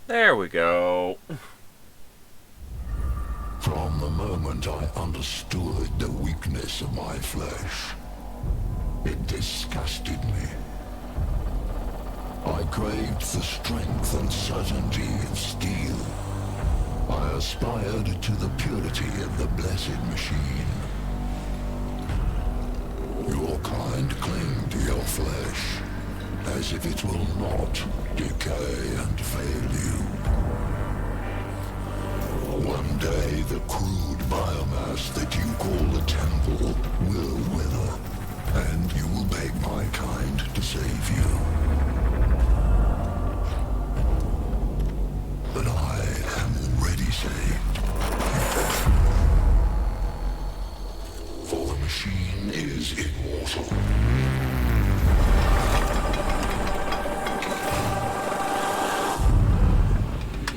There we go. From the moment I understood the weakness of my flesh, it disgusted me. I craved the strength and certainty of steel. I aspired to the purity of the blessed machine. Your kind cling to your flesh, as if it will not decay and fail you. One day the crude biomass that you call a temple will wither, and you will beg my kind to save you. But I am already saved. For the machine is immortal.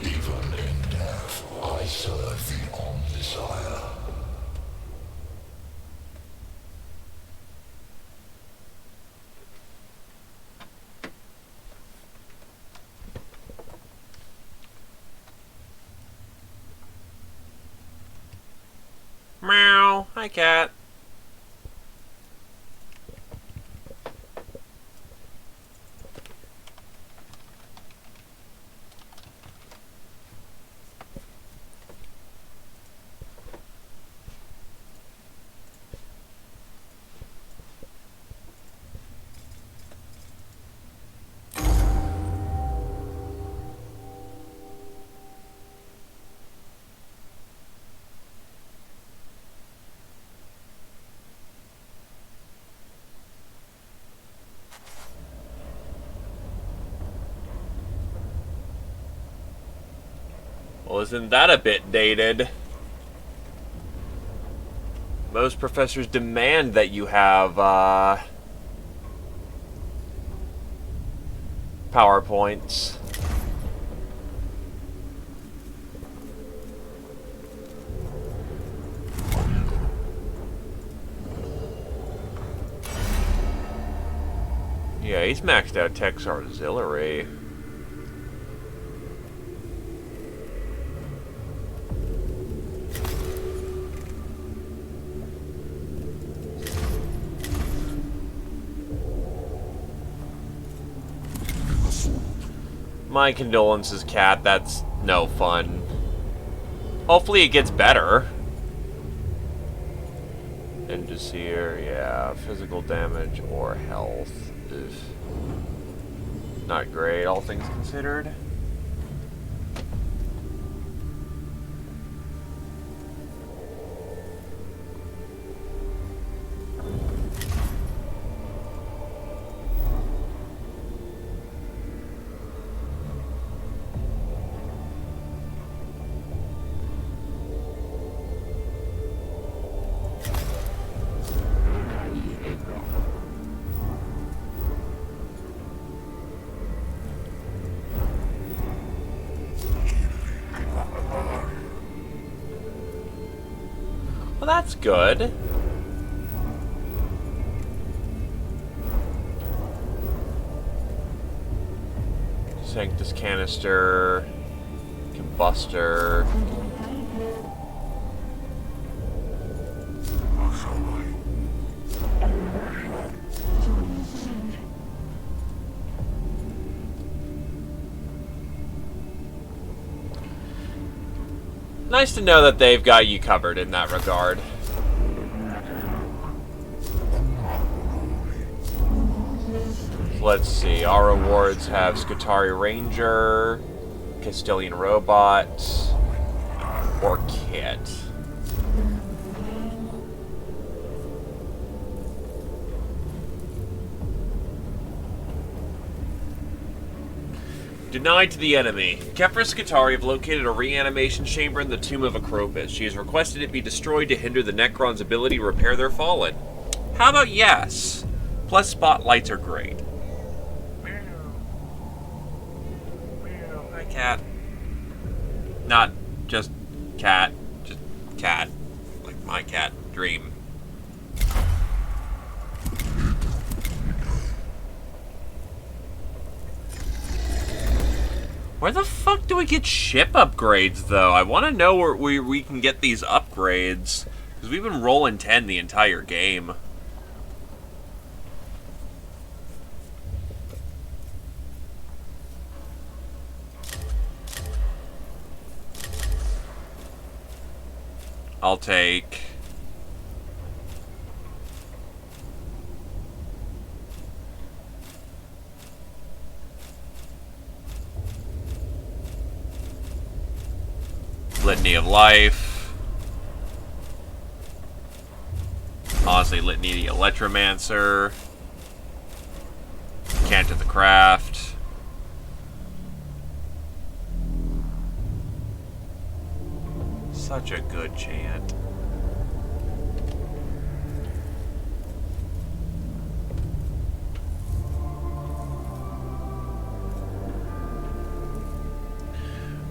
Even in death, I serve the Omnissiah. Meow. Hi, cat. Well, isn't that a bit dated? Most professors demand that you have, PowerPoints. Yeah, he's maxed out Tech's Auxiliary. My condolences, cat. That's no fun. Hopefully it gets better. Endosier, yeah. Physical damage or health. Ugh. Not great, all things considered. Well, that's good. Sanctus canister, combustor. Nice to know that they've got you covered in that regard. Let's see, our rewards have Skitarii Ranger, Castilian Robot, or Kit. Denied to the enemy. Kefra Skitarii have located a reanimation chamber in the tomb of Acropus. She has requested it be destroyed to hinder the Necrons' ability to repair their fallen. How about yes? Plus spotlights are great. Hi, cat. Not just cat. Just cat. Like my cat, Dream. Where the fuck do we get ship upgrades, though? I want to know where we can get these upgrades. Because we've been rolling 10 the entire game. I'll take... Litany of Life. Honestly, Litany of the Electromancer. Cant of the Craft. Such a good chant.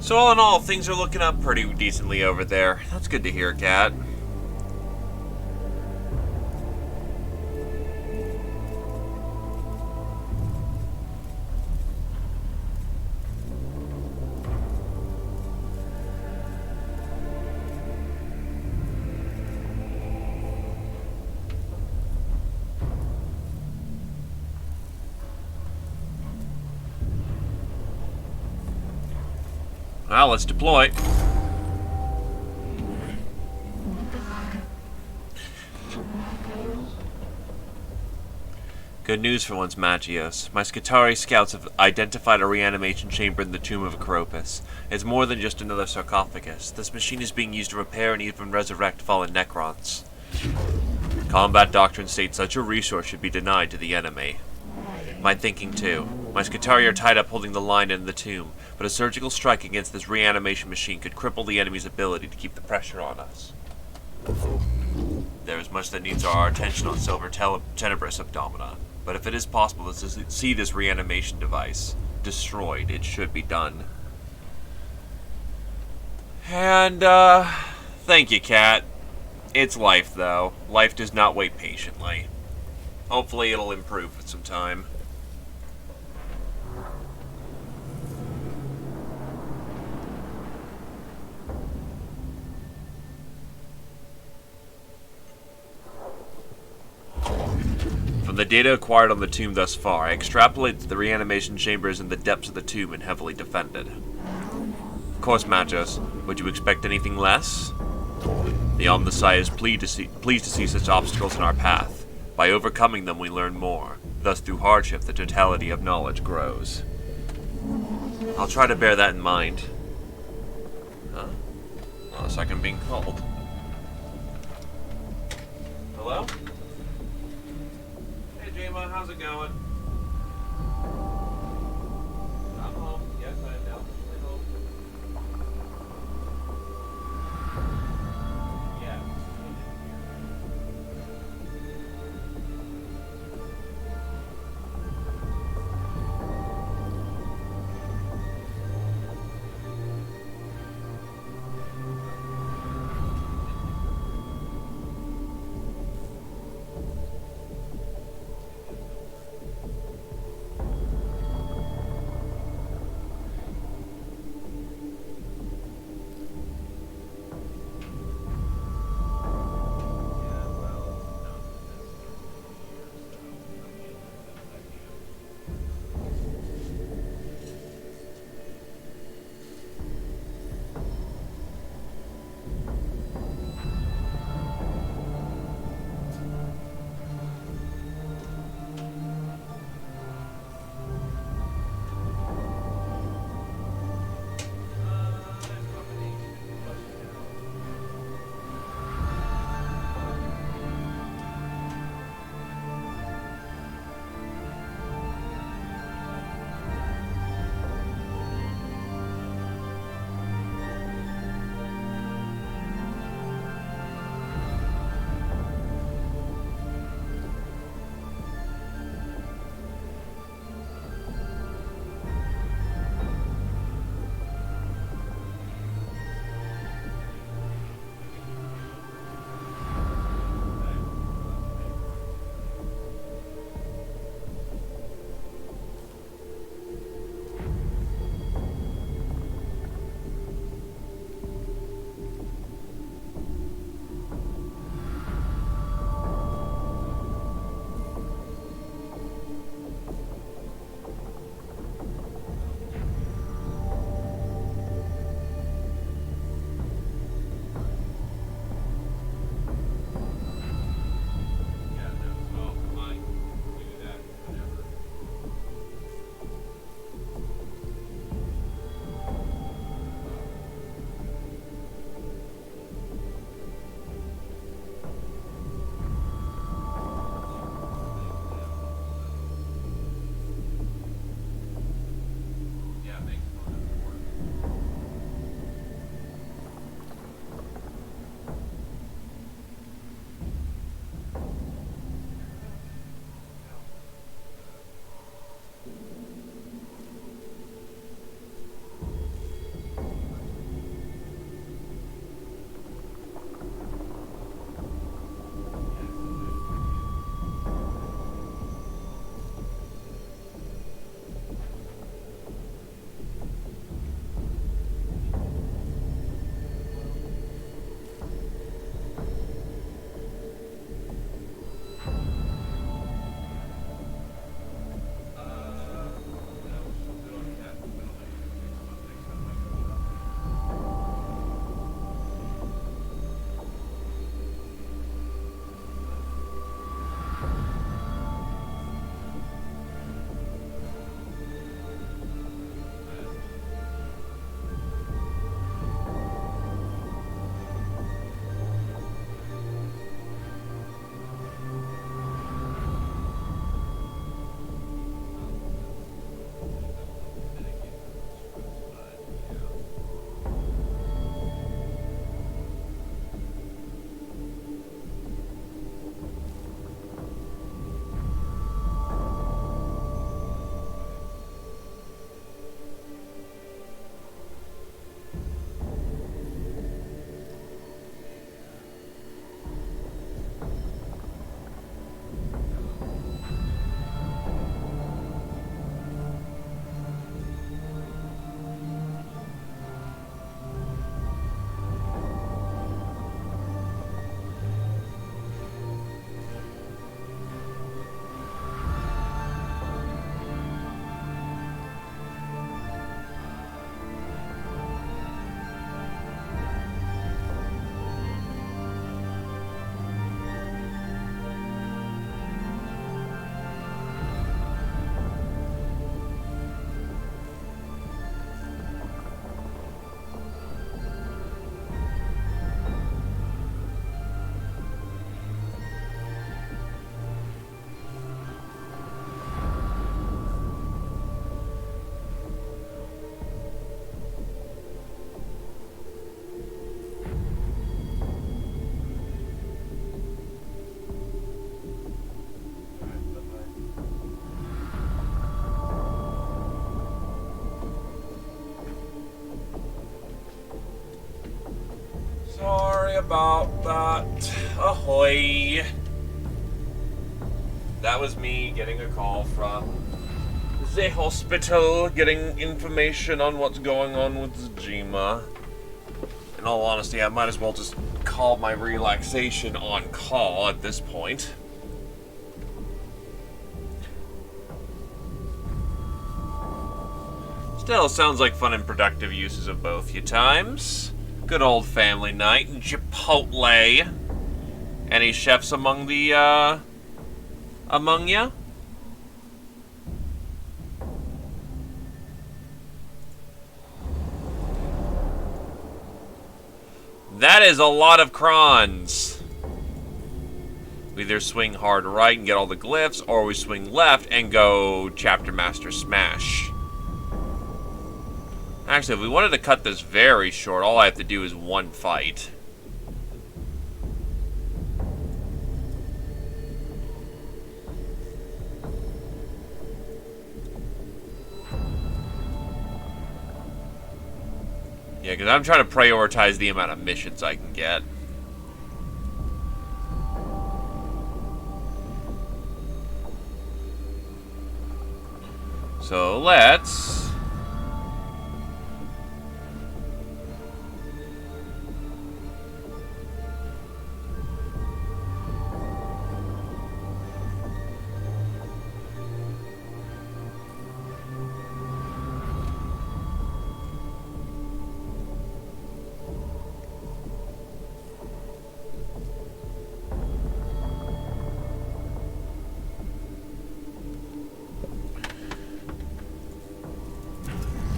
So all in all, things are looking up pretty decently over there. That's good to hear, Kat. Well, let's deploy. Good news for once, Magios. My Skitarii scouts have identified a reanimation chamber in the tomb of Acropus. It's more than just another sarcophagus. This machine is being used to repair and even resurrect fallen Necrons. Combat doctrine states such a resource should be denied to the enemy. My thinking too. My Skitarii are tied up holding the line in the tomb, but a surgical strike against this reanimation machine could cripple the enemy's ability to keep the pressure on us. There is much that needs our attention on Silver Tenebris Abdomina, but if it is possible to see this reanimation device destroyed, it should be done. And, thank you, Kat. It's life, though. Life does not wait patiently. Hopefully it'll improve with some time. From the data acquired on the tomb thus far, I extrapolate that the reanimation chamber is in the depths of the tomb and heavily defended. Of course, Magos, would you expect anything less? The Omnissiah is pleased to see such obstacles in our path. By overcoming them, we learn more. Thus, through hardship, the totality of knowledge grows. I'll try to bear that in mind. Huh? Oh, a second being called. Hello? Hey, Jama, how's it going? I'm home. Yes, I am now. I'm home. Yeah. about that. Ahoy. That was me getting a call from the hospital, getting information on what's going on with Zajima. In all honesty, I might as well just call my relaxation on call at this point. Still, sounds like fun and productive uses of both your times. Good old family night in Chipotle. Any chefs among the, among ya? That is a lot of crons. We either swing hard right and get all the glyphs, or we swing left and go Chapter Master Smash. Actually, if we wanted to cut this very short, all I have to do is one fight. Yeah, because I'm trying to prioritize the amount of missions I can get. So let's...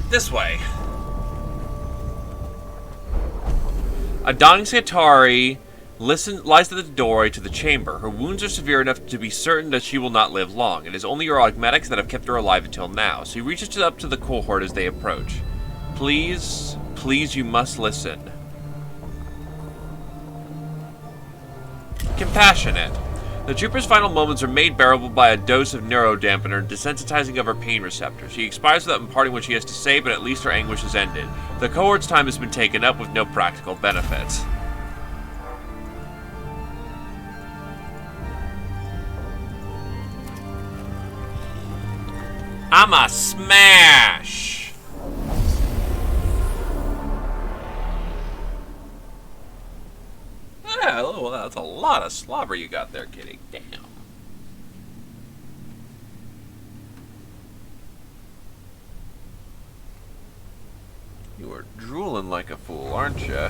this way. A dying Skitari lies at the doorway to the chamber. Her wounds are severe enough to be certain that she will not live long. It is only your augmetics that have kept her alive until now. So he reaches up to the cohort as they approach. Please, please, you must listen. Compassionate. The trooper's final moments are made bearable by a dose of neurodampener, desensitizing of her pain receptors. She expires without imparting what she has to say, but at least her anguish is ended. The cohort's time has been taken up with no practical benefits. I'm a smash! Yeah, well, that's a lot of slobber you got there, kitty. Damn. You are drooling like a fool, aren't you?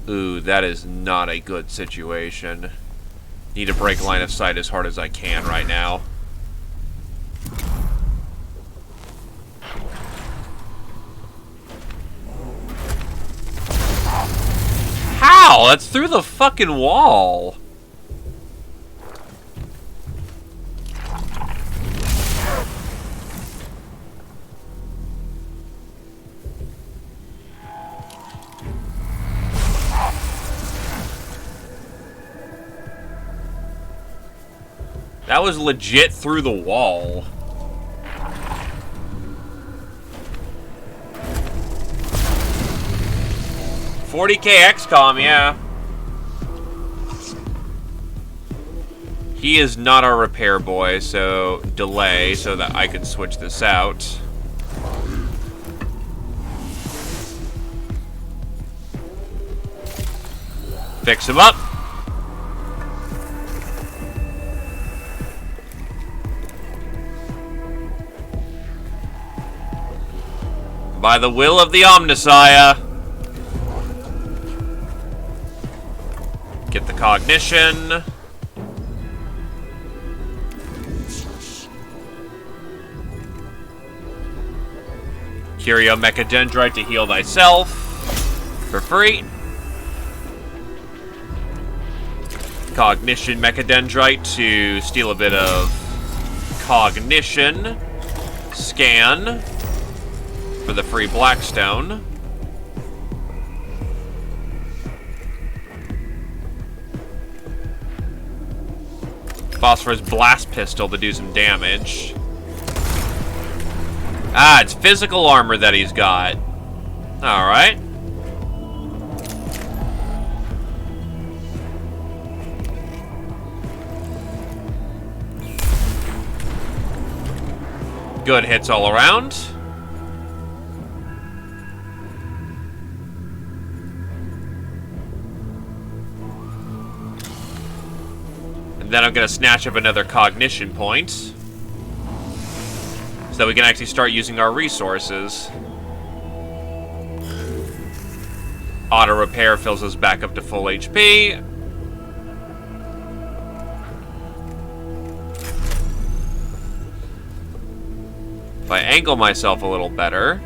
Ooh, that is not a good situation. Need to break line of sight as hard as I can right now. How? That's through the fucking wall. That was legit through the wall. $40K XCOM, yeah. He is not our repair boy, so delay so that I can switch this out. Fix him up. By the will of the Omnissiah. Get the cognition. Curio Mechadendrite to heal thyself. For free. Cognition Mechadendrite to steal a bit of cognition. Scan. For the free Blackstone. Phosphorus Blast Pistol to do some damage. Ah, it's physical armor that he's got. Alright. Good hits all around. And then I'm going to snatch up another cognition point, so that we can actually start using our resources. Auto repair fills us back up to full HP. If I angle myself a little better.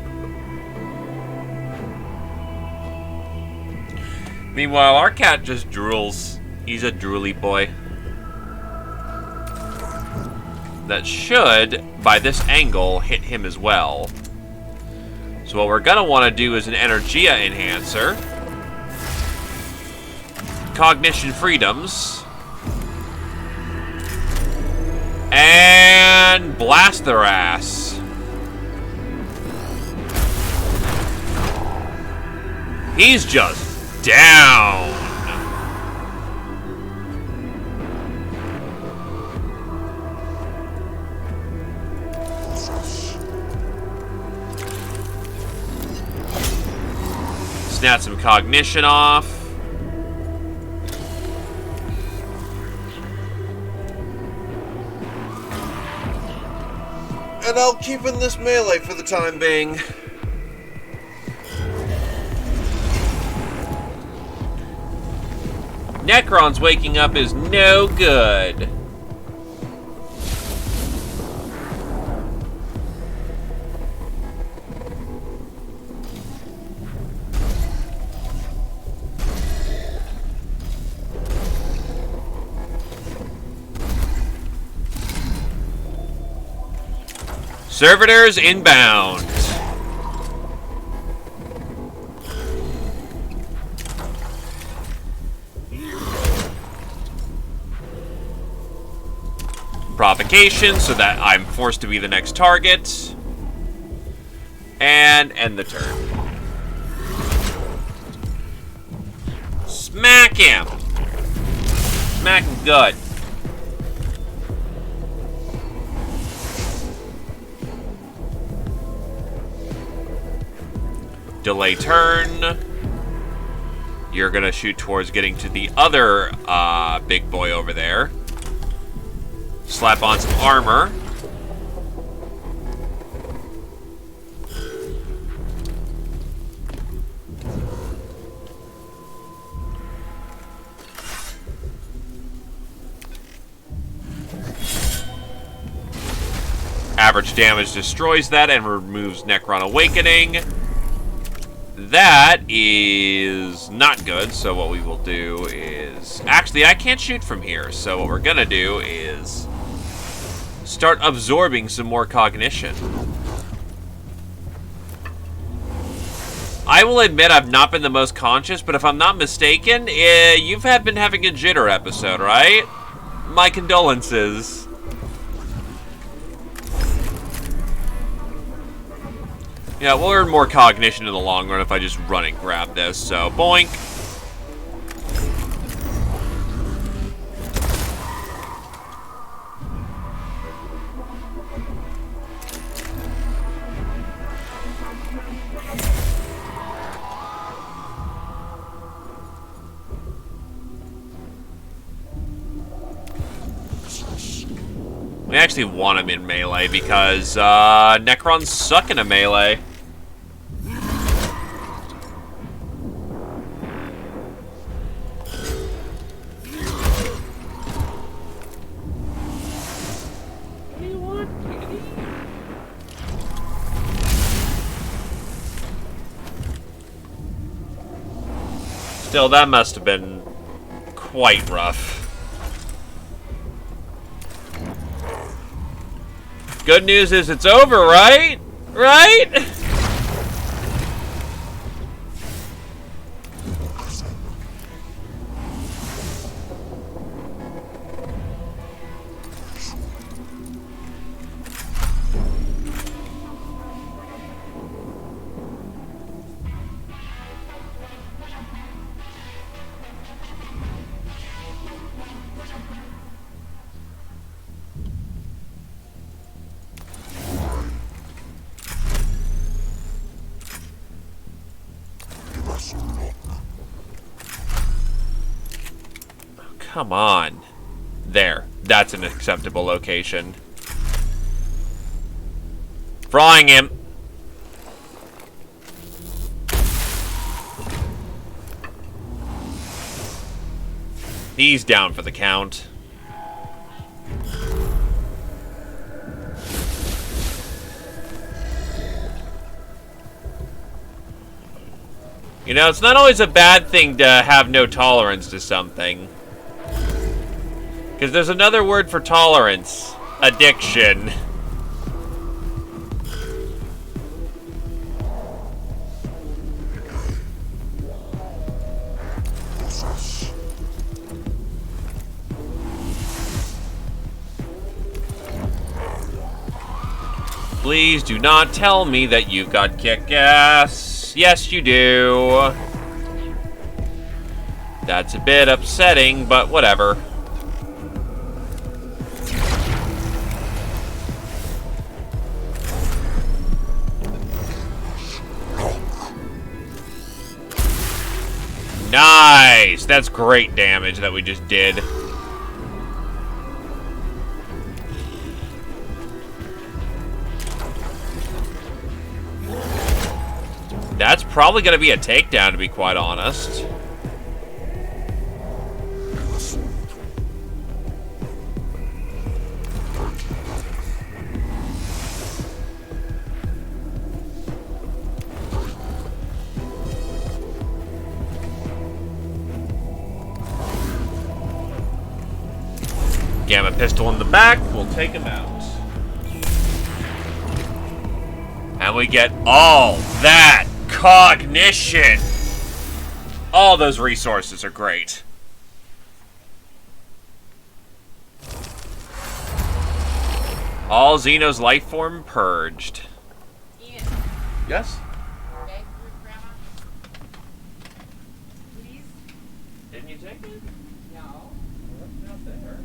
Meanwhile, our cat just drools. He's a drooly boy. That should, by this angle, hit him as well. So what we're gonna want to do is an Energia Enhancer. Cognition Freedoms. And blast their ass. He's just down. Snap some cognition off. And I'll keep in this melee for the time being. Necron's waking up is no good. Servitors inbound. Provocation, so that I'm forced to be the next target. And end the turn. Smack him! Smack him good. Delay turn. You're gonna shoot towards getting to the other big boy over there. Slap on some armor. Average damage destroys that and removes Necron Awakening. That is not good, so what we will do is... Actually, I can't shoot from here, so what we're gonna do is start absorbing some more cognition. I will admit I've not been the most conscious, but if I'm not mistaken, you've been having a jitter episode, right? My condolences. Yeah, we'll earn more cognition in the long run if I just run and grab this, so boink. We actually want him in melee because Necrons suck in a melee. Still, that must have been quite rough. Good news is it's over, right? Right? Come on. There. That's an acceptable location. Frying him. He's down for the count. You know, it's not always a bad thing to have no tolerance to something. Because there's another word for tolerance. Addiction. Please do not tell me that you've got kick-ass. Yes, you do. That's a bit upsetting, but whatever. Nice! That's great damage that we just did. That's probably going to be a takedown, to be quite honest. Gamma pistol in the back, we'll take him out. And we get all that cognition. All those resources are great. All Xeno's life form purged. Ian, Yes? bag for Grandma? Please? Didn't you take it? No. It's not there.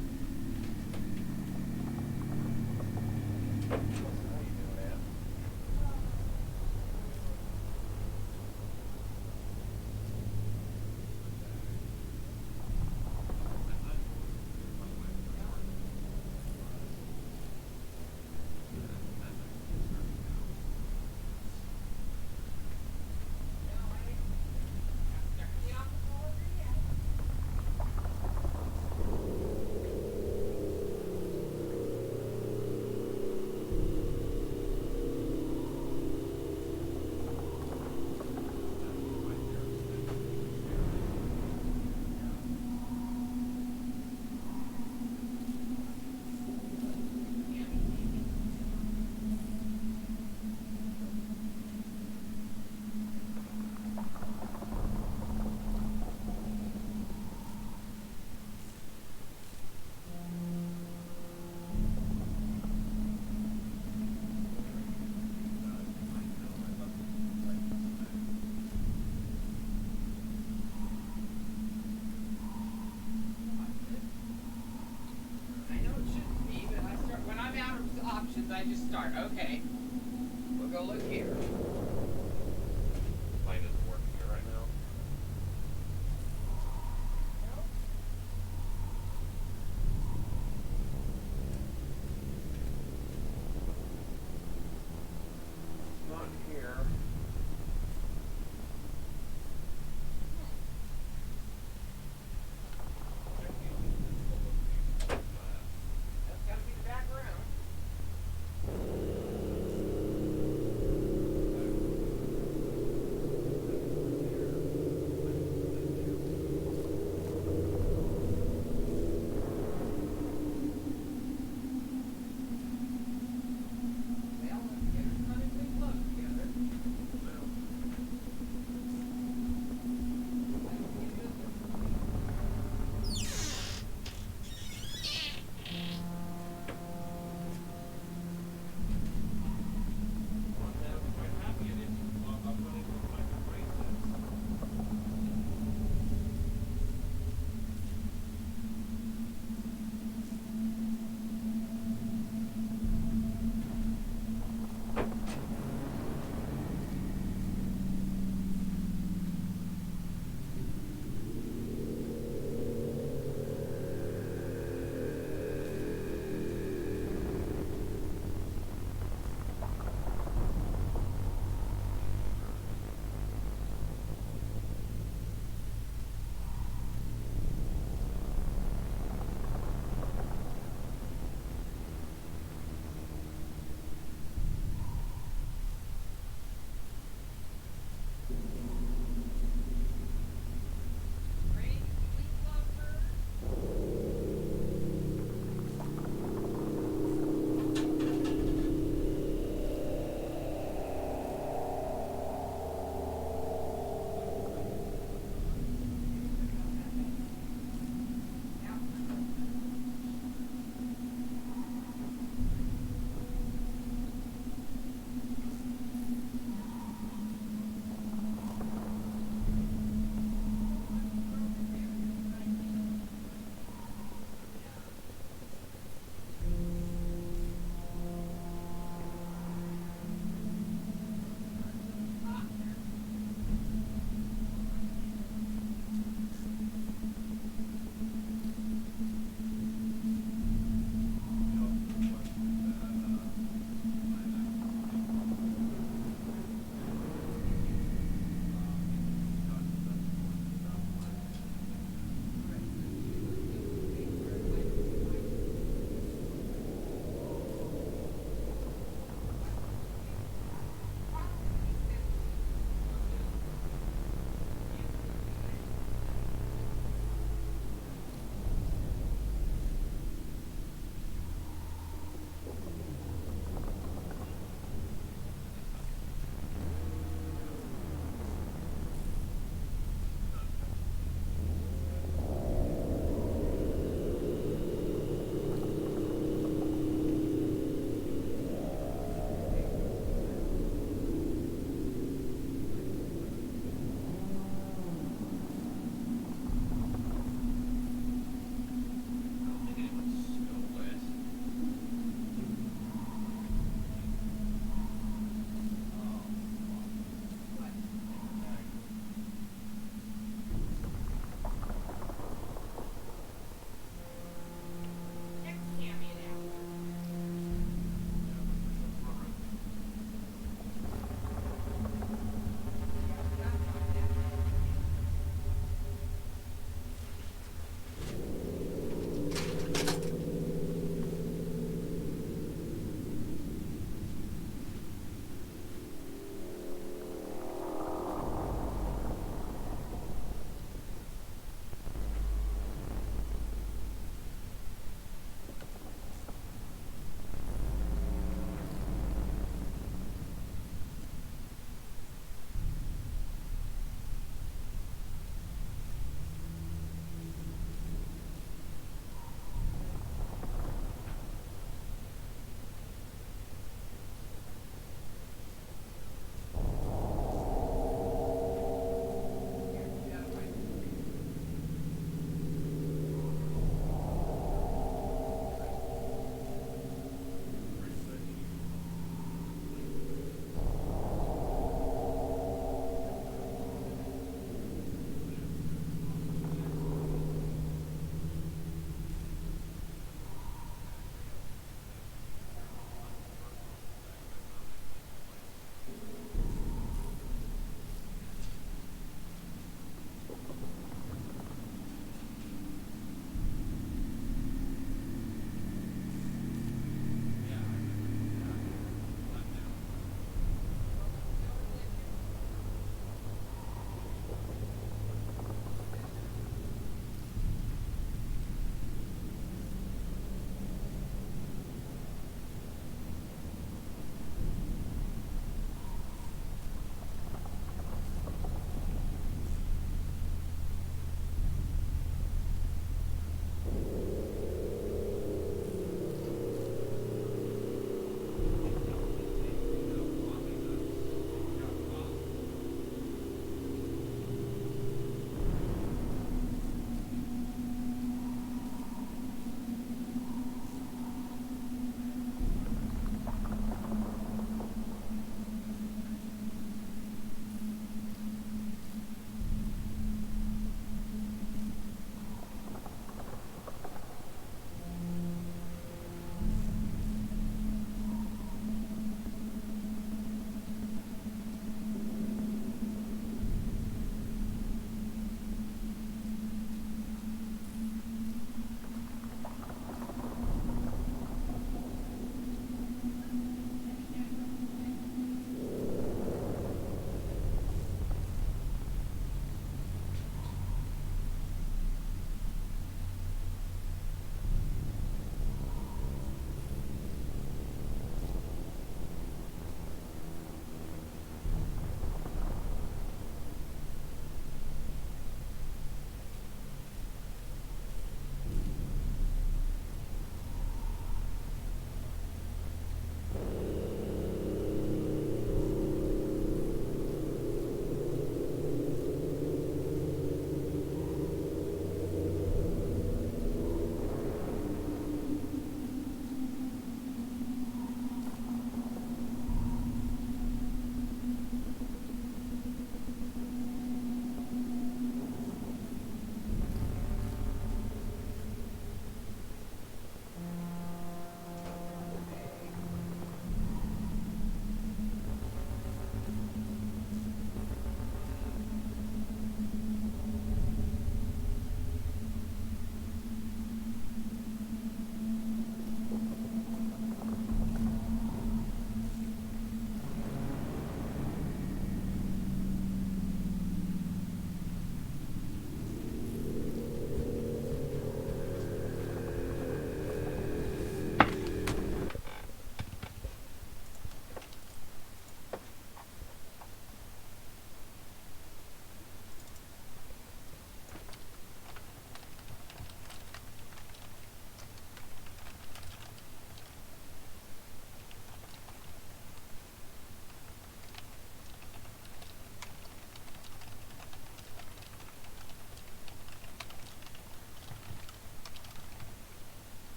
I just start. Okay. We'll go look here. Mine isn't working here right now. Not here. That's gotta be the back room.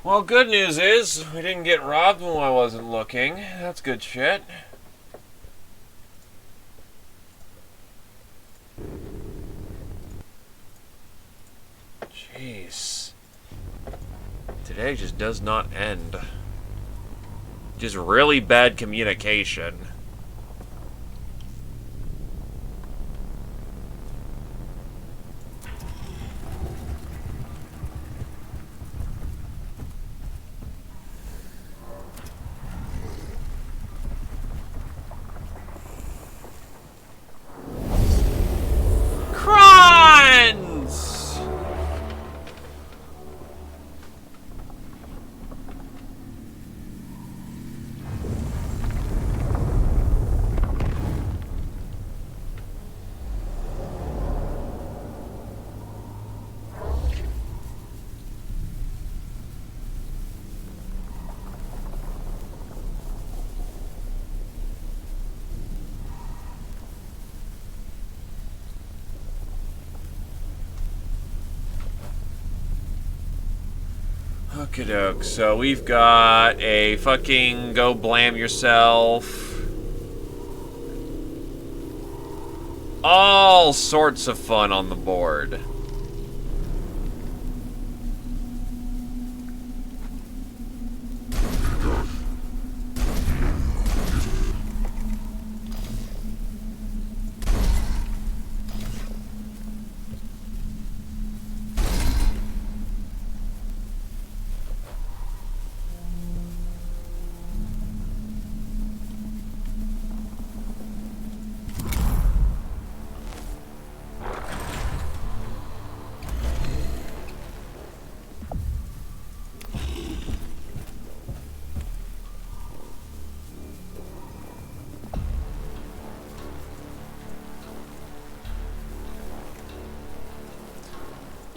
Well, good news is we didn't get robbed when I wasn't looking. That's good shit. Jeez. Today just does not end. Just really bad communication. Crons! Okie doke, so we've got a fucking go blam yourself. All sorts of fun on the board.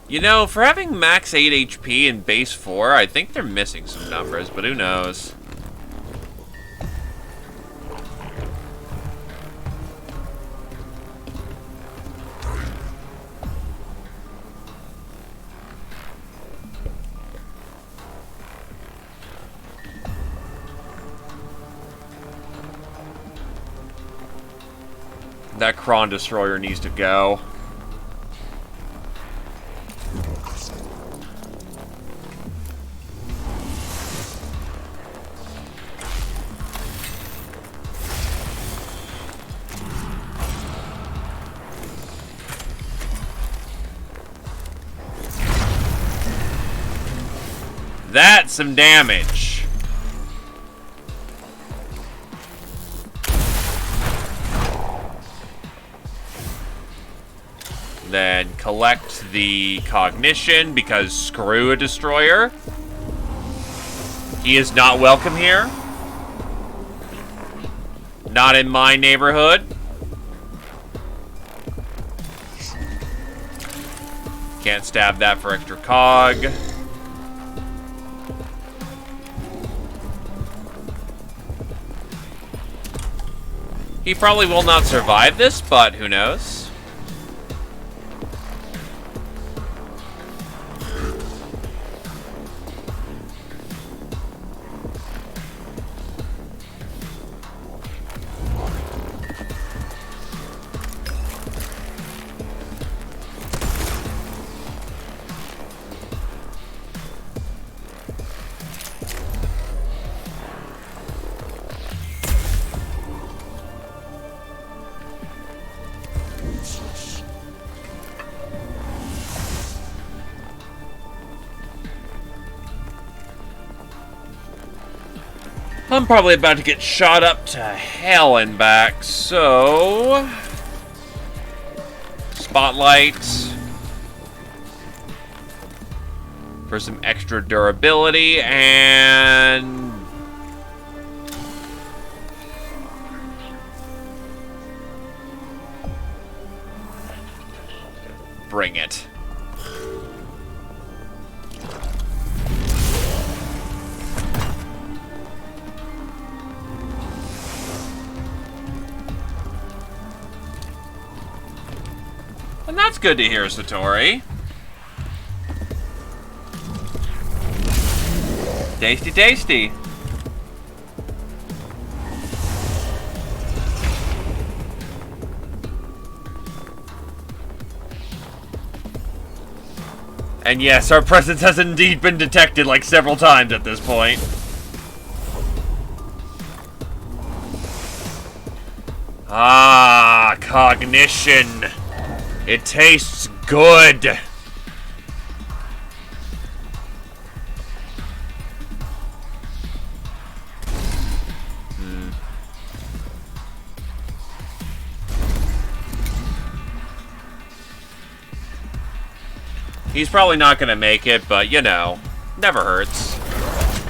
You know, for having max 8 HP and base 4, I think they're missing some numbers, but who knows? That Kron Destroyer needs to go. That's some damage. Then collect the cognition, because screw a destroyer. He is not welcome here. Not in my neighborhood. Can't stab that for extra cog. He probably will not survive this, but who knows? I'm probably about to get shot up to hell and back, so... Spotlight. For some extra durability, and... Bring it. And that's good to hear, Satori. Tasty, tasty. And yes, our presence has indeed been detected like several times at this point. Ah, cognition. It tastes good. He's probably not going to make it, but, you know, never hurts.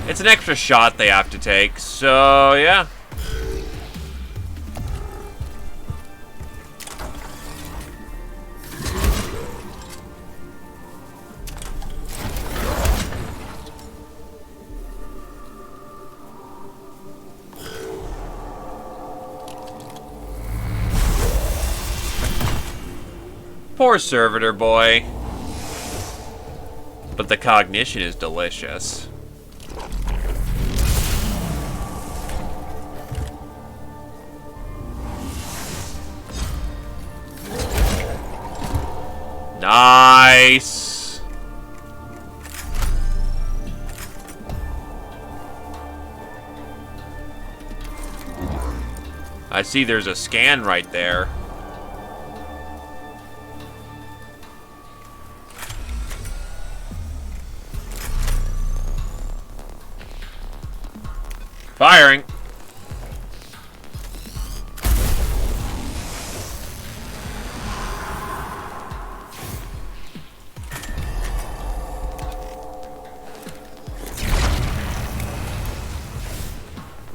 It's an extra shot they have to take, so, yeah. Poor servitor boy. But the cognition is delicious. Nice. I see there's a scan right there. Firing.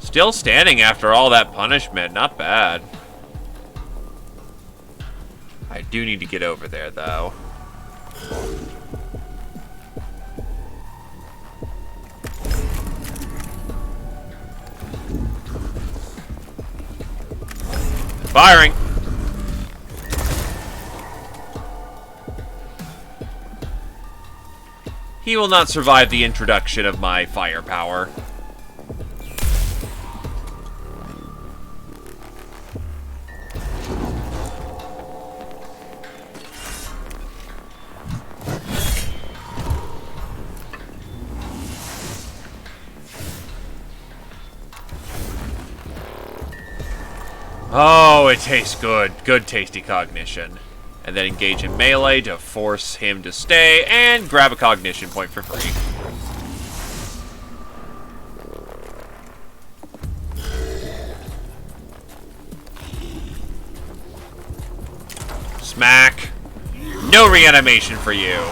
Still standing after all that punishment. Not bad. I do need to get over there, though. Firing. He will not survive the introduction of my firepower. Oh, it tastes good. Good tasty cognition. And then engage in melee to force him to stay, and grab a cognition point for free. Smack. No reanimation for you.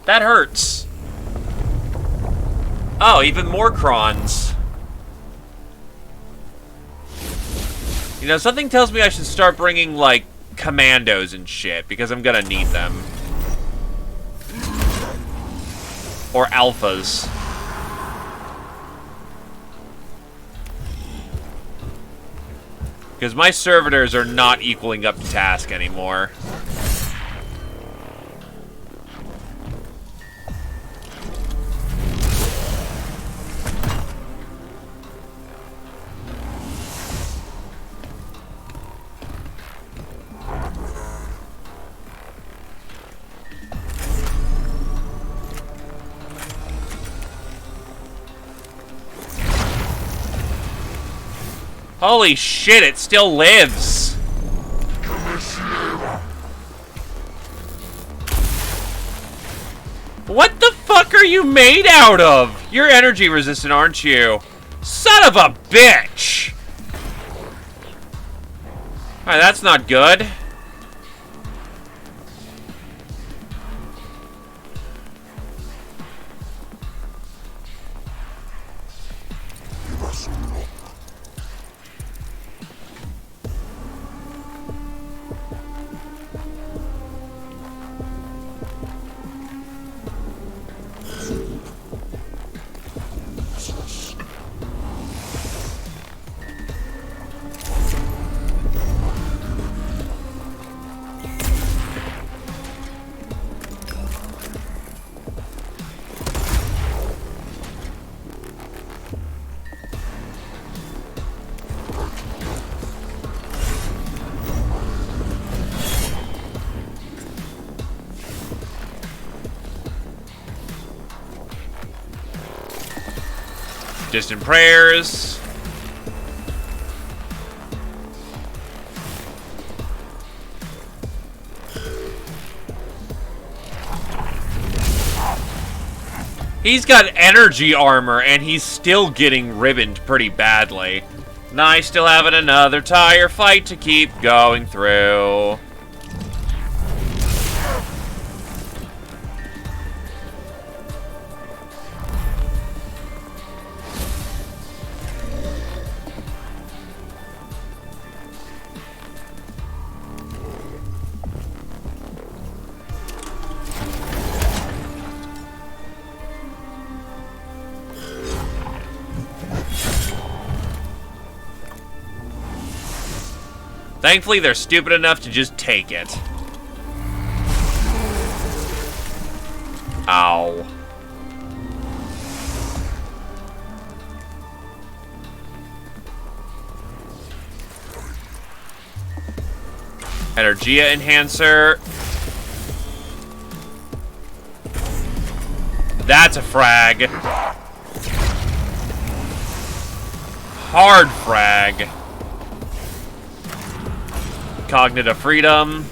That hurts. Oh, even more crons. You know, something tells me I should start bringing, like, commandos and shit, because I'm gonna need them. Or alphas. Because my servitors are not equaling up to task anymore. Holy shit, it still lives! What the fuck are you made out of? You're energy resistant, aren't you? Son of a bitch! Alright, that's not good. Distant prayers. He's got energy armor, and he's still getting ribboned pretty badly. Nice, still having another tire fight to keep going through. Thankfully, they're stupid enough to just take it. Ow. Energia enhancer. That's a frag. Hard frag. Cognitive freedom.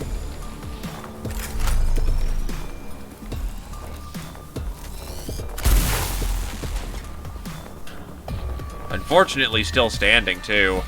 Unfortunately, still standing, too.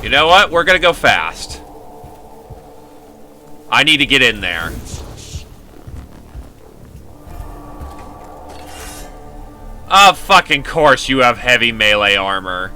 You know what? We're gonna go fast. I need to get in there. Of fucking course you have heavy melee armor.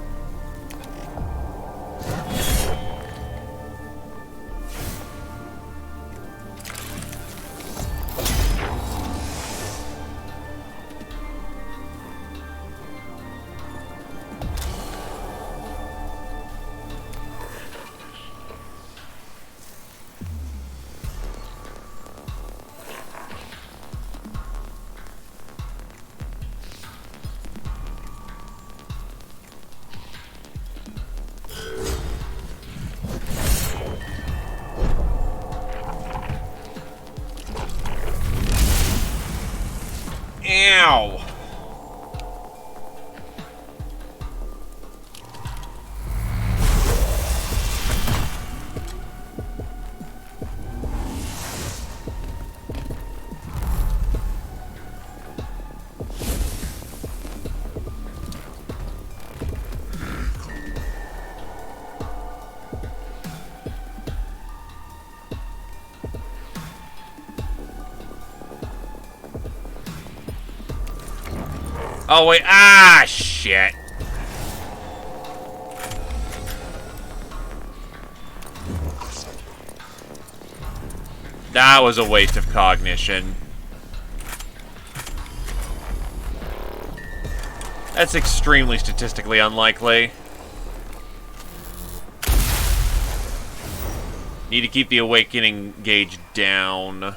Ow. Oh, wait. Ah, shit. That was a waste of cognition. That's extremely statistically unlikely. Need to keep the awakening gauge down.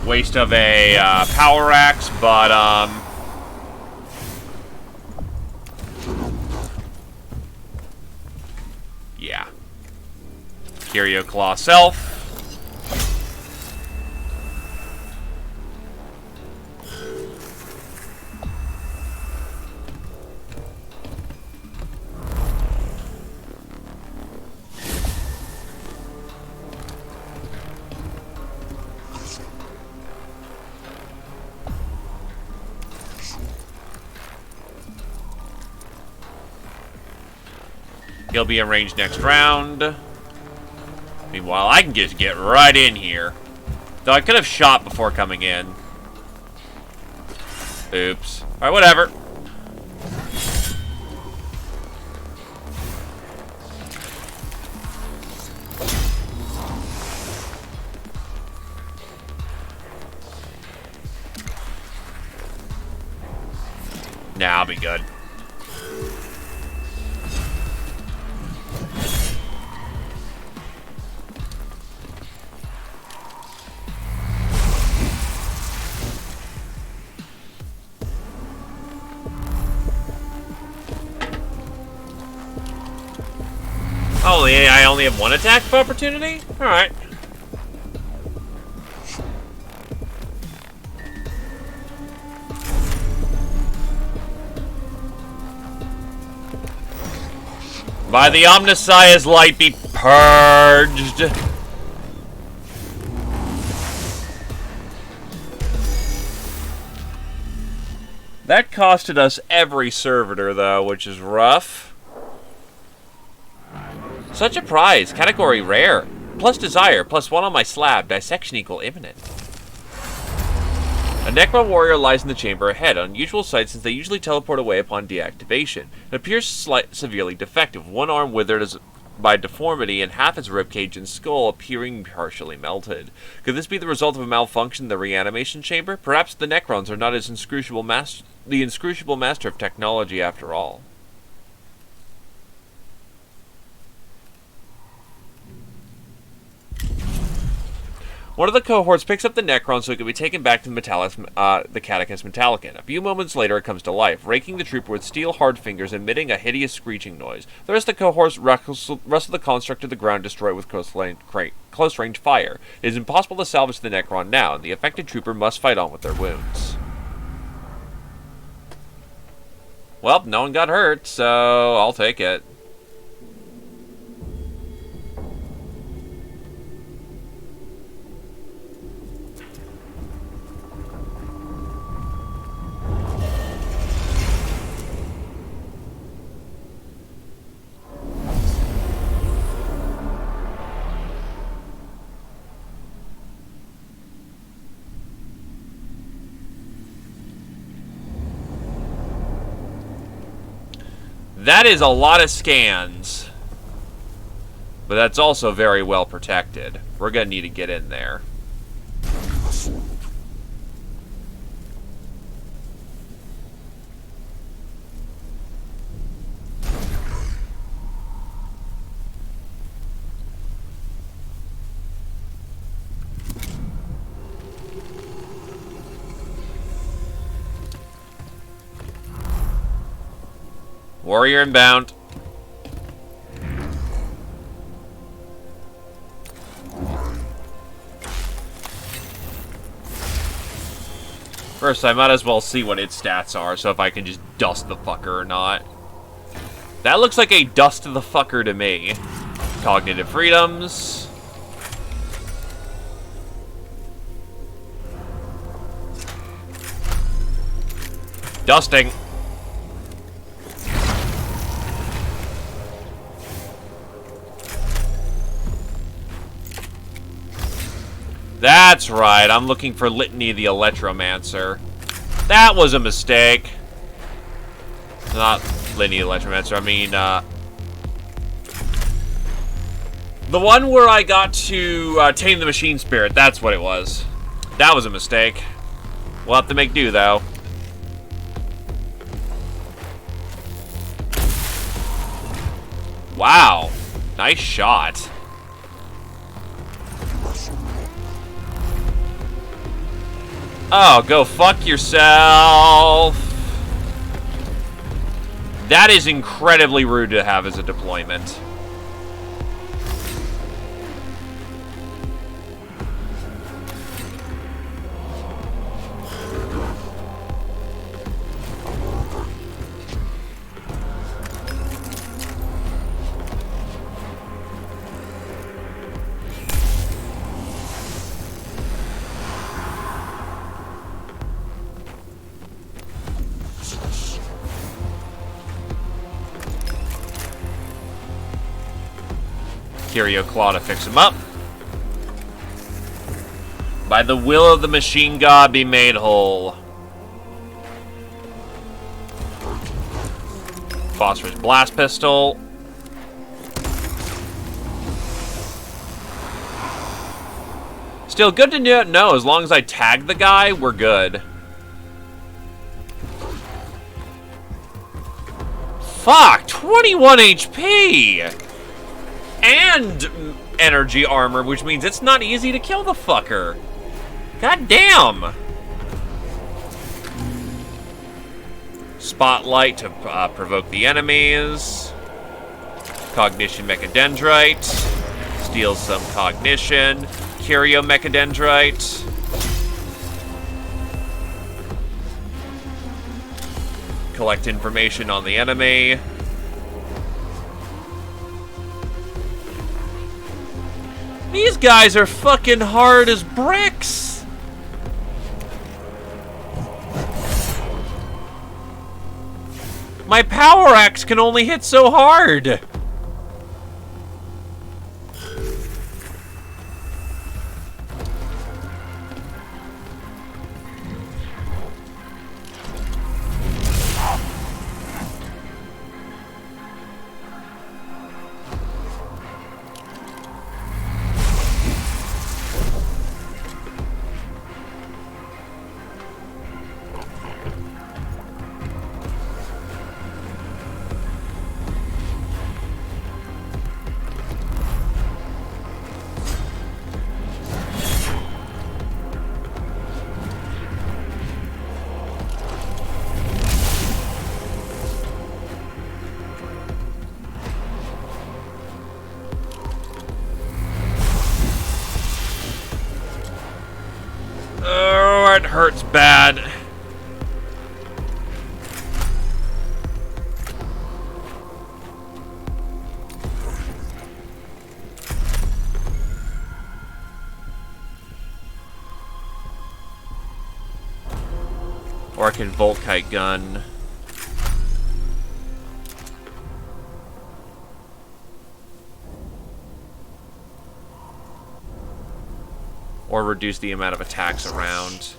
Waste of a power axe, but yeah. Curio Claw Self. he'll be in range next round. Meanwhile, I can just get right in here. Though I could have shot before coming in. Oops. Alright, whatever. Nah, I'll be good. Oh, yeah, I only have one attack of opportunity? Alright. By the Omnissiah's light be purged. That costed us every servitor, though, which is rough. Such a prize. Category rare. Plus desire. Plus 1 on my slab. Dissection equal imminent. A Necro warrior lies in the chamber ahead. Unusual sight since they usually teleport away upon deactivation. It appears severely defective. One arm withered by deformity and half its ribcage and skull appearing partially melted. Could this be the result of a malfunction in the reanimation chamber? Perhaps the Necrons are not as the inscrutable master of technology after all. One of the cohorts picks up the Necron so it can be taken back to the Mechanicus Metallicon. A few moments later, it comes to life, raking the trooper with steel-hard fingers, emitting a hideous screeching noise. The rest of the cohorts wrestle the construct to the ground, destroy it with close-range fire. It is impossible to salvage the Necron now, and the affected trooper must fight on with their wounds. Well, no one got hurt, so I'll take it. That is a lot of scans. But that's also very well protected. We're gonna need to get in there. Warrior inbound. First, I might as well see what its stats are, so if I can just dust the fucker or not. That looks like a dust the fucker to me. Cognitive freedoms. Dusting. That's right, I'm looking for Litany the Electromancer. That was a mistake. Not Litany the Electromancer, I mean, the one where I got to tame the machine spirit, that's what it was. That was a mistake. We'll have to make do, though. Wow, nice shot. Oh, go fuck yourself. That is incredibly rude to have as a deployment. Curio Claw to fix him up. By the will of the machine god, be made whole. Phosphorus Blast Pistol. Still good to know, as long as I tag the guy, we're good. Fuck, 21 HP! And energy armor, which means it's not easy to kill the fucker. God damn! Spotlight to provoke the enemies. Cognition Mechadendrite. Steal some cognition. Curio Mechadendrite. Collect information on the enemy. These guys are fucking hard as bricks! My power axe can only hit so hard! Oh, it hurts bad. Or I can Volkite gun. Or reduce the amount of attacks around.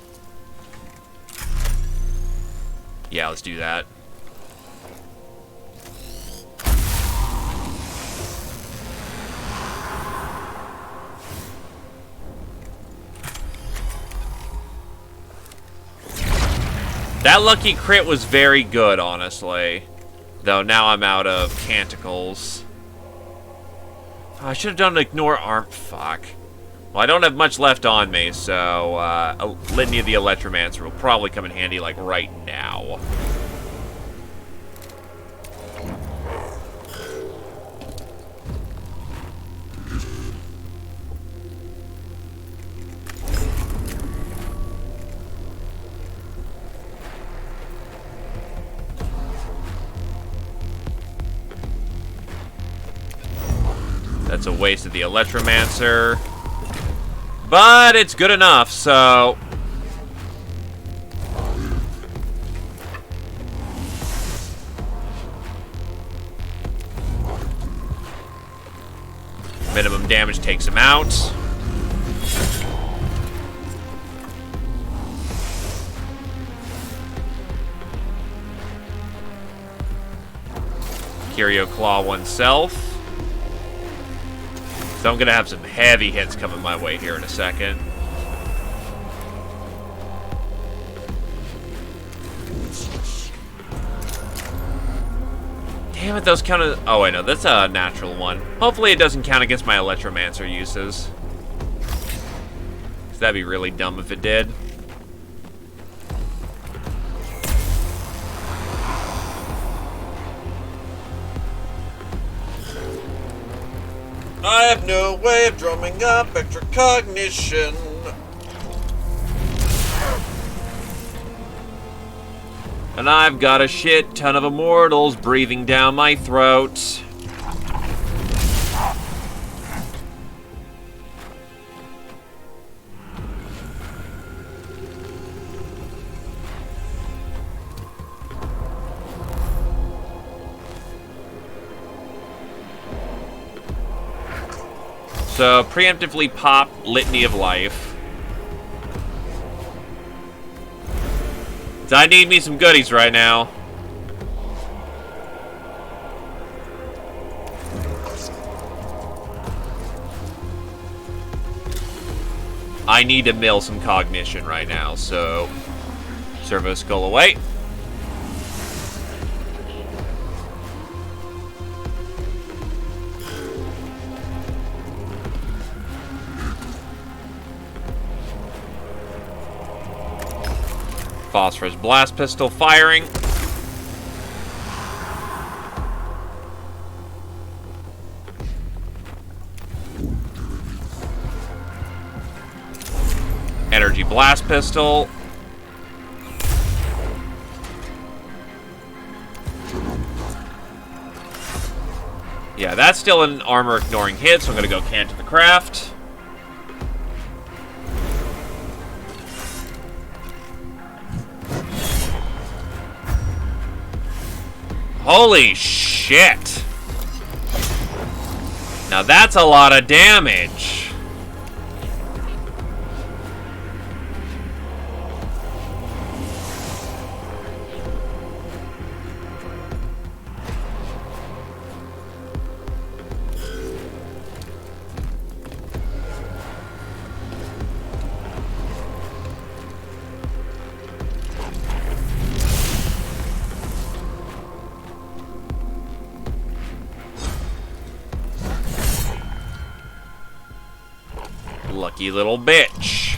Yeah, let's do that. That lucky crit was very good, honestly. Though now I'm out of canticles. Oh, I should have done ignore arm. Fuck. Well, I don't have much left on me, so a Litany of the Electromancer will probably come in handy, like, right now. That's a waste of the Electromancer. But it's good enough, so... Minimum damage takes him out. Curio Claw oneself. So I'm gonna have some heavy hits coming my way here in a second. Damn it, those count as... Oh, wait, no, that's a natural one. Hopefully it doesn't count against my Electromancer uses. 'Cause that'd be really dumb if it did. I have no way of drumming up extra cognition. And I've got a shit ton of immortals breathing down my throat. So, preemptively pop Litany of Life. I need me some goodies right now. I need to mill some cognition right now, so Servo Skull away. Phosphorus Blast Pistol firing. Energy Blast Pistol. Yeah, that's still an armor ignoring hit, so I'm gonna go Canto the Craft. Holy shit! Now that's a lot of damage. Lucky little bitch.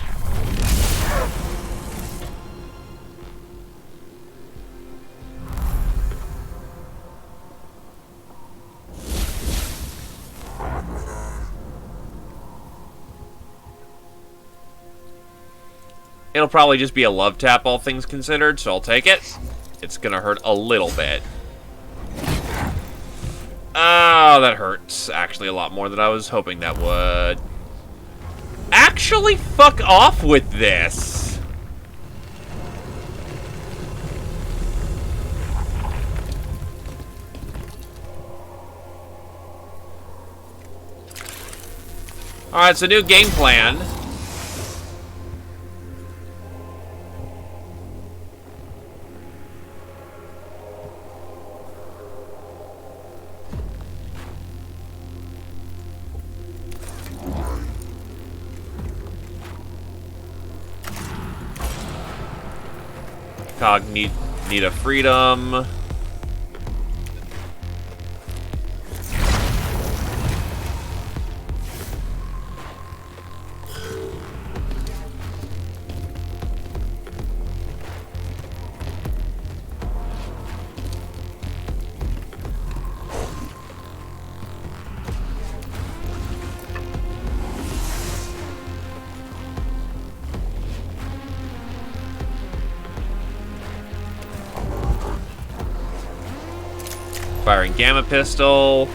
It'll probably just be a love tap, all things considered, so I'll take it. It's gonna hurt a little bit. Oh, that hurts actually a lot more than I was hoping that would. Actually, fuck off with this. Alright, so new game plan. Cog need a freedom. Firing Gamma Pistol.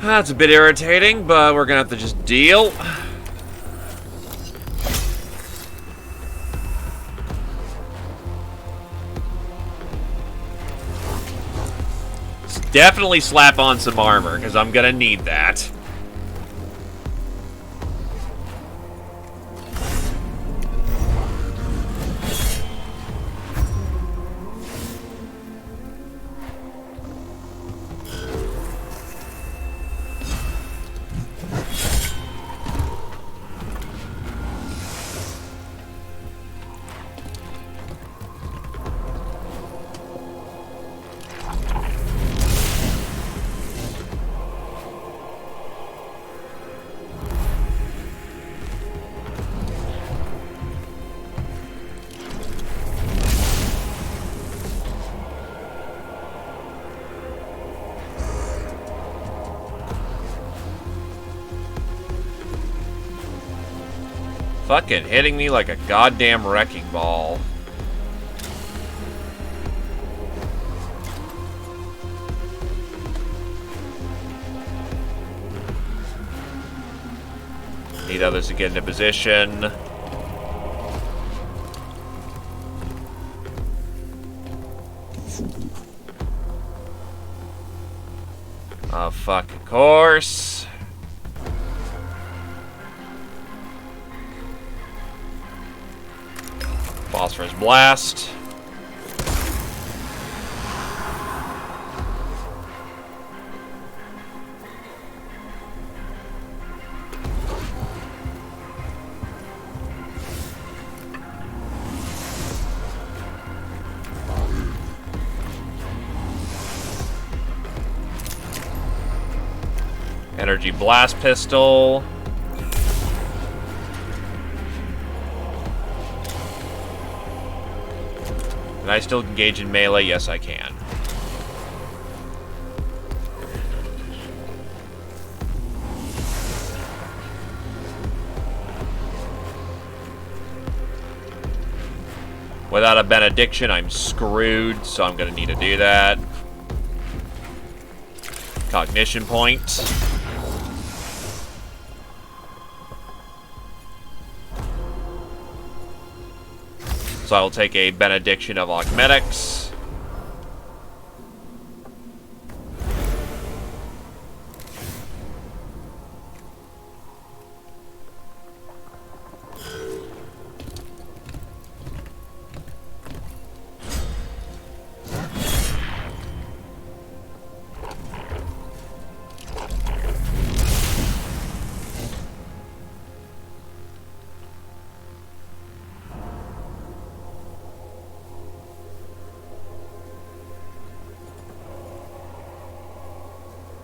That's a bit irritating, but we're gonna have to just deal. Definitely slap on some armor, because I'm gonna need that. Fucking hitting me like a goddamn wrecking ball. Need others to get into position. Oh, fuck, of course. Phosphorus blast. Energy blast pistol. Can I still engage in melee? Yes, I can. Without a benediction, I'm screwed, so I'm gonna need to do that. Cognition point. So I will take a benediction of Omnissiah.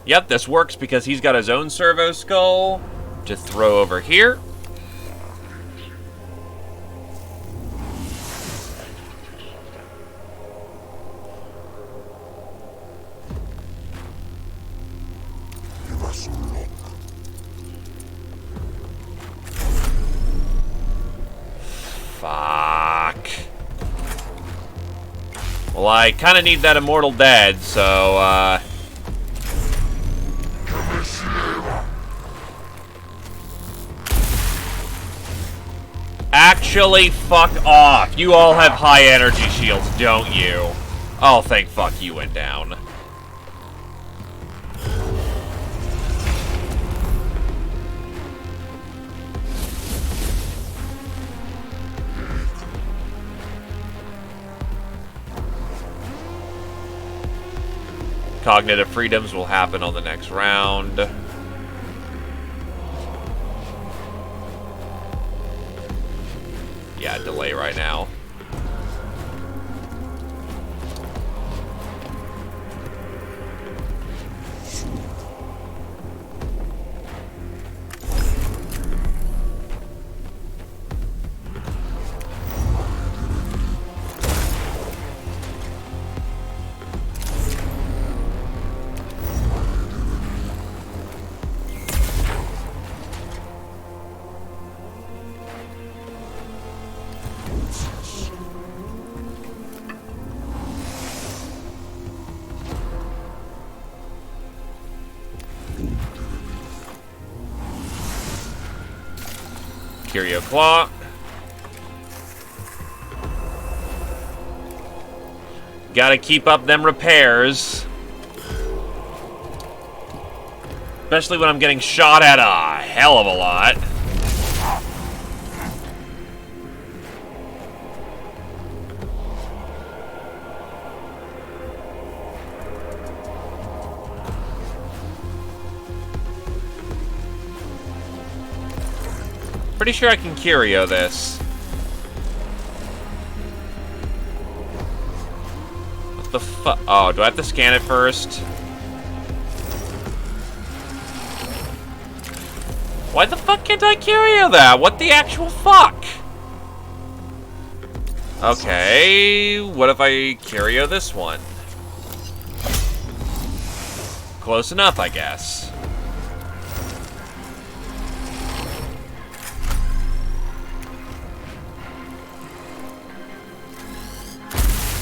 Yep, this works because he's got his own servo skull to throw over here. Fuck. Well, I kind of need that immortal dead, so, Actually, fuck off. You all have high energy shields, don't you? Oh, thank fuck you went down. Cognitive freedoms will happen on the next round. Yeah, delay right now. Curio Claw. Gotta keep up them repairs. Especially when I'm getting shot at a hell of a lot. Pretty sure I can curio this. What the fuck? Oh, do I have to scan it first? Why the fuck can't I curio that? What the actual fuck? Okay, what if I curio this one? Close enough, I guess.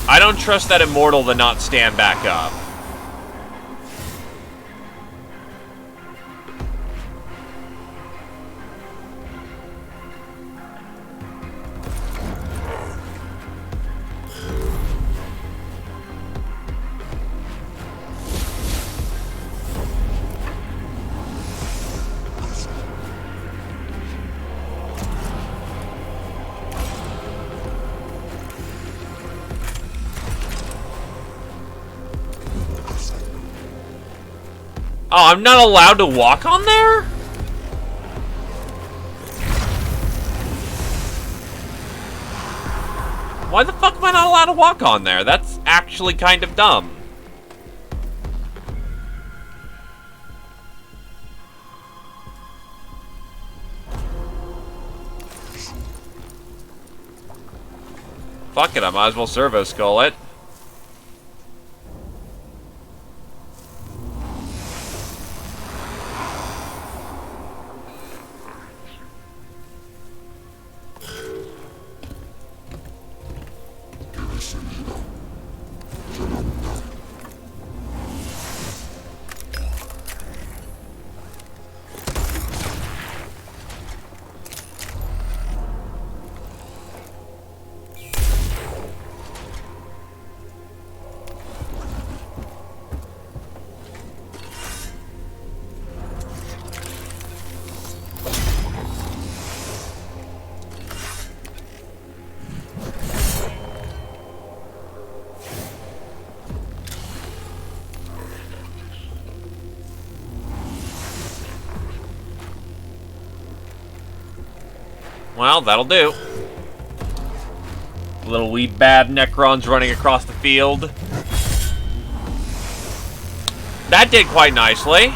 I don't trust that immortal to not stand back up. Oh, I'm not allowed to walk on there? Why the fuck am I not allowed to walk on there? That's actually kind of dumb. Fuck it, I might as well servo skull it. Well, that'll do. Little wee bad Necrons running across the field. That did quite nicely.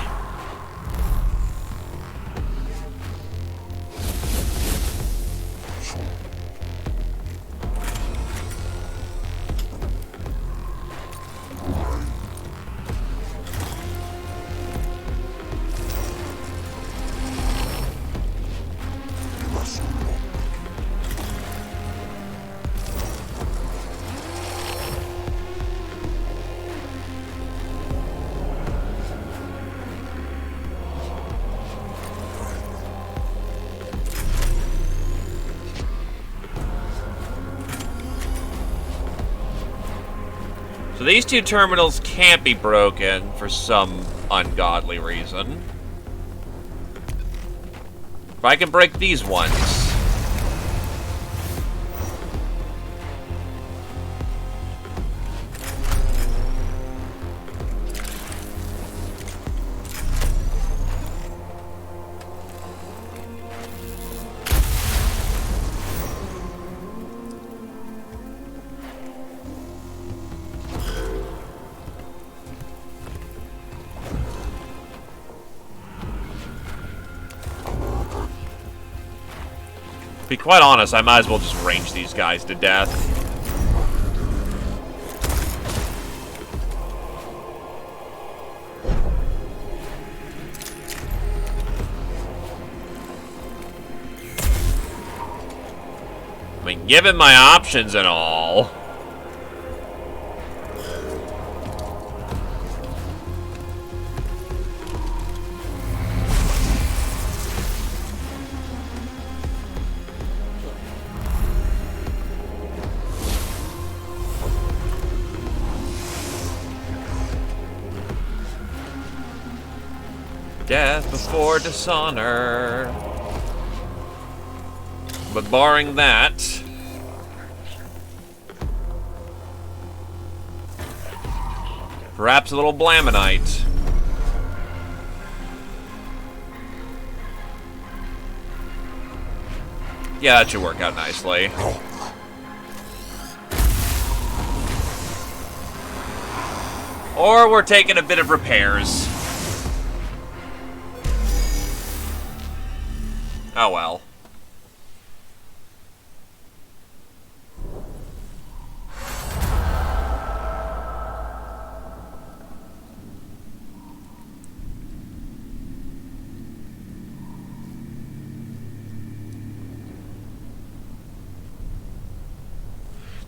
So these two terminals can't be broken for some ungodly reason. But I can break these ones. To be quite honest, I might as well just range these guys to death. I mean, given my options and all... Death before dishonor. But barring that... perhaps a little Blaminite. Yeah, that should work out nicely. Or we're taking a bit of repairs. Oh well.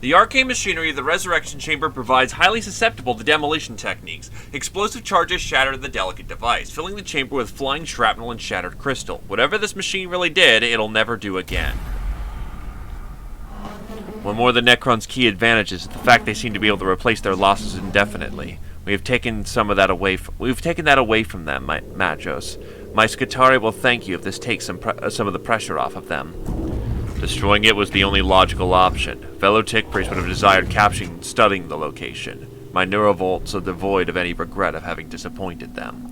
The arcane machinery of the Resurrection Chamber provides highly susceptible to demolition techniques. Explosive charges shatter the delicate device, filling the chamber with flying shrapnel and shattered crystal. Whatever this machine really did, it'll never do again. One more of the Necron's key advantages is the fact they seem to be able to replace their losses indefinitely. We've taken that away from them, Magos. My Scutari will thank you if this takes some of the pressure off of them. Destroying it was the only logical option. Fellow Tick Priests would have desired capturing and studying the location. My neurovolts are devoid of any regret of having disappointed them.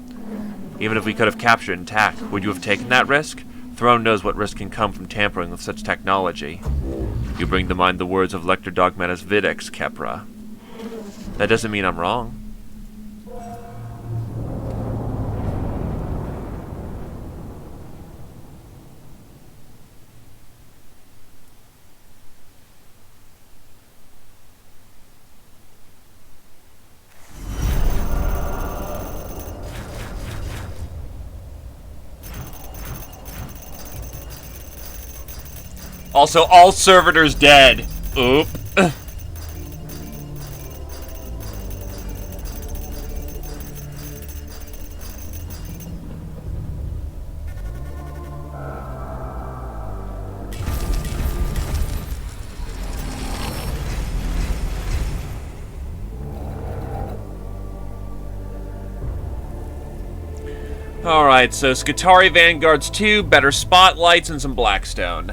Even if we could have captured it intact, would you have taken that risk? Throne knows what risk can come from tampering with such technology. You bring to mind the words of Lector Dogmatus Videx, Kepra. That doesn't mean I'm wrong. Also, all servitors dead. Oop. Alright, so Skitarii Vanguards 2, better spotlights, and some Blackstone.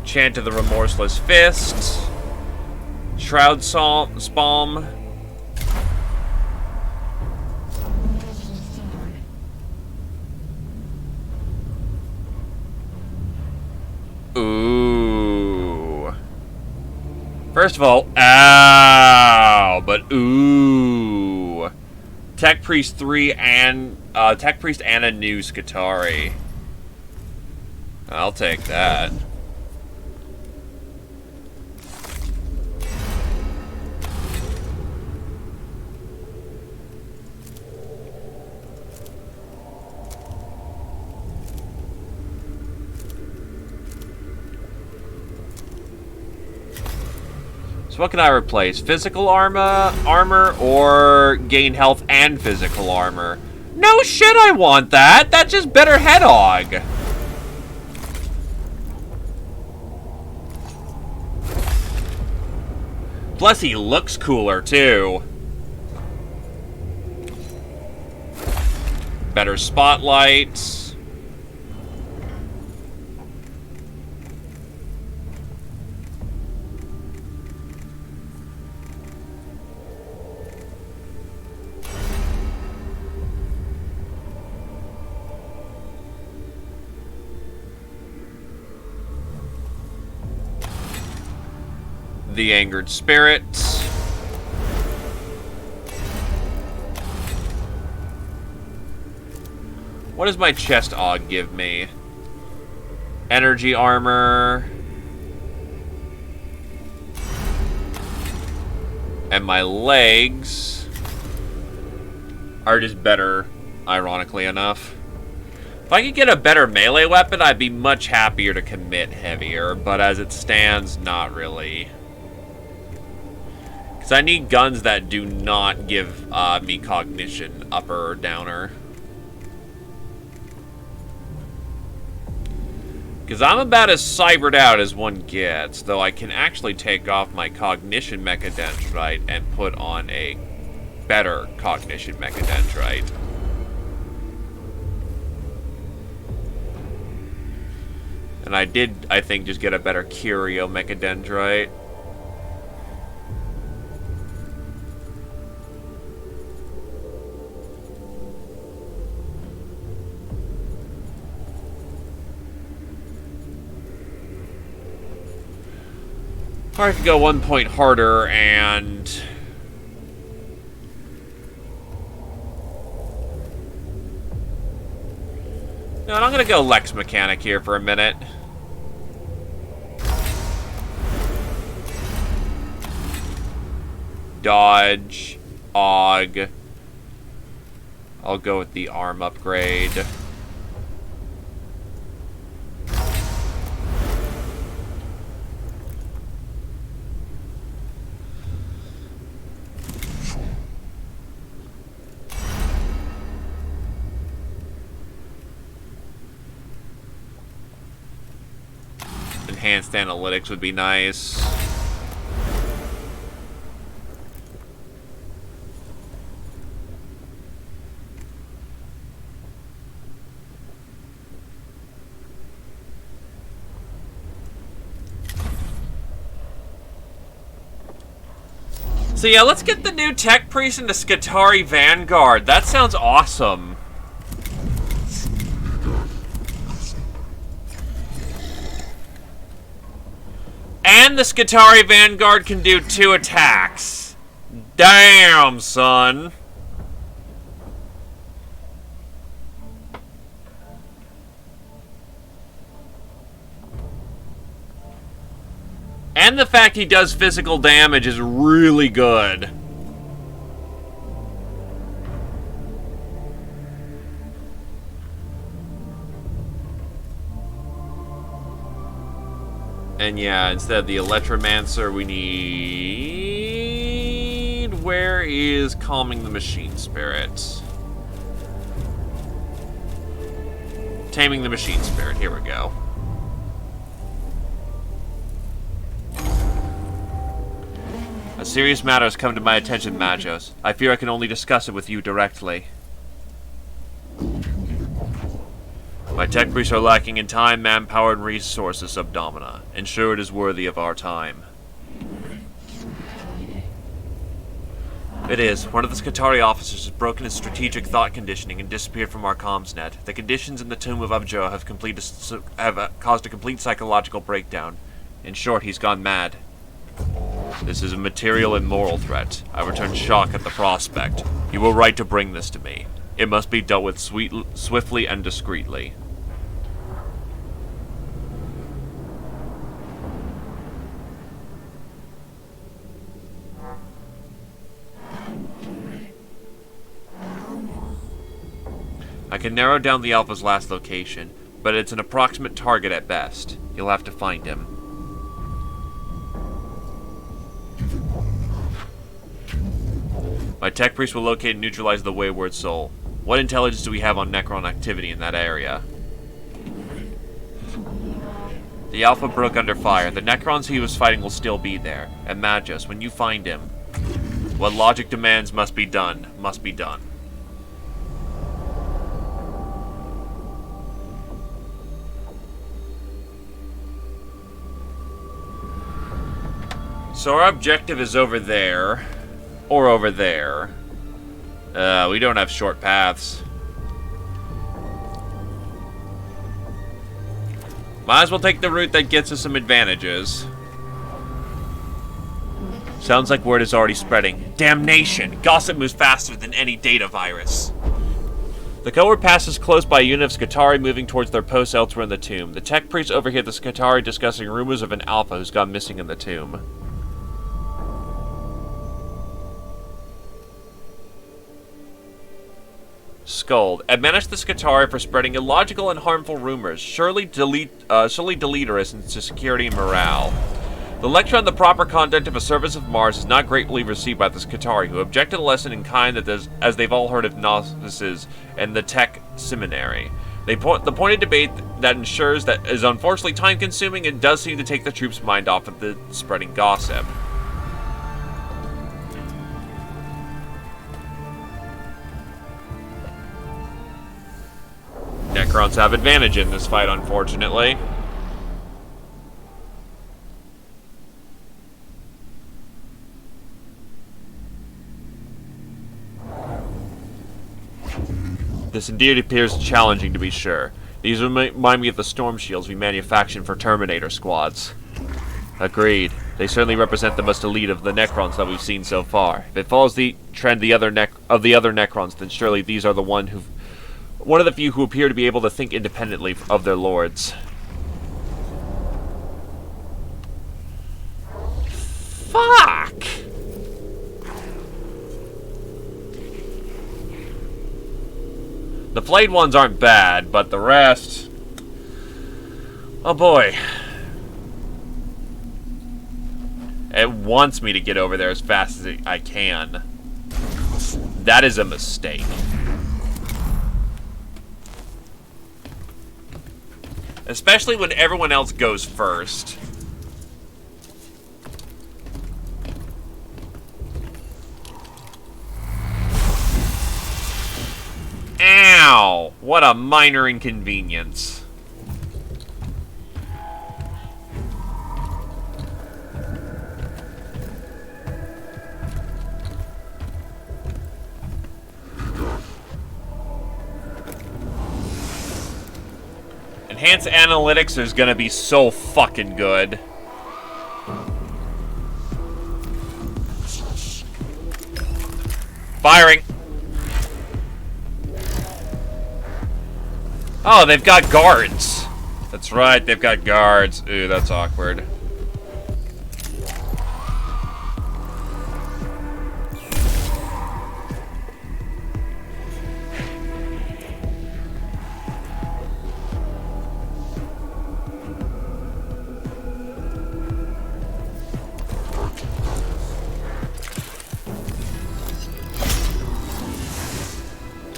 Chant of the Remorseless Fist. Shroud Spalm. Ooh. First of all, ow, but ooh. Tech Priest 3 and Tech Priest and a new Skitarii. I'll take that. What can I replace? Physical armor, or gain health and physical armor? No shit, I want that! That's just better Hedog! Plus, he looks cooler, too. Better spotlights. The Angered Spirit. What does my chest aug give me? Energy armor. And my legs are just better, ironically enough. If I could get a better melee weapon, I'd be much happier to commit heavier, but as it stands, not really. Because I need guns that do not give me cognition, upper or downer. Because I'm about as cybered out as one gets, though I can actually take off my cognition mechadendrite and put on a better cognition mechadendrite. And I did, I think, just get a better curio mechadendrite. Or I could go 1 point harder and... No, I'm gonna go Lex Mechanic here for a minute. Dodge, AUG. I'll go with the arm upgrade. Enhanced analytics would be nice. So yeah, let's get the new Tech Priest into Skitarii Vanguard. That sounds awesome. And the Skitarii Vanguard can do 2 attacks. Damn, son. And the fact he does physical damage is really good. And yeah, instead of the Electromancer, we need... Where is Calming the Machine Spirit? Taming the Machine Spirit, here we go. A serious matter has come to my attention, Magos. I fear I can only discuss it with you directly. My tech priests are lacking in time, manpower, and resources, Subdomina. Ensure it is worthy of our time. It is. One of the Skitarii officers has broken his strategic thought conditioning and disappeared from our comms net. The conditions in the tomb of Abjur have caused a complete psychological breakdown. In short, he's gone mad. This is a material and moral threat. I return shock at the prospect. You were right to bring this to me. It must be dealt with swiftly and discreetly. I can narrow down the Alpha's last location, but it's an approximate target at best. You'll have to find him. My tech priest will locate and neutralize the wayward soul. What intelligence do we have on Necron activity in that area? The Alpha broke under fire. The Necrons he was fighting will still be there. And Magos, when you find him, what logic demands must be done, must be done. So our objective is over there. Or over there. We don't have short paths. Might as well take the route that gets us some advantages. Sounds like word is already spreading. Damnation! Gossip moves faster than any data virus. The cohort passes close by a unit of Skitarii moving towards their posts elsewhere in the tomb. The tech priests overhear the Skitarii discussing rumors of an Alpha who's gone missing in the tomb. Scold. Admonish the Skitarii for spreading illogical and harmful rumors. Surely delete us into security and morale. The lecture on the proper conduct of a service of Mars is not greatly received by the Skitarii, who object to the lesson in kind as they've all heard of novices and the tech seminary. The pointed debate that ensures that is unfortunately time-consuming and does seem to take the troops' mind off of the spreading gossip. Necrons have advantage in this fight, unfortunately. This indeed appears challenging, to be sure. These remind me of the storm shields we manufactured for Terminator squads. Agreed. They certainly represent the most elite of the Necrons that we've seen so far. If it follows the trend of the other Necrons, then surely these are one of the few who appear to be able to think independently of their lords. Fuck! The flayed ones aren't bad, but the rest... Oh boy. It wants me to get over there as fast as I can. That is a mistake. Especially when everyone else goes first. Ow! What a minor inconvenience. Enhanced analytics is gonna be so fucking good. Firing! Oh, they've got guards. That's right, they've got guards. Ooh, that's awkward.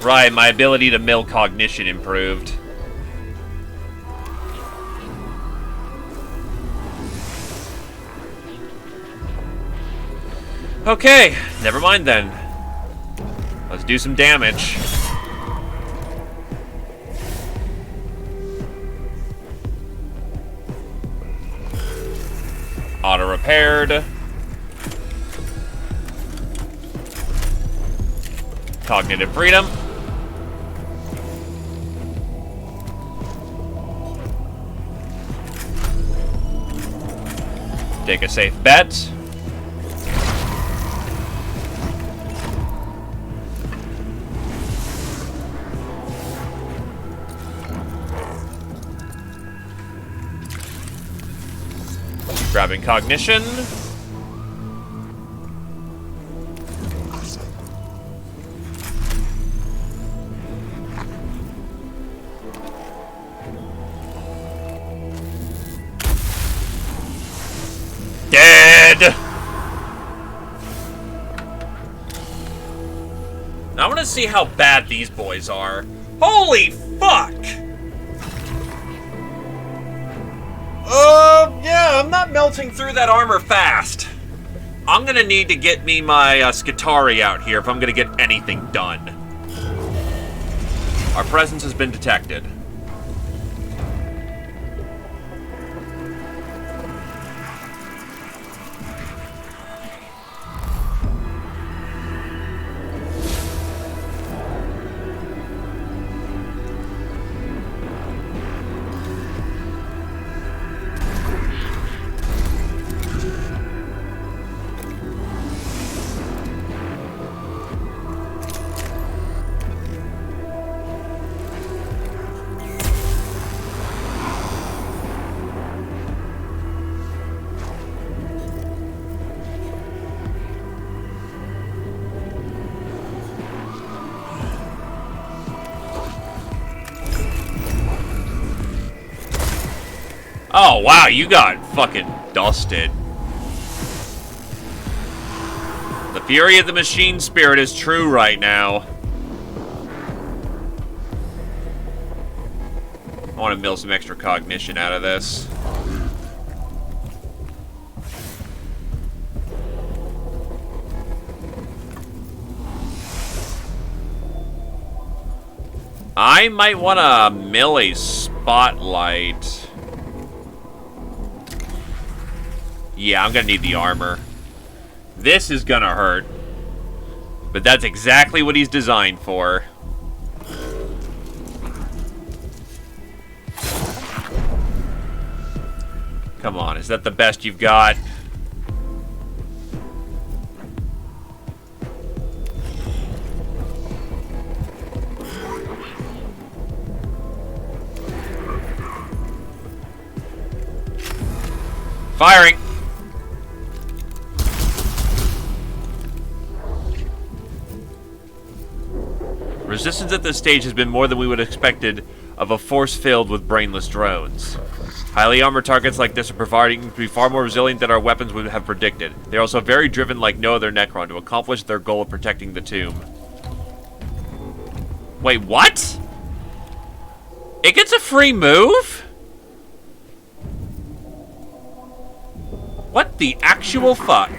Right, my ability to mill cognition improved. Okay, never mind then. Let's do some damage. Auto-repaired. Cognitive freedom. Take a safe bet. Grabbing cognition. Dead! I want to see how bad these boys are. Holy fuck! Yeah, I'm not melting through that armor fast. I'm gonna need to get me my Skitarii out here if I'm gonna get anything done. Our presence has been detected. Oh, wow, you got fucking dusted. The fury of the machine spirit is true right now. I want to mill some extra cognition out of this. I might want to mill a spotlight. Yeah, I'm gonna need the armor. This is gonna hurt. But that's exactly what he's designed for. Come on, is that the best you've got? Firing! Resistance at this stage has been more than we would have expected of a force filled with brainless drones. Highly armored targets like this are proving to be far more resilient than our weapons would have predicted. They are also very driven like no other Necron to accomplish their goal of protecting the tomb. Wait, what? It gets a free move? What the actual fuck?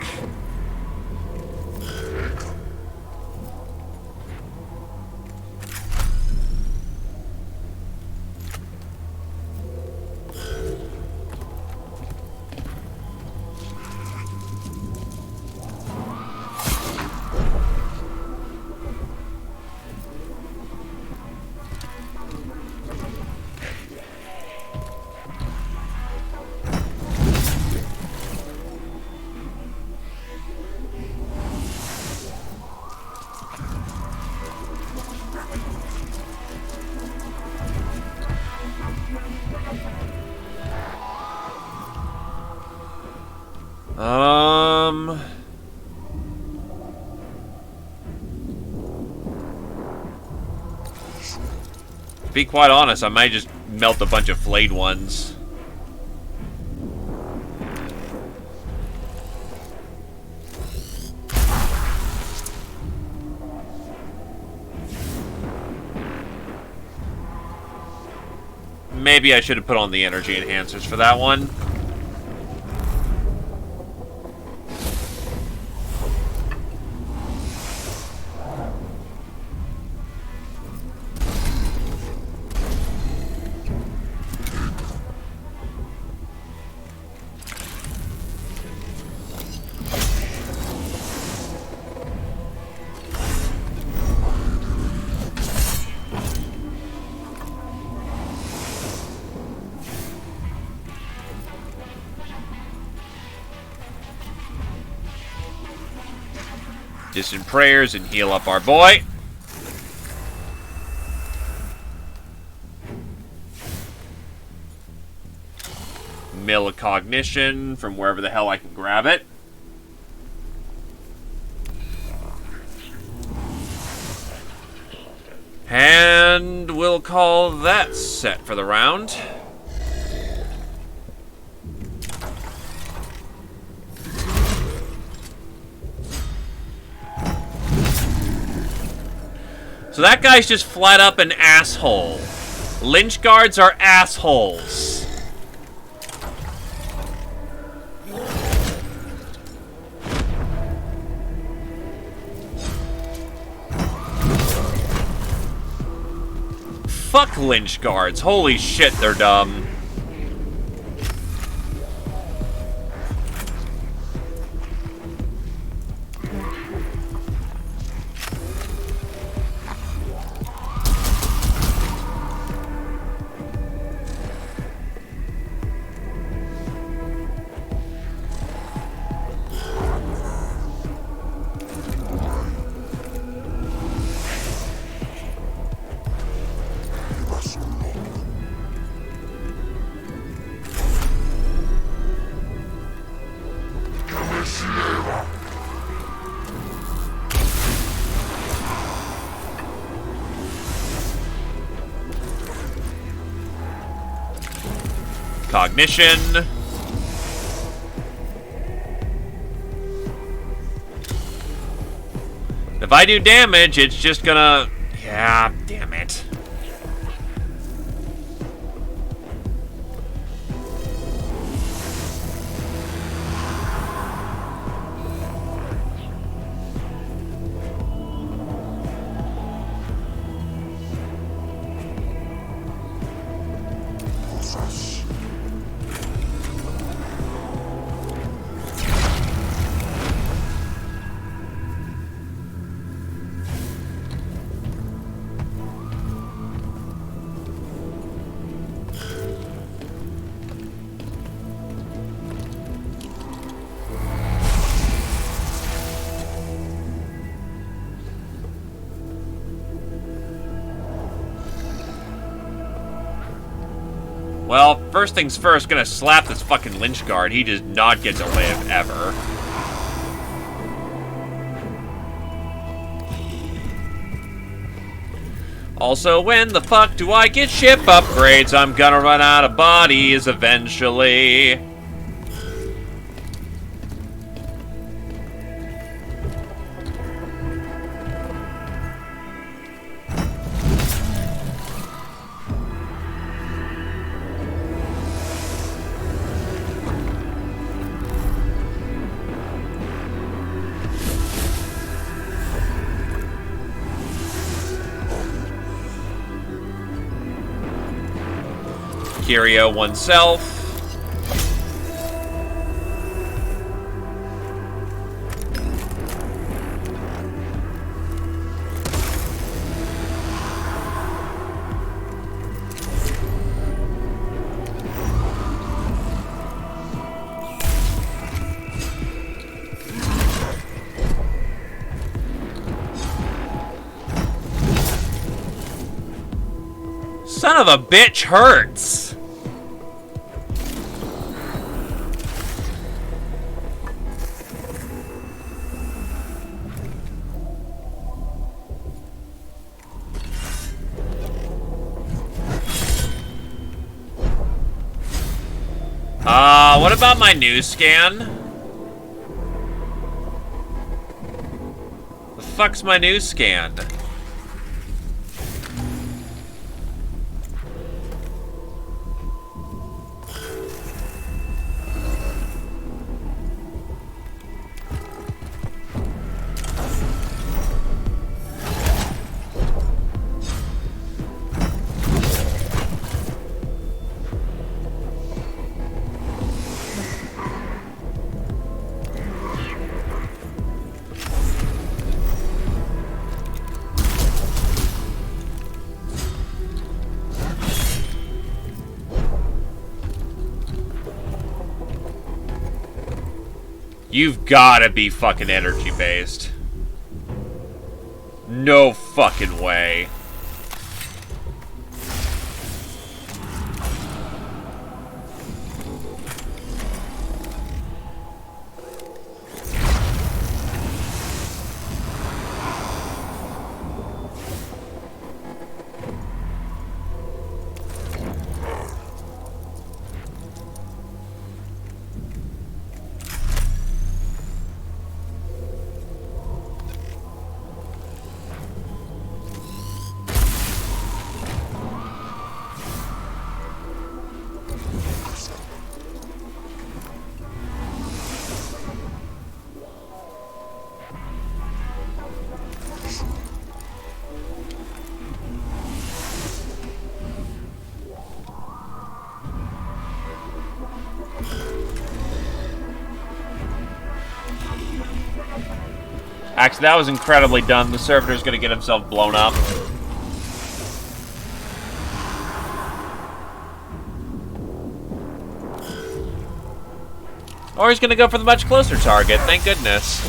To be quite honest, I might just melt a bunch of flayed ones. Maybe I should have put on the energy enhancers for that one. Distant prayers and heal up our boy. Mill of cognition from wherever the hell I can grab it. And we'll call that set for the round. So that guy's just flat up an asshole. Lynch guards are assholes. Fuck lynch guards. Holy shit, they're dumb. Cognition. If I do damage, it's just gonna... Yeah, damn it. Well, first things first, gonna slap this fucking lynch guard. He does not get to live, ever. Also, when the fuck do I get ship upgrades? I'm gonna run out of bodies eventually. Curio oneself. Son of a bitch hurts. What about my news scan? The fuck's my news scan? You've gotta be fucking energy-based. No fucking way. Actually, that was incredibly done. The servitor's gonna get himself blown up. Or he's gonna go for the much closer target, thank goodness.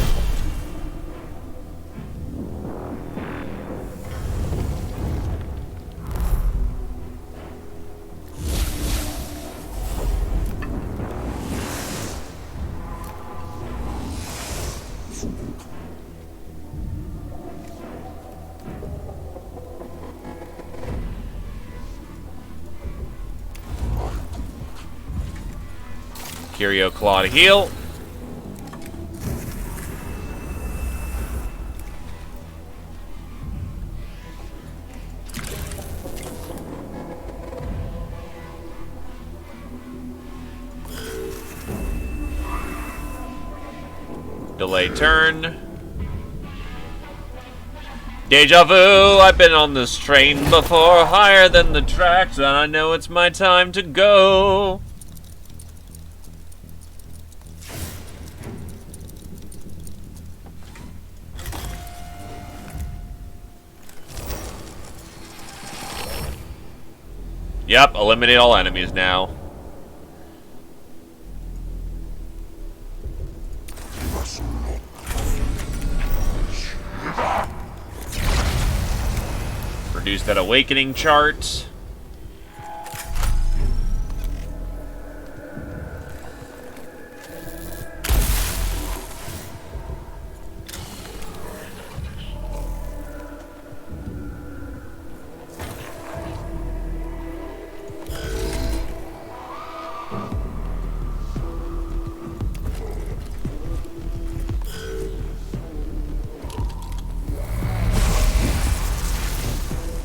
Curio Claw to heal. Delay turn. Deja vu, I've been on this train before, higher than the tracks, and I know it's my time to go. Yep, eliminate all enemies now. Reduce that awakening chart.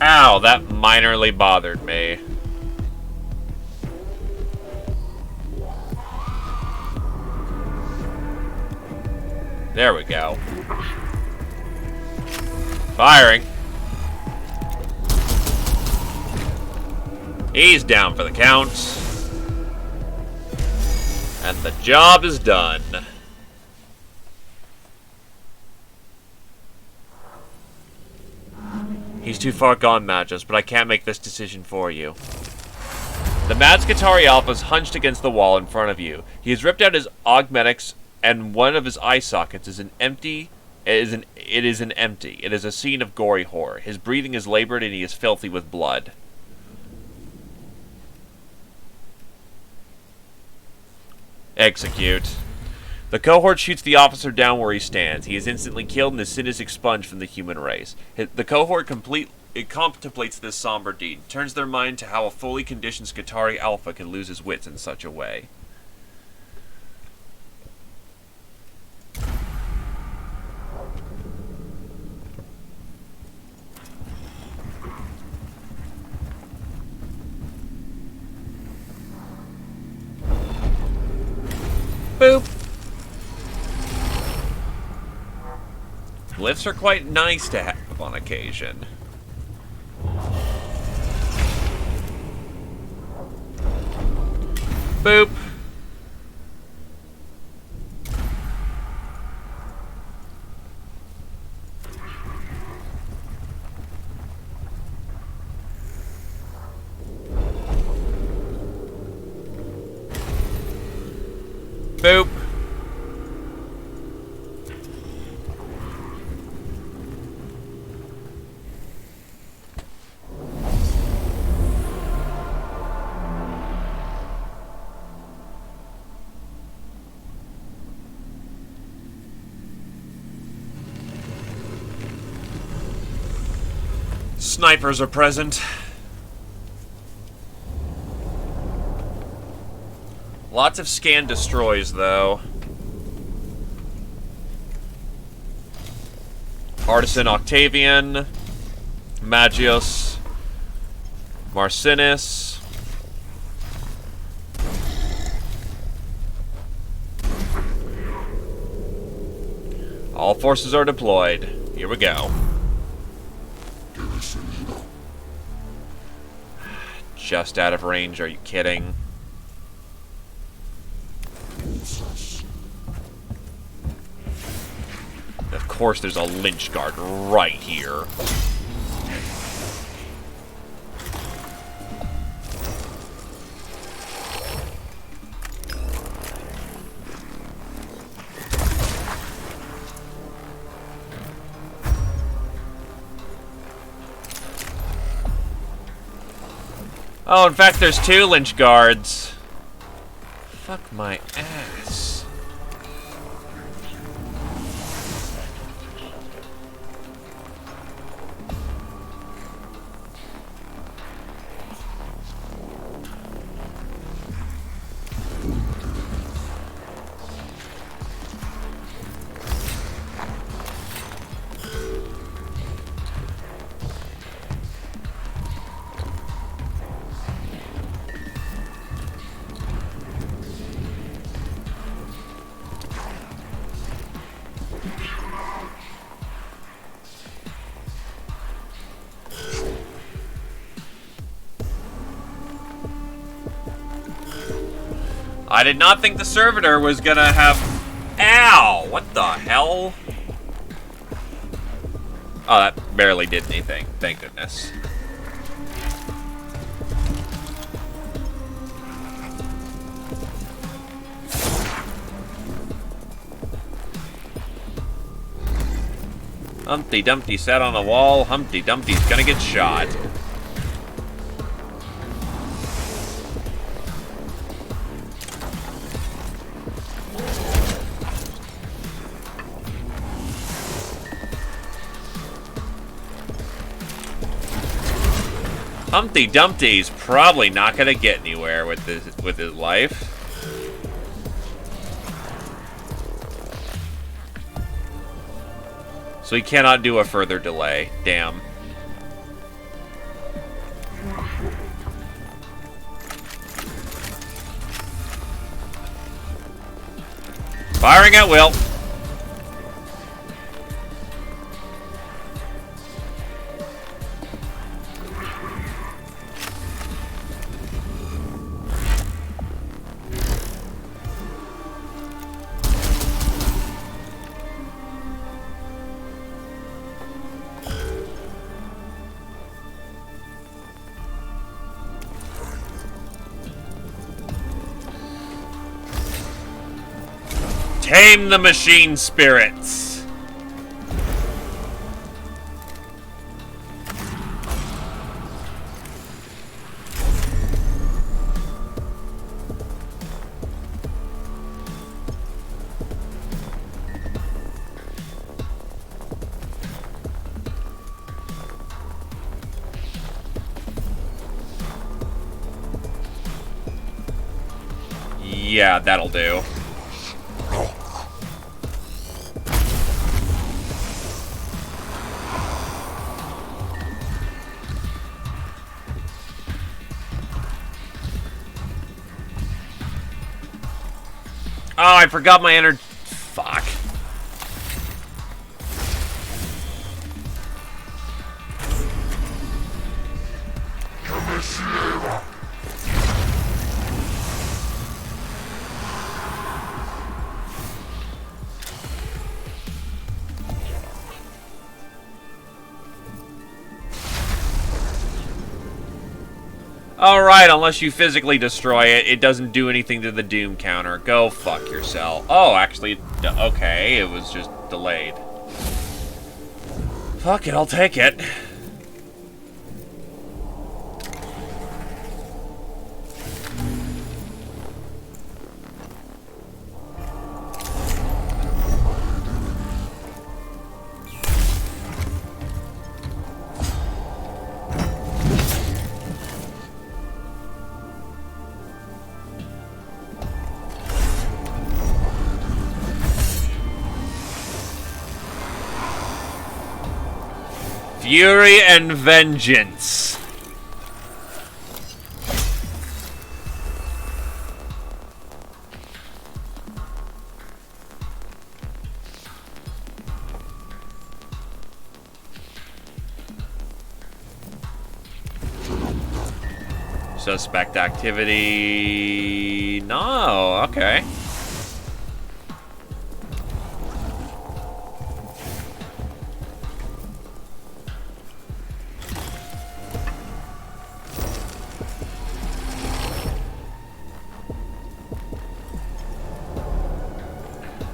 Ow, that minorly bothered me. There we go. Firing. He's down for the count. And the job is done. He's too far gone, Magus, but I can't make this decision for you. The Mad Skitarii Alpha is hunched against the wall in front of you. He has ripped out his augmetics, and one of his eye sockets is an empty. It is a scene of gory horror. His breathing is labored, and he is filthy with blood. Execute. The cohort shoots the officer down where he stands. He is instantly killed, and his sin is expunged from the human race. The cohort contemplates this somber deed, turns their mind to how a fully conditioned Skitarii Alpha can lose his wits in such a way. Boop. Lifts are quite nice to have on occasion. Boop. Boop. Snipers are present. Lots of scan destroys, though. Artisan Octavian, Magios, Marcinus. All forces are deployed. Here we go. Just out of range, are you kidding? Of course there's a lynch guard right here. Oh, in fact, there's 2 lynch guards. Fuck my ass. I did not think the servitor was gonna have... Ow! What the hell? Oh, that barely did anything. Thank goodness. Humpty Dumpty sat on a wall. Humpty Dumpty's gonna get shot. Humpty Dumpty's probably not gonna get anywhere with his life. So he cannot do a further delay. Damn. Firing at will. Tame the machine spirits. Yeah, that'll do. Oh, I forgot my energy. Fuck. Alright, unless you physically destroy it, it doesn't do anything to the Doom counter. Go fuck yourself. Oh, actually, okay, it was just delayed. Fuck it, I'll take it. Fury and vengeance. Suspect activity. No, okay.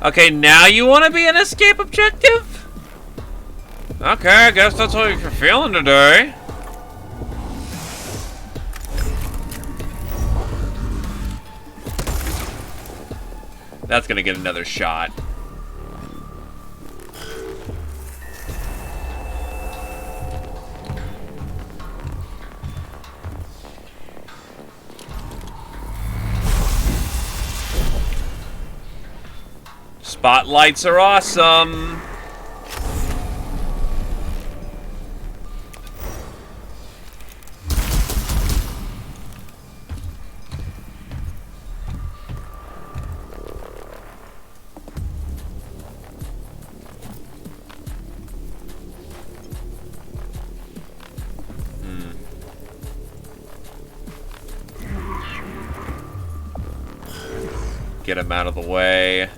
Okay, now you want to be an escape objective? Okay, I guess that's what you're feeling today. That's gonna get another shot. Spotlights are awesome. Get him out of the way.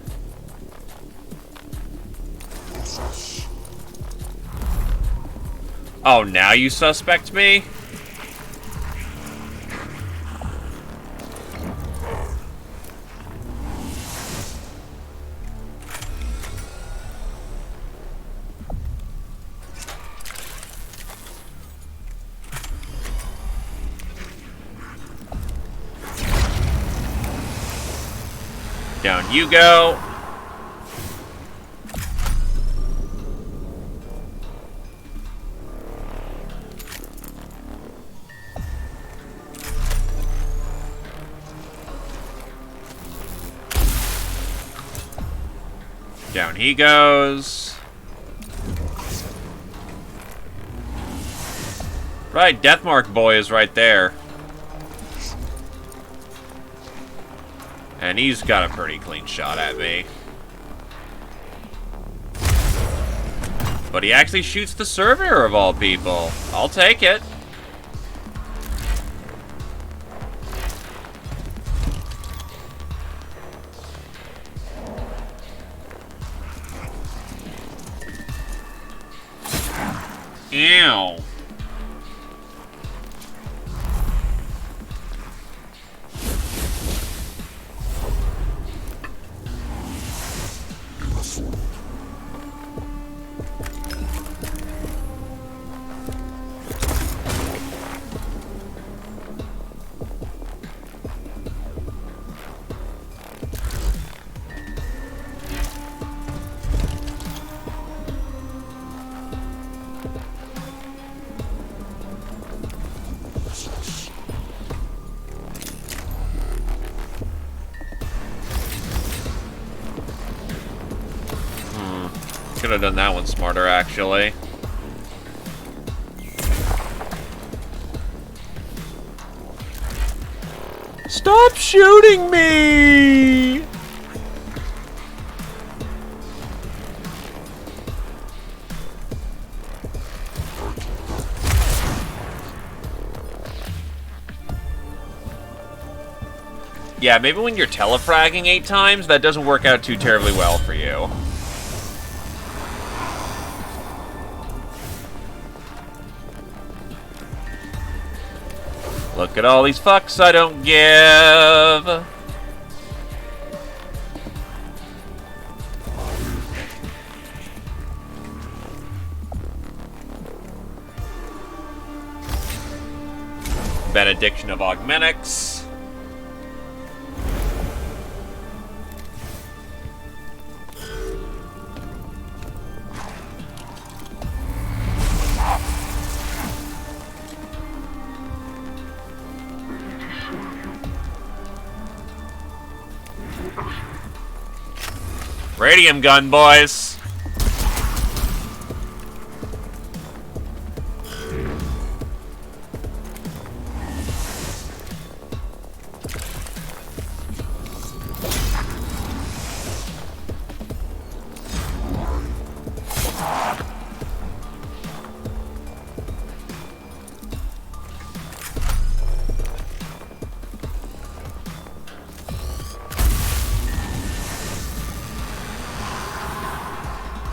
Oh, now you suspect me? Down you go. Down he goes. Right, Deathmark Boy is right there. And he's got a pretty clean shot at me. But he actually shoots the Servitor of all people. I'll take it. Ew. Could have done that one smarter, actually. Stop shooting me! Yeah, maybe when you're telefragging 8 times, that doesn't work out too terribly well for you. Look at all these fucks I don't give. Benediction of Omnissiah. Radium gun, boys.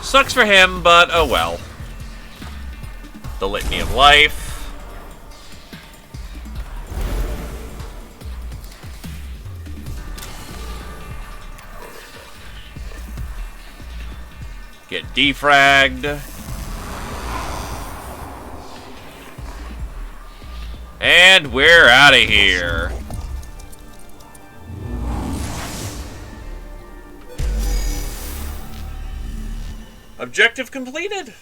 Sucks for him, but oh well. The Litany of Life. Get defragged. And we're out of here. Objective completed.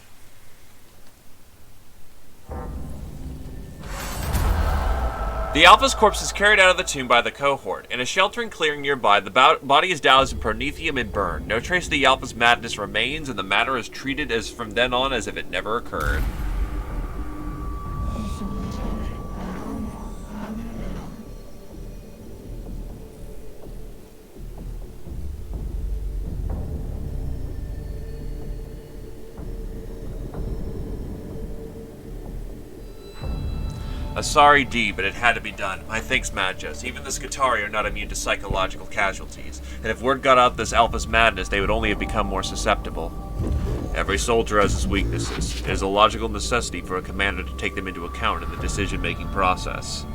The Alpha's corpse is carried out of the tomb by the cohort. In a sheltering clearing nearby, the body is doused in promethium and burned. No trace of the Alpha's madness remains, and the matter is treated as from then on as if it never occurred. A sorry deed, but it had to be done. My thanks, Magos. Even the Skitarii are not immune to psychological casualties, and if word got out this Alpha's madness, they would only have become more susceptible. Every soldier has his weaknesses. It is a logical necessity for a commander to take them into account in the decision-making process.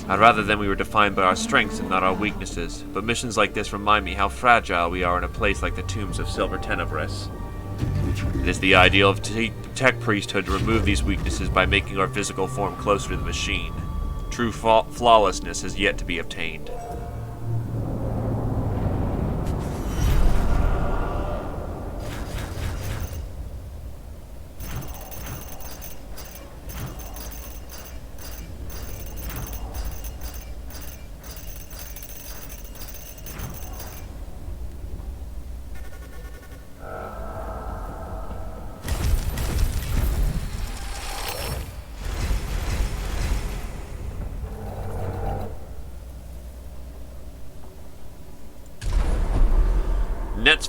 I'd rather than we were defined by our strengths and not our weaknesses, but missions like this remind me how fragile we are in a place like the tombs of Silver Tenebris. It is the ideal of tech priesthood to remove these weaknesses by making our physical form closer to the machine. True flawlessness has yet to be obtained.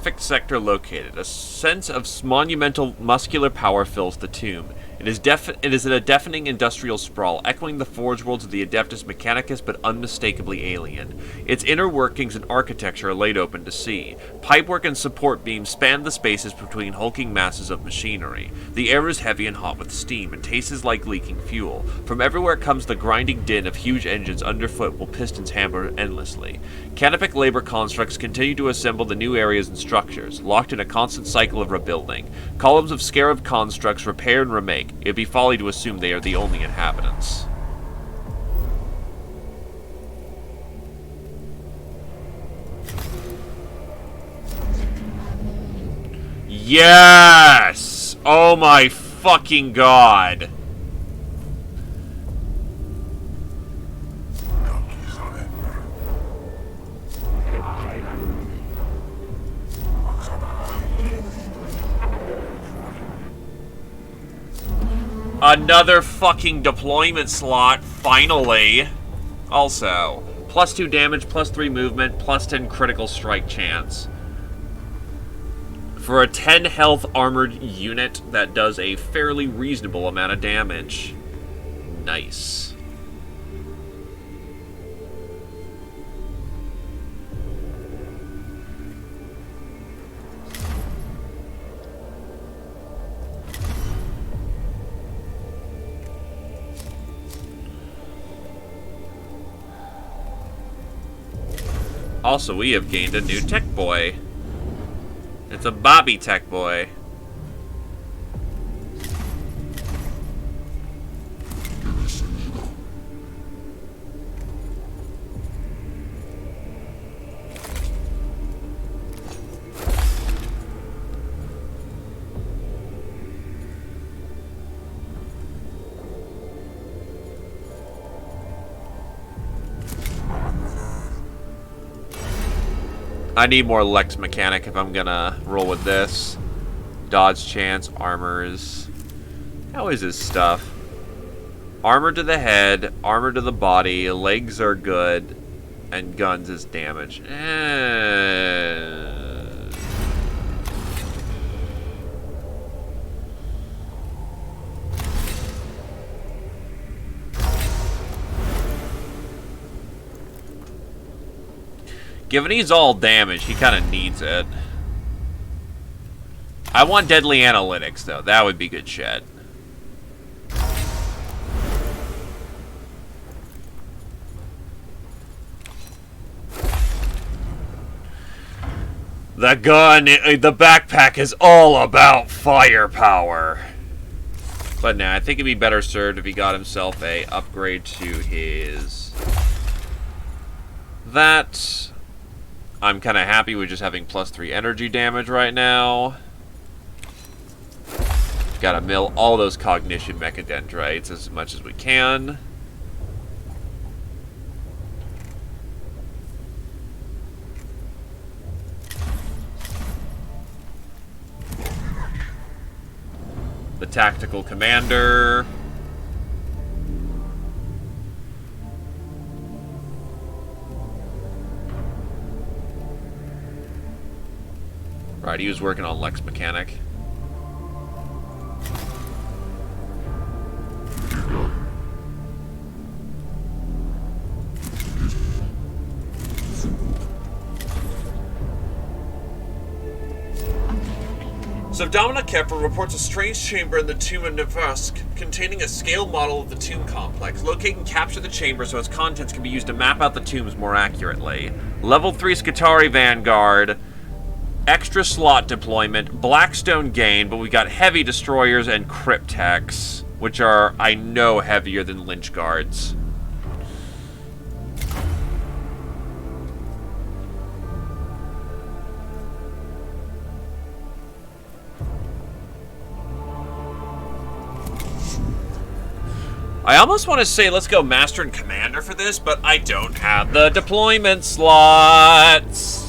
Fixed sector located. A sense of monumental muscular power fills the tomb. It is in a deafening industrial sprawl, echoing the forge worlds of the Adeptus Mechanicus, but unmistakably alien. Its inner workings and architecture are laid open to see. Pipework and support beams span the spaces between hulking masses of machinery. The air is heavy and hot with steam, and tastes like leaking fuel. From everywhere comes the grinding din of huge engines underfoot while pistons hammer endlessly. Canopic labor constructs continue to assemble the new areas and structures, locked in a constant cycle of rebuilding. Columns of scarab constructs repair and remake. It'd be folly to assume they are the only inhabitants. Yes! Oh my fucking god! Another fucking deployment slot, finally. Also, +2 damage, +3 movement, +10 critical strike chance. For a 10 health armored unit, that does a fairly reasonable amount of damage. Nice. Also, we have gained a new tech boy. It's a Bobby tech boy. I need more Lex Mechanic if I'm gonna roll with this. Dodge chance, armors. How is his stuff? Armor to the head, armor to the body, legs are good, and guns is damage. Given he's all damage, he kind of needs it. I want deadly analytics, though. That would be good shit. The gun, the backpack is all about firepower. But nah, I think it'd be better served if he got himself a upgrade to his... That... I'm kind of happy with just having +3 energy damage right now. Gotta mill all those cognition mechadendrites as much as we can. The tactical commander. Right, he was working on Lex Mechanic. Subdomina Kepler reports a strange chamber in the tomb of Nevesk containing a scale model of the tomb complex. Locate and capture the chamber so its contents can be used to map out the tombs more accurately. Level 3 Skitarii Vanguard. Extra slot deployment, Blackstone gain, but we got heavy destroyers and cryptex, which are, I know, heavier than Lynch Guards. I almost want to say let's go Master and Commander for this, but I don't have the deployment slots.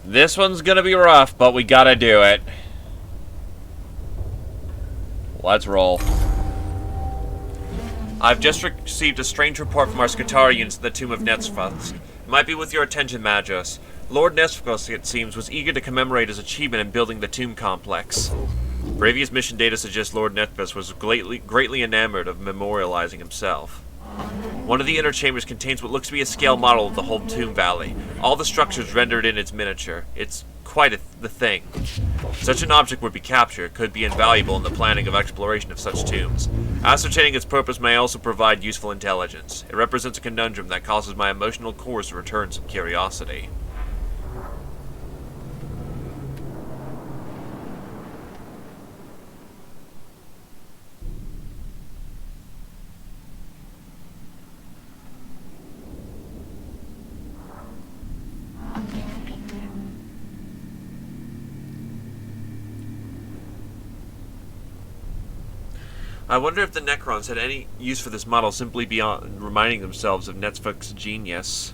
This one's gonna be rough, but we gotta do it. Let's roll. I've just received a strange report from our Skitarians in the tomb of Netzfusk. It might be with your attention, Magos. Lord Netzfusk, it seems, was eager to commemorate his achievement in building the tomb complex. Previous mission data suggests Lord Netzfusk was greatly enamored of memorializing himself. One of the inner chambers contains what looks to be a scale model of the whole tomb valley. All the structures rendered in its miniature. It's quite the thing. Such an object would be captured, could be invaluable in the planning of exploration of such tombs. Ascertaining its purpose may also provide useful intelligence. It represents a conundrum that causes my emotional cores to return some curiosity. I wonder if the Necrons had any use for this model simply beyond reminding themselves of Netflix's genius.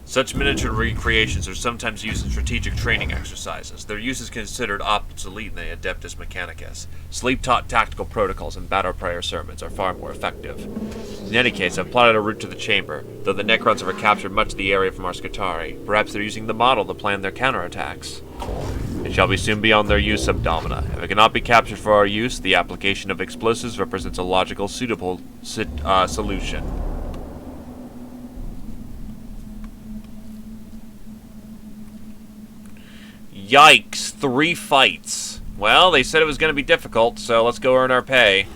Such miniature recreations are sometimes used in strategic training exercises. Their use is considered obsolete in the Adeptus Mechanicus. Sleep-taught tactical protocols and battle prayer sermons are far more effective. In any case, I've plotted a route to the chamber, though the Necrons have recaptured much of the area from our Skitarii. Perhaps they're using the model to plan their counterattacks. It shall be soon beyond their use, Subdomina. If it cannot be captured for our use, the application of explosives represents a logical, suitable solution. Yikes, 3 fights. Well, they said it was going to be difficult, so let's go earn our pay.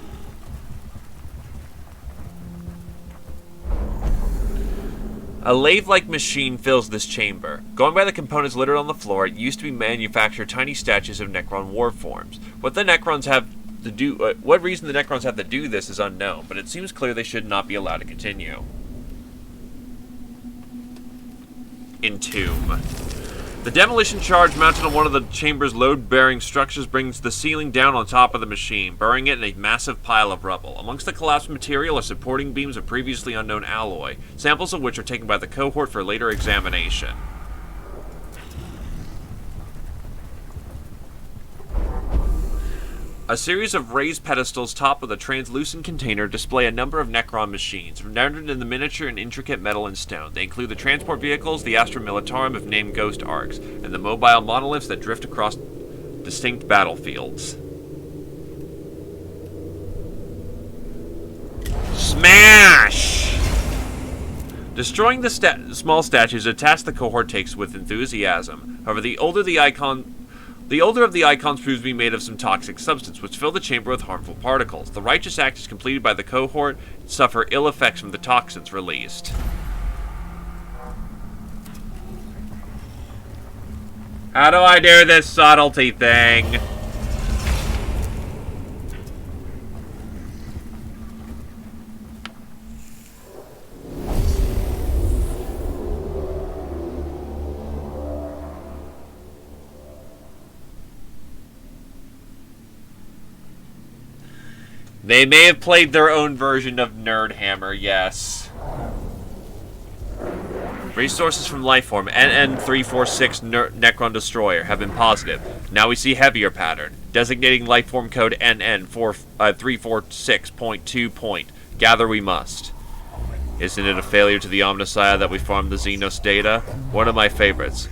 A lathe-like machine fills this chamber. Going by the components littered on the floor, it used to be manufactured tiny statues of Necron war forms. What reason the Necrons have to do this is unknown, but it seems clear they should not be allowed to continue. Entomb. The demolition charge mounted on one of the chamber's load-bearing structures brings the ceiling down on top of the machine, burying it in a massive pile of rubble. Amongst the collapsed material are supporting beams of previously unknown alloy, samples of which are taken by the cohort for later examination. A series of raised pedestals top of the translucent container display a number of Necron machines, rendered in the miniature and intricate metal and stone. They include the transport vehicles, the Astra Militarum of named ghost arcs, and the mobile monoliths that drift across distinct battlefields. Smash! Destroying the small statues, a task the cohort takes with enthusiasm. However, the older of the icons proves to be made of some toxic substance, which fill the chamber with harmful particles. The righteous act is completed by the cohort, suffer ill effects from the toxins released. How do I do this subtlety thing? They may have played their own version of Nerdhammer, yes. Resources from Lifeform NN346 Necron Destroyer have been positive. Now we see heavier pattern. Designating Lifeform code NN346.2. Gather we must. Isn't it a failure to the Omnissiah that we farmed the Xenos data? One of my favorites.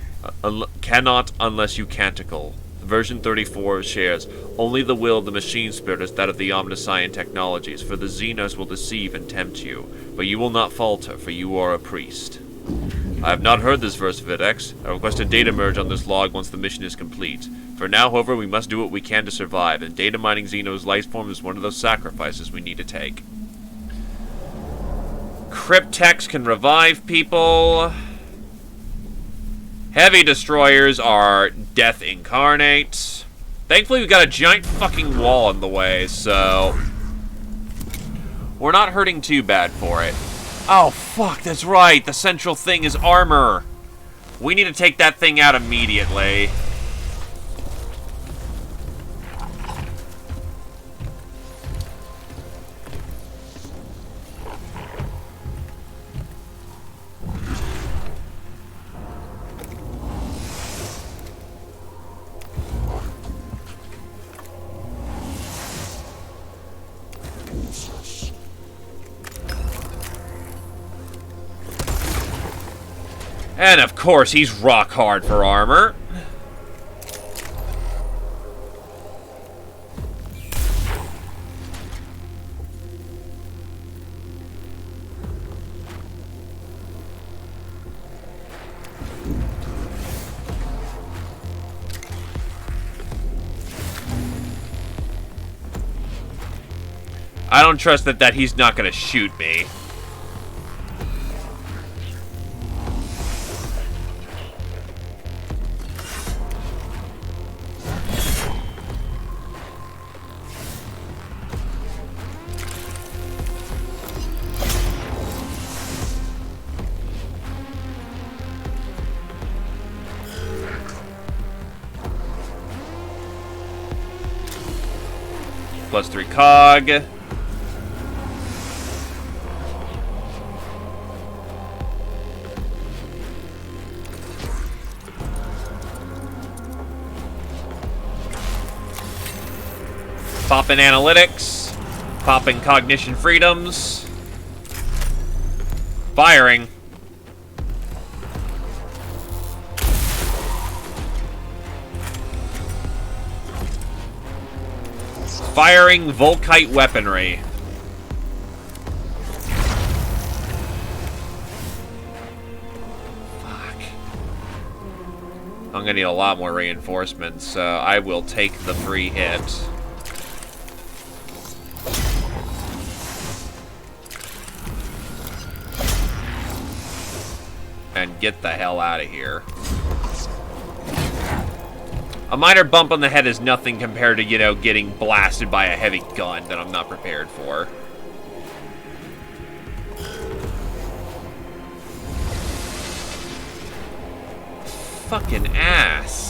Cannot unless you canticle. Version 34 shares, only the will of the machine spirit is that of the Omnissiah technologies, for the Xenos will deceive and tempt you, but you will not falter, for you are a priest. I have not heard this verse, Videx. I request a data merge on this log once the mission is complete. For now, however, we must do what we can to survive, and data mining Xenos' life form is one of those sacrifices we need to take. Cryptex can revive people. Heavy destroyers are death incarnate. Thankfully, we've got a giant fucking wall in the way, so we're not hurting too bad for it. Oh, fuck, that's right. The central thing is armor. We need to take that thing out immediately. And of course, he's rock hard for armor. I don't trust that he's not gonna shoot me. +3 cog. Popping analytics. Popping cognition freedoms. Firing. Firing Volkite weaponry. Fuck. I'm gonna need a lot more reinforcements, so I will take the free hit. And get the hell out of here. A minor bump on the head is nothing compared to, you know, getting blasted by a heavy gun that I'm not prepared for. Fucking ass.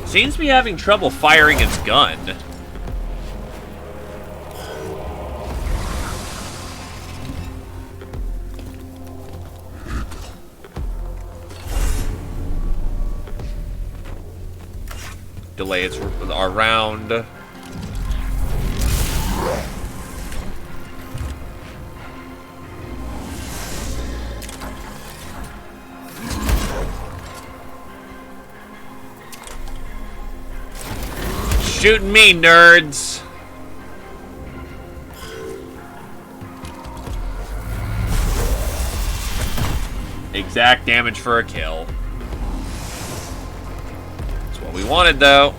Seems to be having trouble firing its gun. Delay our round. Shooting me, nerds! Exact damage for a kill. That's what we wanted, though.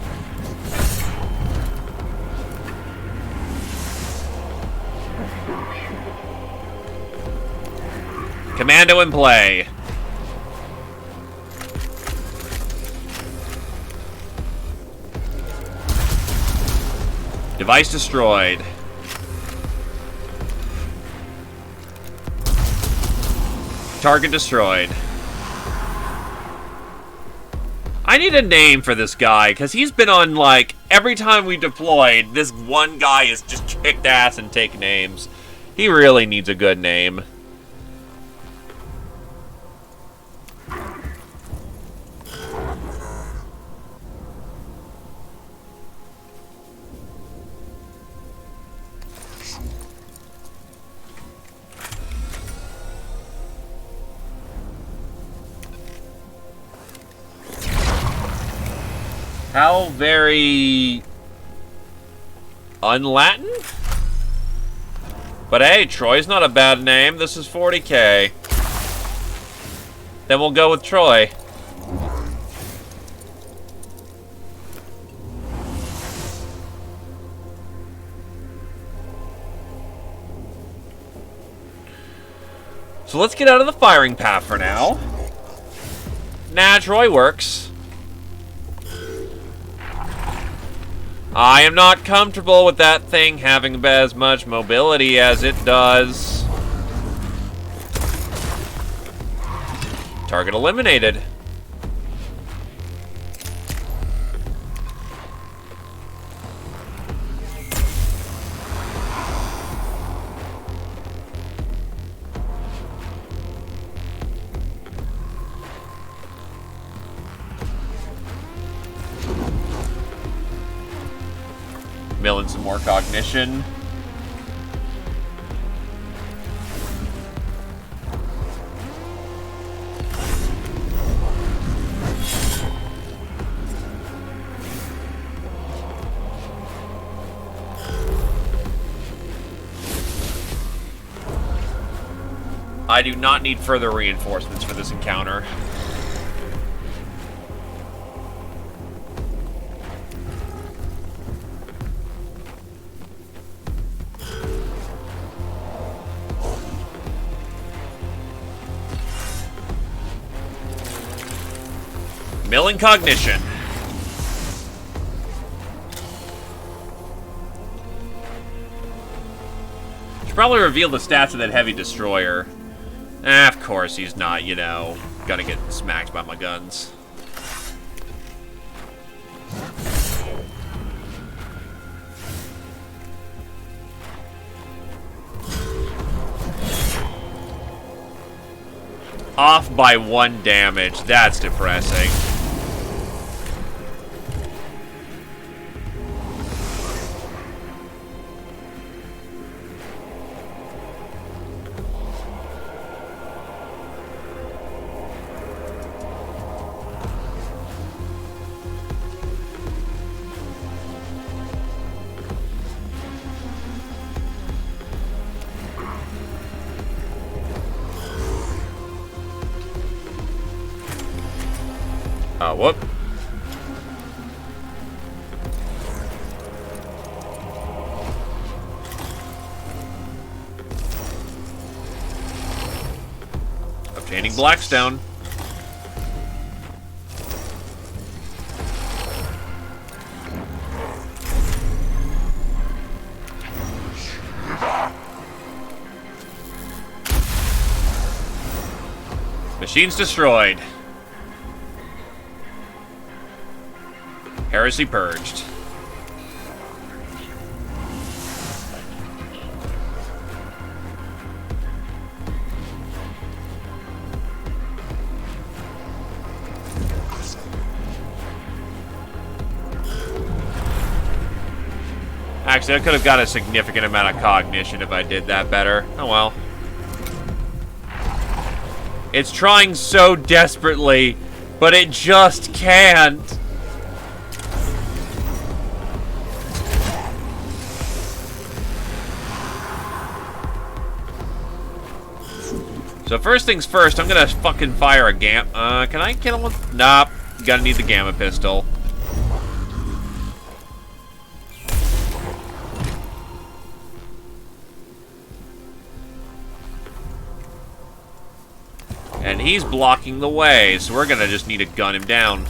Commando in play. Device destroyed. Target destroyed. I need a name for this guy, because he's been on, like, every time we deployed, this one guy has just kicked ass and taken names. He really needs a good name. How very un-Latin? But hey, Troy's not a bad name. This is 40k. Then we'll go with Troy. So let's get out of the firing path for now. Nah, Troy works. I am not comfortable with that thing having as much mobility as it does. Target eliminated. Milling some more cognition. I do not need further reinforcements for this encounter. Milling cognition. Should probably reveal the stats of that heavy destroyer. Of course he's not, you know, gonna get smacked by my guns. Off by 1 damage. That's depressing. Whoop. Obtaining Blackstone. Machine's destroyed. Heresy purged. Actually, I could have got a significant amount of cognition if I did that better. Oh well. It's trying so desperately, but it just can't. So first things first, I'm gonna fucking fire a gamma. Can I kill him with? Nope. Gotta need the gamma pistol. And he's blocking the way, so we're gonna just need to gun him down.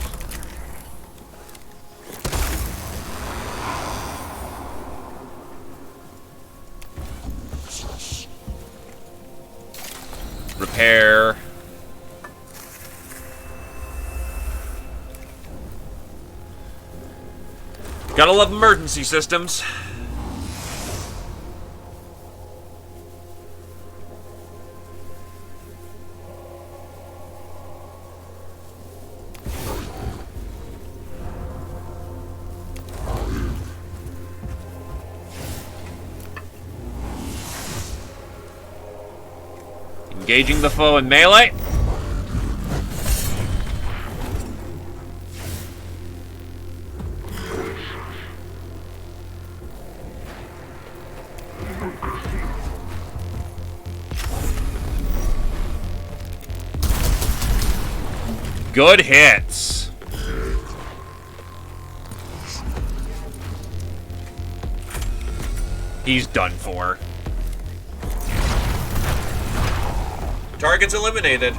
Repair. Gotta love emergency systems. Engaging the foe in melee. Good hits. He's done for. Target's eliminated.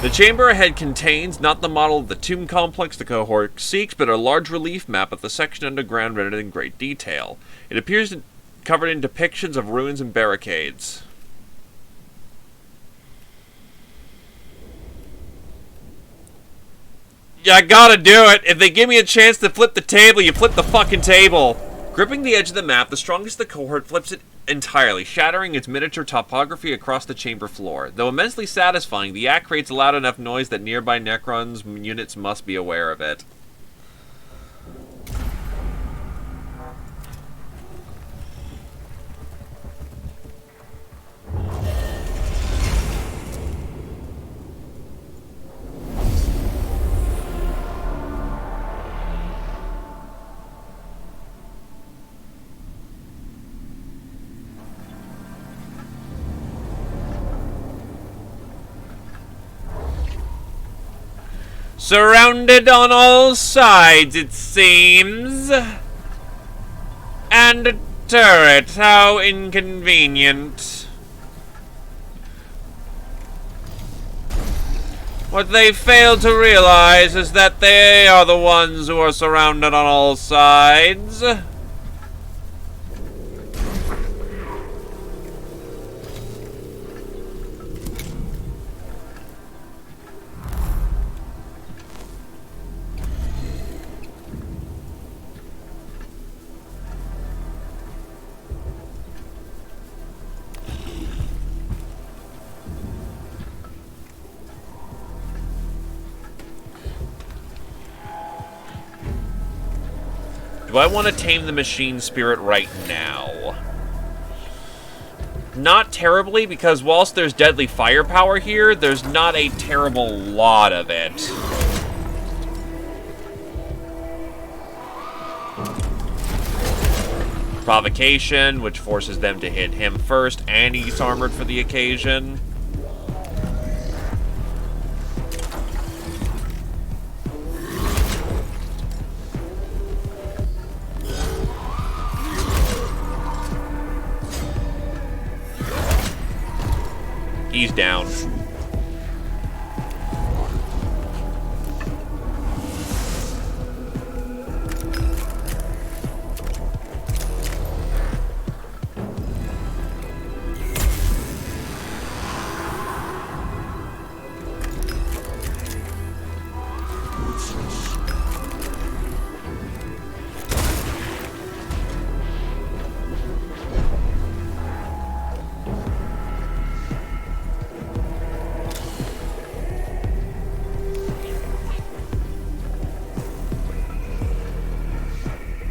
The chamber ahead contains not the model of the tomb complex the cohort seeks, but a large relief map of the section underground rendered in great detail. It appears covered in depictions of ruins and barricades. Yeah, I gotta do it. If they give me a chance to flip the table, you flip the fucking table. Gripping the edge of the map, the strongest of the cohort flips it entirely, shattering its miniature topography across the chamber floor. Though immensely satisfying, the act creates a loud enough noise that nearby Necron's units must be aware of it. Surrounded on all sides, it seems. And a turret, how inconvenient. What they fail to realize is that they are the ones who are surrounded on all sides. Do I want to tame the machine spirit right now? Not terribly, because whilst there's deadly firepower here, there's not a terrible lot of it. Provocation, which forces them to hit him first, and he's armored for the occasion. He's down.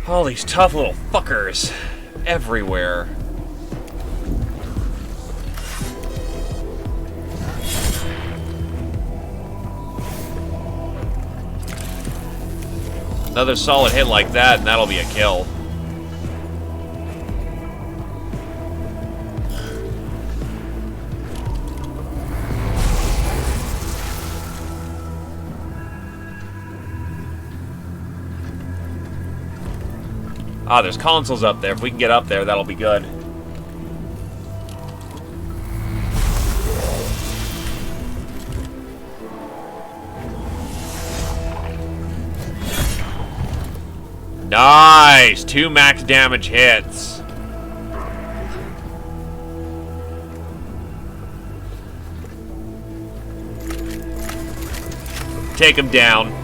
All these tough little fuckers everywhere. Another solid hit like that, and that'll be a kill. Ah, there's consoles up there. If we can get up there, that'll be good. Nice! 2 max damage hits. Take him down.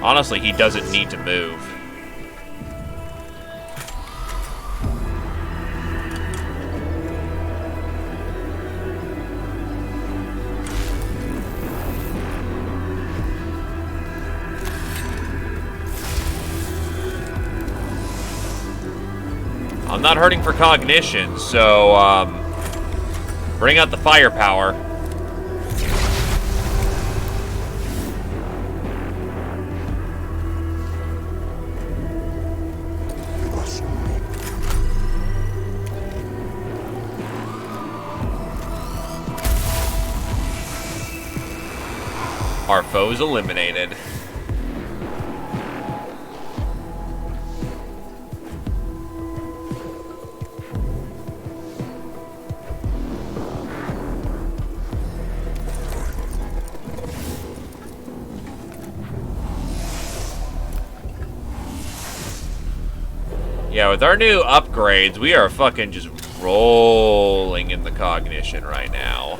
Honestly, he doesn't need to move. I'm not hurting for cognition, so, bring out the firepower. Our foes eliminated. Yeah, with our new upgrades, we are fucking just rolling in the cognition right now.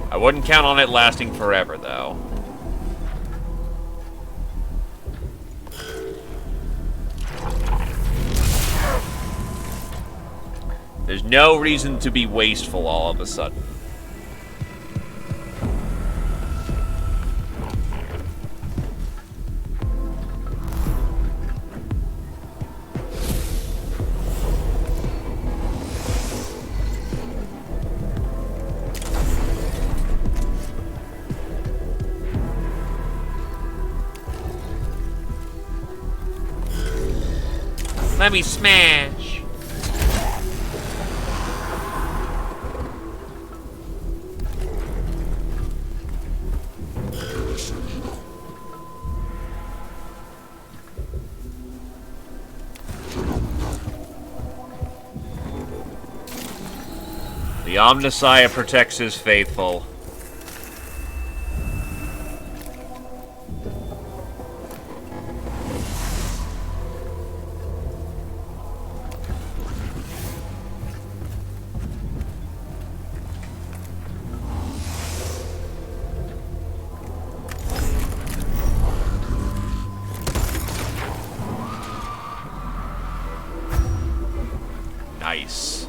I wouldn't count on it lasting forever, though. There's no reason to be wasteful all of a sudden. Let me smash. The Omnissiah protects his faithful. Nice.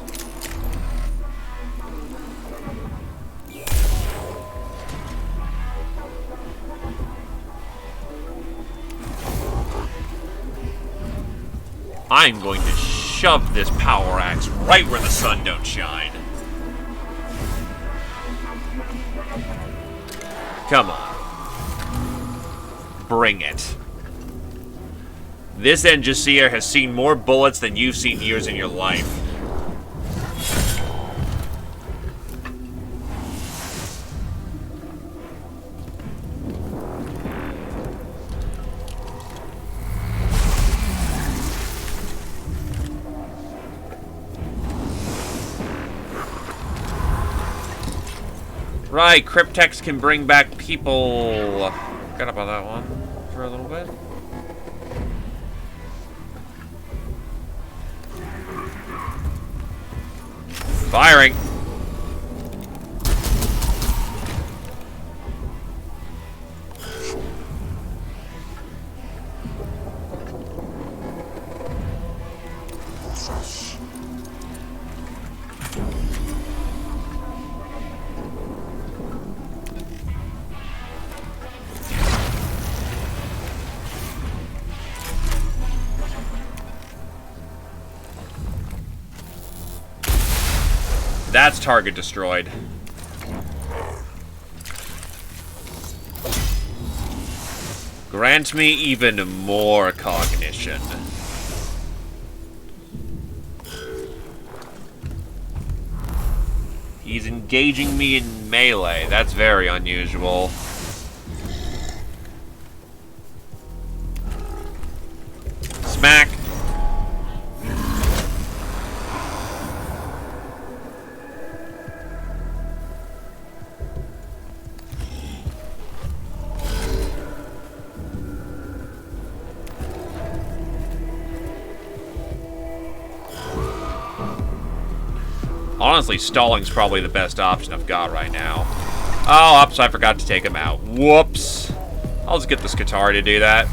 I'm going to shove this power axe right where the sun don't shine. Come on. Bring it. This Omnissiah has seen more bullets than you've seen years in your life. Right, Cryptex can bring back people. Forgot about that one for a little bit. Firing. That's target destroyed. Grant me even more cognition. He's engaging me in melee. That's very unusual. Smack. Honestly, stalling's probably the best option I've got right now. Oh, oops, I forgot to take him out. Whoops. I'll just get the Skatari to do that.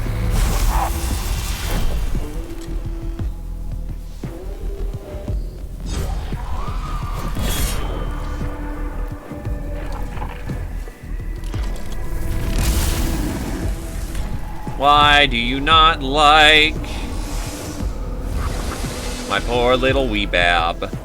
Why do you not like my poor little wee bab?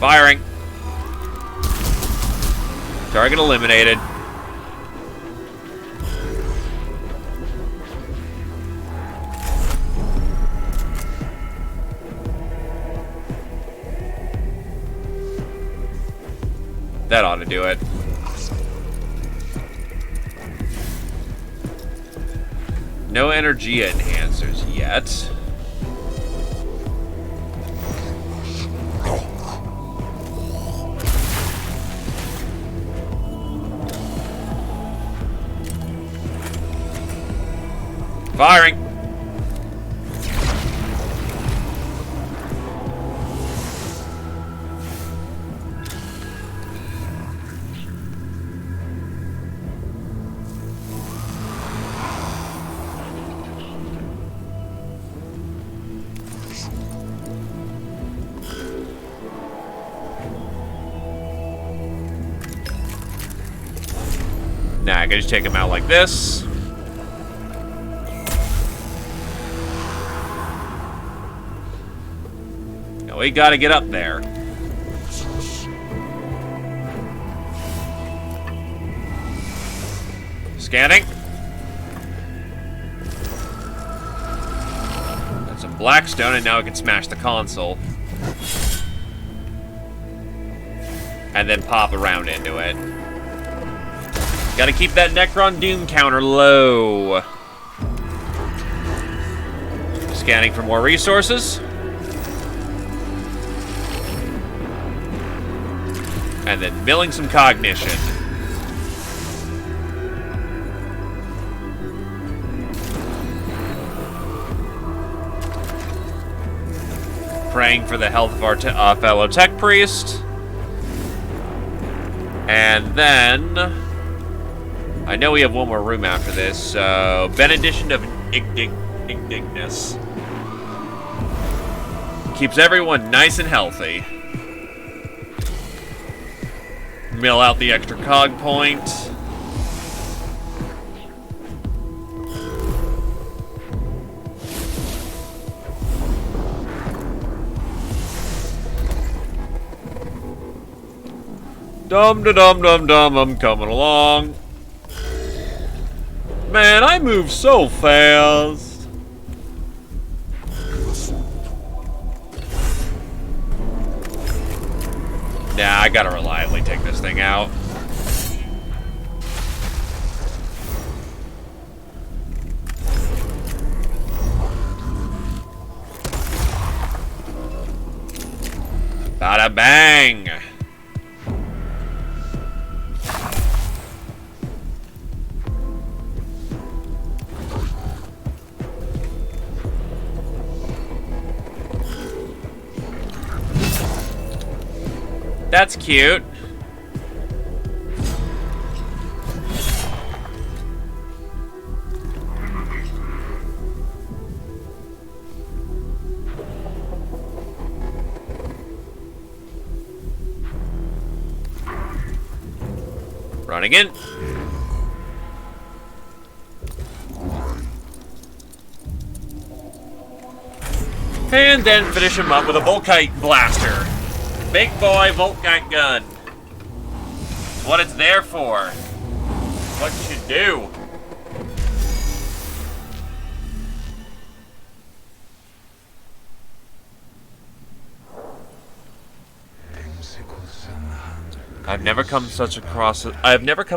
Firing. Target eliminated. That ought to do it. No energy enhancers yet. Firing. Nah, I can just take him out like this. Now we gotta get up there. Scanning. That's some blackstone, and now we can smash the console. And then pop around into it. Gotta keep that Necron Doom counter low. Scanning for more resources. And then milling some cognition. Praying for the health of our fellow tech priest. And then... I know we have one more room after this, so... Benediction of Ignignus. Keeps everyone nice and healthy. Mill out the extra cog point. Dum-da-dum-dum-dum, I'm coming along. Man, I move so fast. Nah, I gotta reliably take this thing out. Bada bang! That's cute. Running in. And then finish him up with a Volkite blaster. Big boy Volkite gun. What it's there for. What you should do. I've never come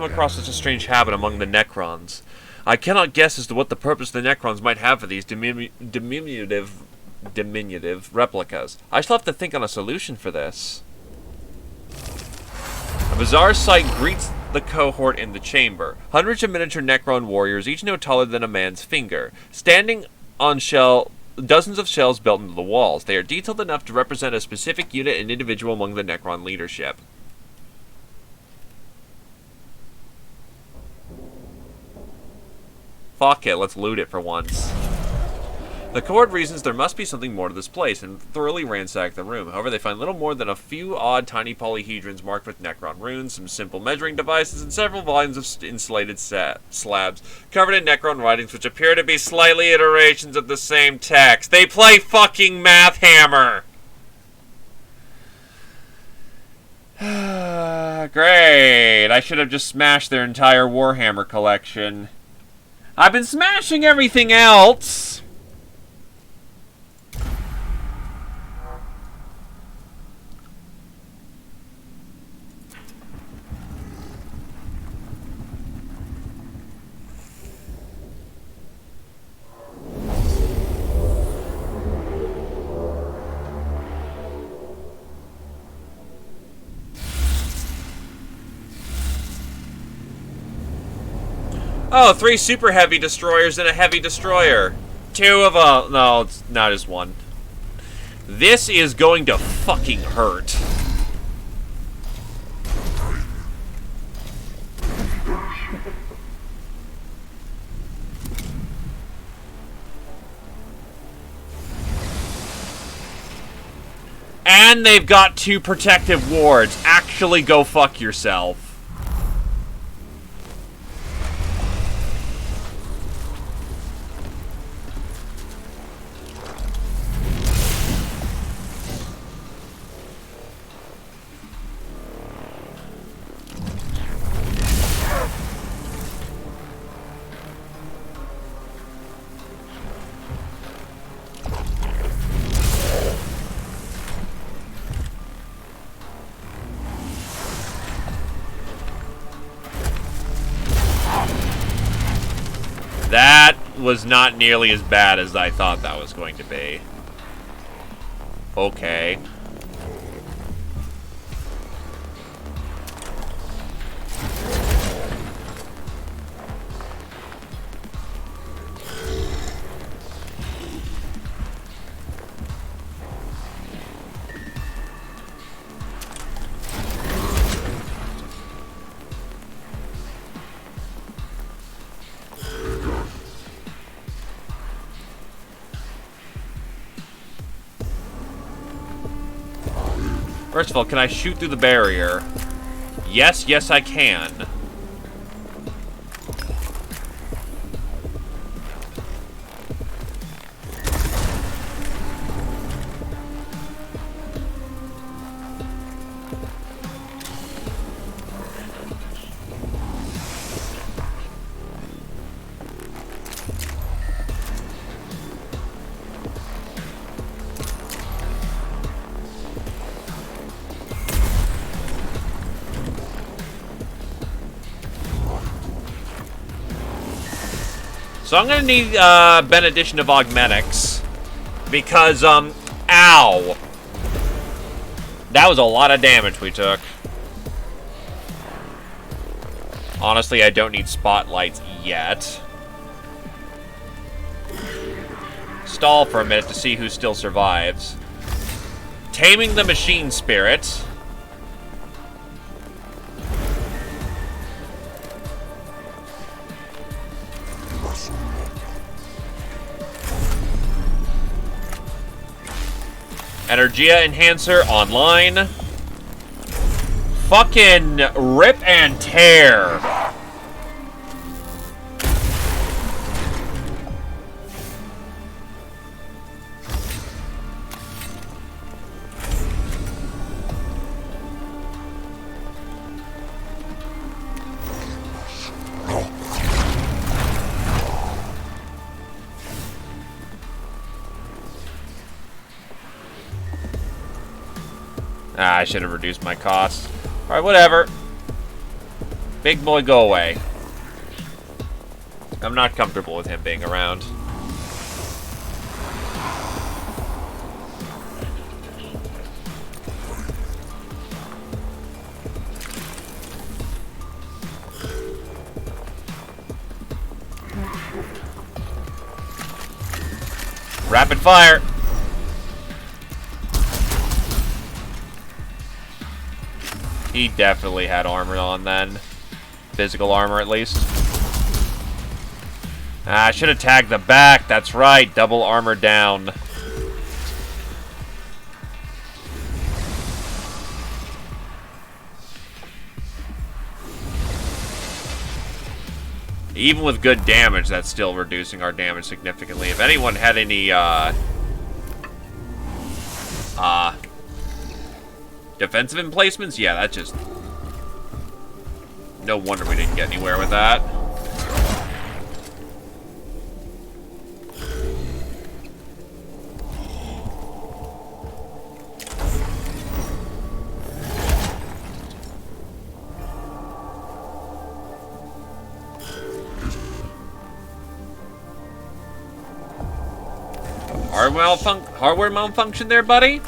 across such a strange habit among the Necrons. I cannot guess as to what the purpose the Necrons might have for these diminutive replicas. I shall have to think on a solution for this. A bizarre sight greets the cohort in the chamber. Hundreds of miniature Necron warriors, each no taller than a man's finger, standing on dozens of shells built into the walls. They are detailed enough to represent a specific unit and individual among the Necron leadership. Fuck it, let's loot it for once. The cohort reasons there must be something more to this place and thoroughly ransack the room. However, they find little more than a few odd tiny polyhedrons marked with Necron runes, some simple measuring devices, and several volumes of insulated slabs covered in Necron writings which appear to be slightly iterations of the same text. They play fucking Math Hammer! Great. I should have just smashed their entire Warhammer collection. I've been smashing everything else! Oh, 3 super heavy destroyers and a heavy destroyer. 2 of a... No, it's not just 1. This is going to fucking hurt. And they've got 2 protective wards. Actually go fuck yourself. was not nearly as bad as I thought that was going to be. Okay. First of all, can I shoot through the barrier? Yes, yes I can. So I'm gonna need Benediction of Augmentics. Because, ow! That was a lot of damage we took. Honestly, I don't need spotlights yet. Stall for a minute to see who still survives. Taming the Machine Spirit. Energia Enhancer online. Fucking rip and tear. Ah, I should have reduced my costs. Alright, whatever. Big boy, go away. I'm not comfortable with him being around. Rapid fire! He definitely had armor on then. Physical armor, at least. Ah, I should have tagged the back. That's right. Double armor down. Even with good damage, that's still reducing our damage significantly. If anyone had any, defensive emplacements? Yeah, that just... No wonder we didn't get anywhere with that. Hardware malfunction there, buddy?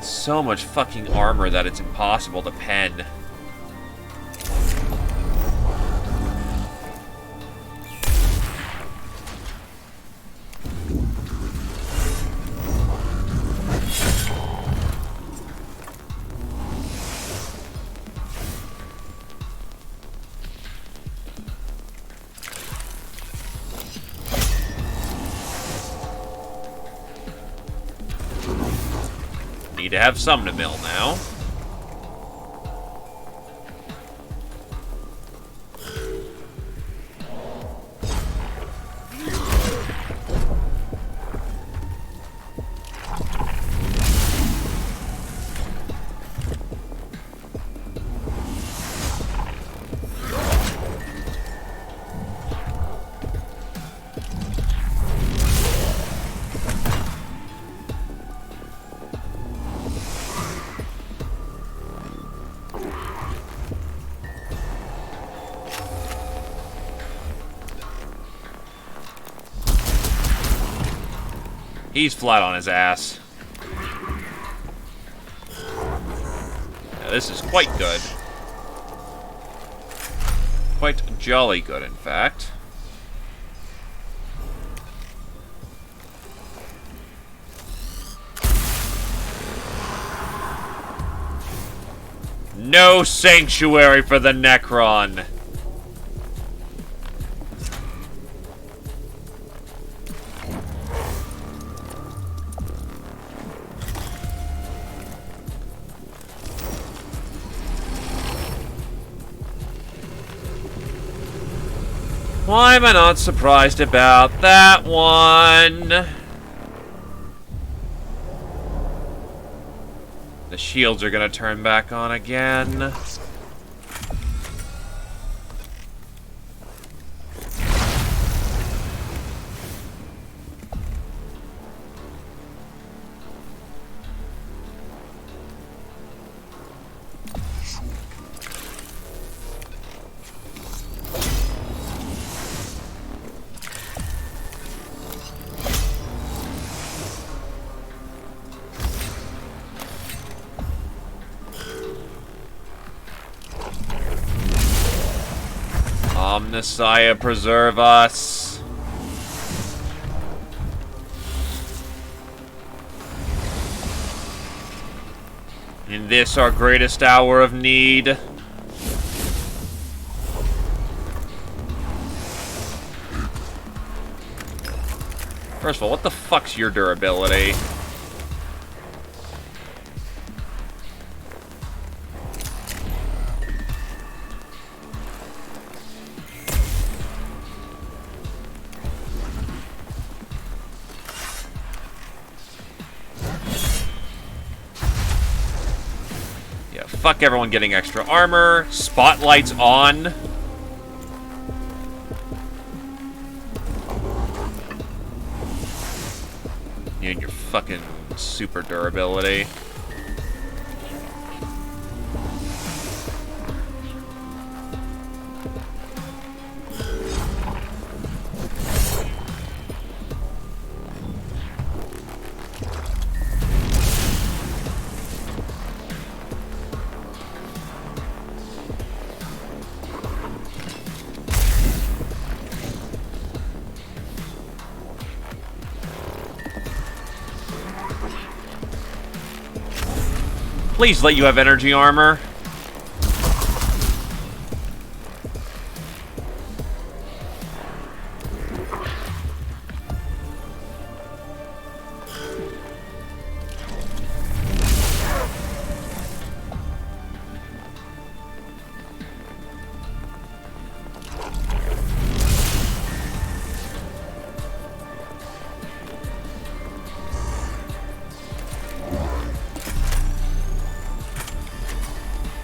So much fucking armor that it's impossible to pen. Need to have some to mill now. He's flat on his ass. Now, this is quite good. Quite jolly good, in fact. No sanctuary for the Necron. Why am I not surprised about that one? The shields are gonna turn back on again. Omnissiah, preserve us. In this, our greatest hour of need. First of all, what the fuck's your durability? Fuck everyone getting extra armor. Spotlights on. You and your fucking super durability. Please let you have energy armor.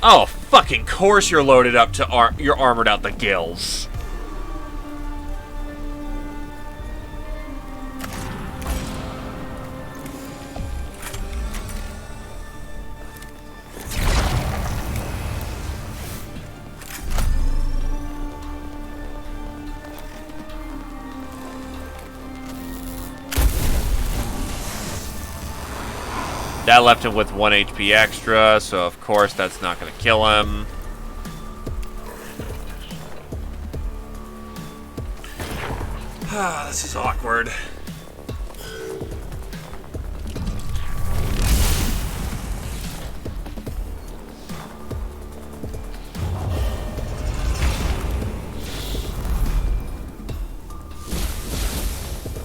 Oh, fucking course you're loaded up to you're armored out the gills. That left him with 1 HP extra, so of course that's not going to kill him. This is awkward.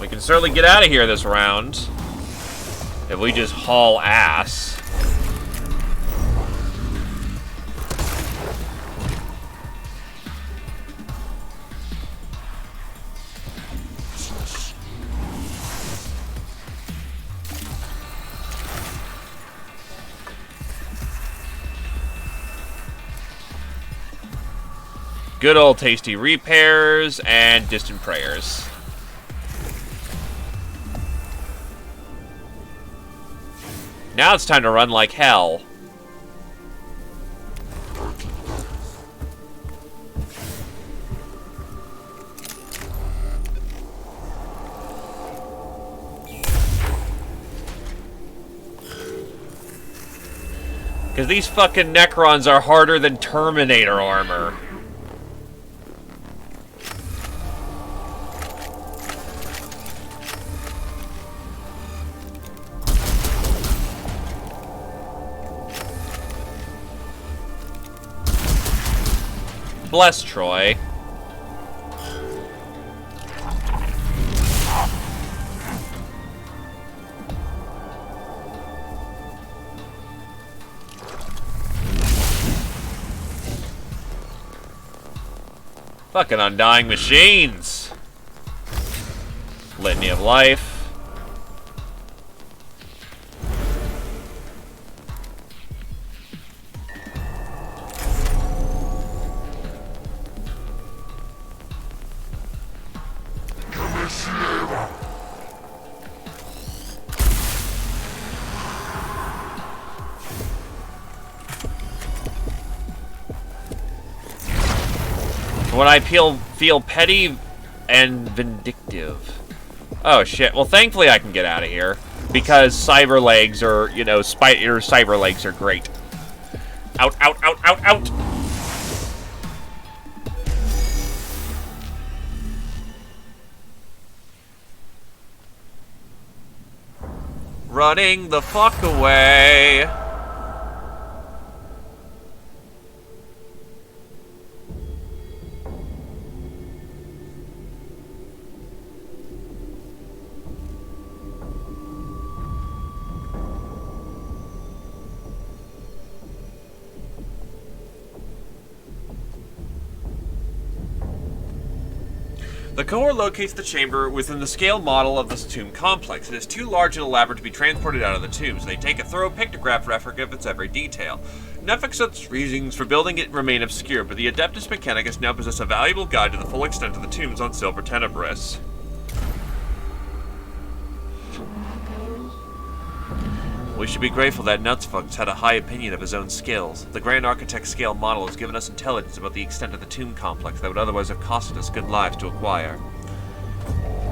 We can certainly get out of here this round. If we just haul ass. Good old tasty repairs and distant prayers. Now it's time to run like hell. Because these fucking Necrons are harder than Terminator armor. Bless Troy. Fucking undying machines. Litany of life. When I feel petty and vindictive. Oh shit, well thankfully I can get out of here. Because cyber legs are, you know, spider cyber legs are great. Out, out, out, out, out! Running the fuck away! The cohort locates the chamber within the scale model of this tomb complex. It is too large and elaborate to be transported out of the tombs. They take a thorough pictograph record of its every detail. Enough of such reasons for building it remain obscure, but the Adeptus Mechanicus now possess a valuable guide to the full extent of the tombs on Silver Tenebris. We should be grateful that Nutsfucks had a high opinion of his own skills. The Grand Architect scale model has given us intelligence about the extent of the tomb complex that would otherwise have costed us good lives to acquire.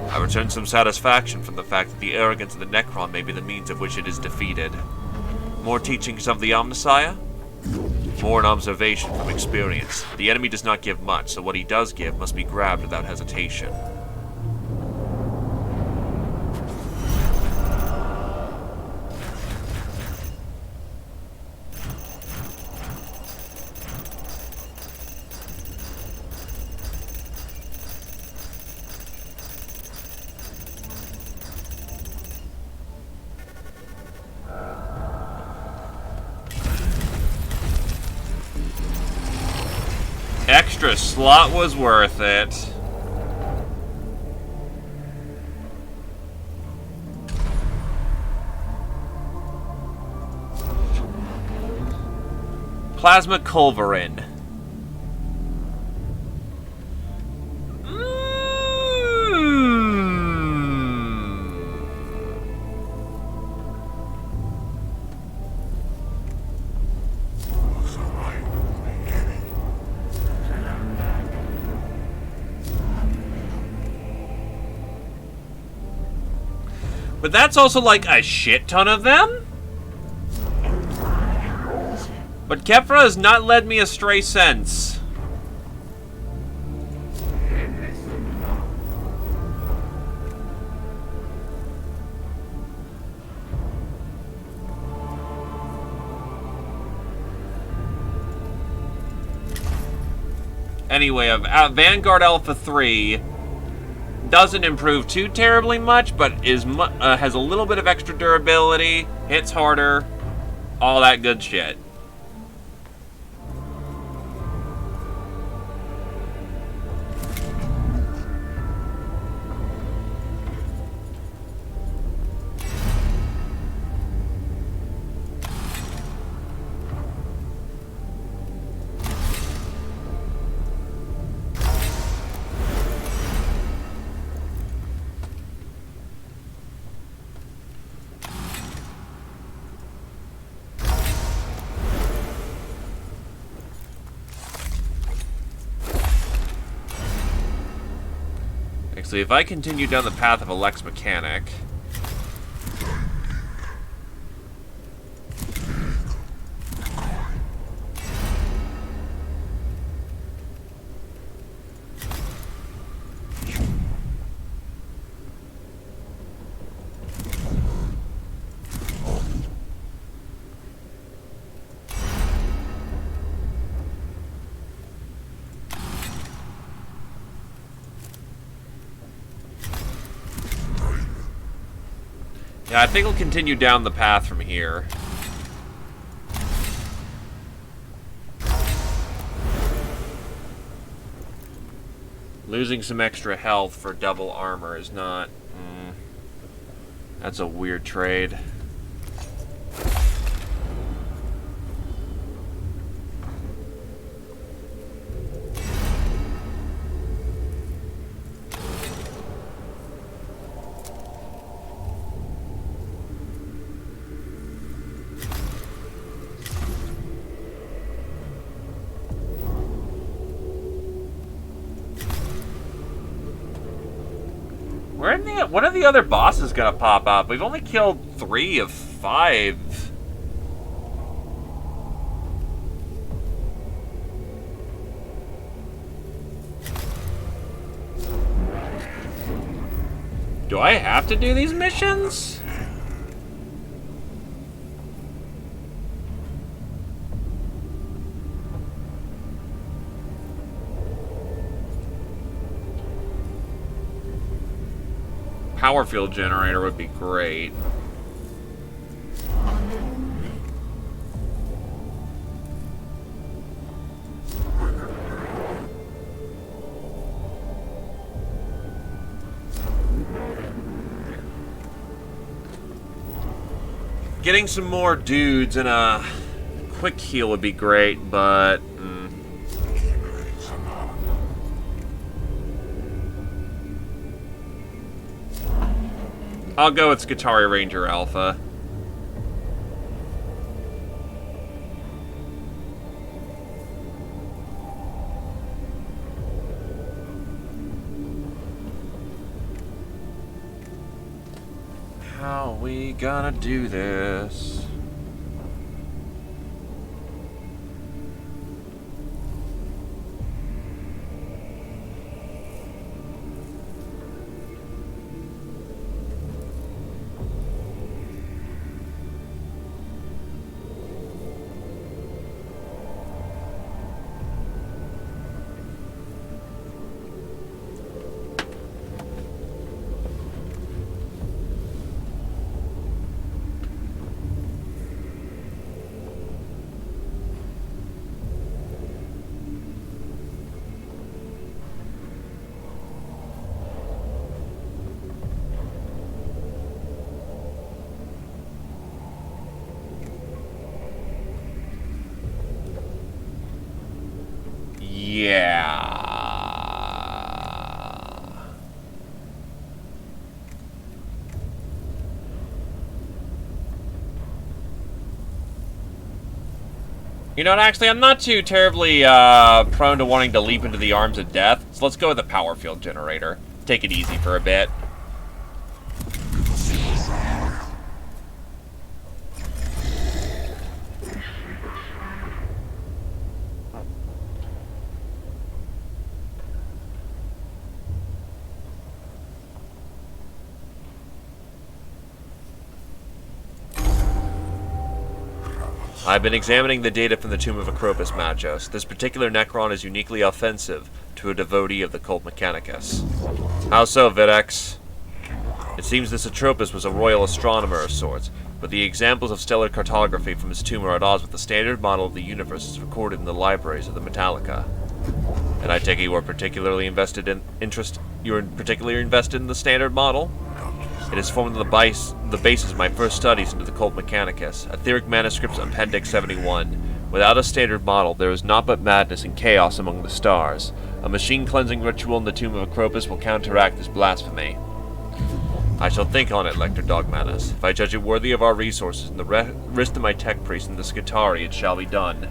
I return some satisfaction from the fact that the arrogance of the Necron may be the means of which it is defeated. More teachings of the Omnissiah? More an observation from experience. The enemy does not give much, so what he does give must be grabbed without hesitation. Extra slot was worth it. Plasma Culverin. But that's also like a shit ton of them? But Kefra has not led me astray since. Anyway, Vanguard Alpha 3 doesn't improve too terribly much, but has a little bit of extra durability, hits harder, all that good shit. Actually, if I continue down the path of a Lex Mechanic... Yeah, I think we'll continue down the path from here. Losing some extra health for double armor is not... that's a weird trade. When are the other bosses gonna pop up? We've only killed 3 of 5. Do I have to do these missions? Power field generator would be great. Getting some more dudes and a quick heal would be great, but... I'll go with Skitarii Ranger Alpha. How we gonna do this? Yeah. You know what, actually, I'm not too terribly prone to wanting to leap into the arms of death, so let's go with the power field generator. Take it easy for a bit. I've been examining the data from the tomb of Acropus, Magos. This particular Necron is uniquely offensive to a devotee of the cult Mechanicus. How so, Videx? It seems this Atropus was a royal astronomer of sorts, but the examples of stellar cartography from his tomb are at odds with the standard model of the universe as recorded in the libraries of the Metallica. And I take it you are particularly invested in the standard model? It has formed the basis of my first studies into the cult Mechanicus, Etheric Manuscripts Appendix 71. Without a standard model, there is naught but madness and chaos among the stars. A machine-cleansing ritual in the tomb of Acropus will counteract this blasphemy. I shall think on it, Lector Dogmanus. If I judge it worthy of our resources and the risk to my tech priest and the Skitarii, it shall be done.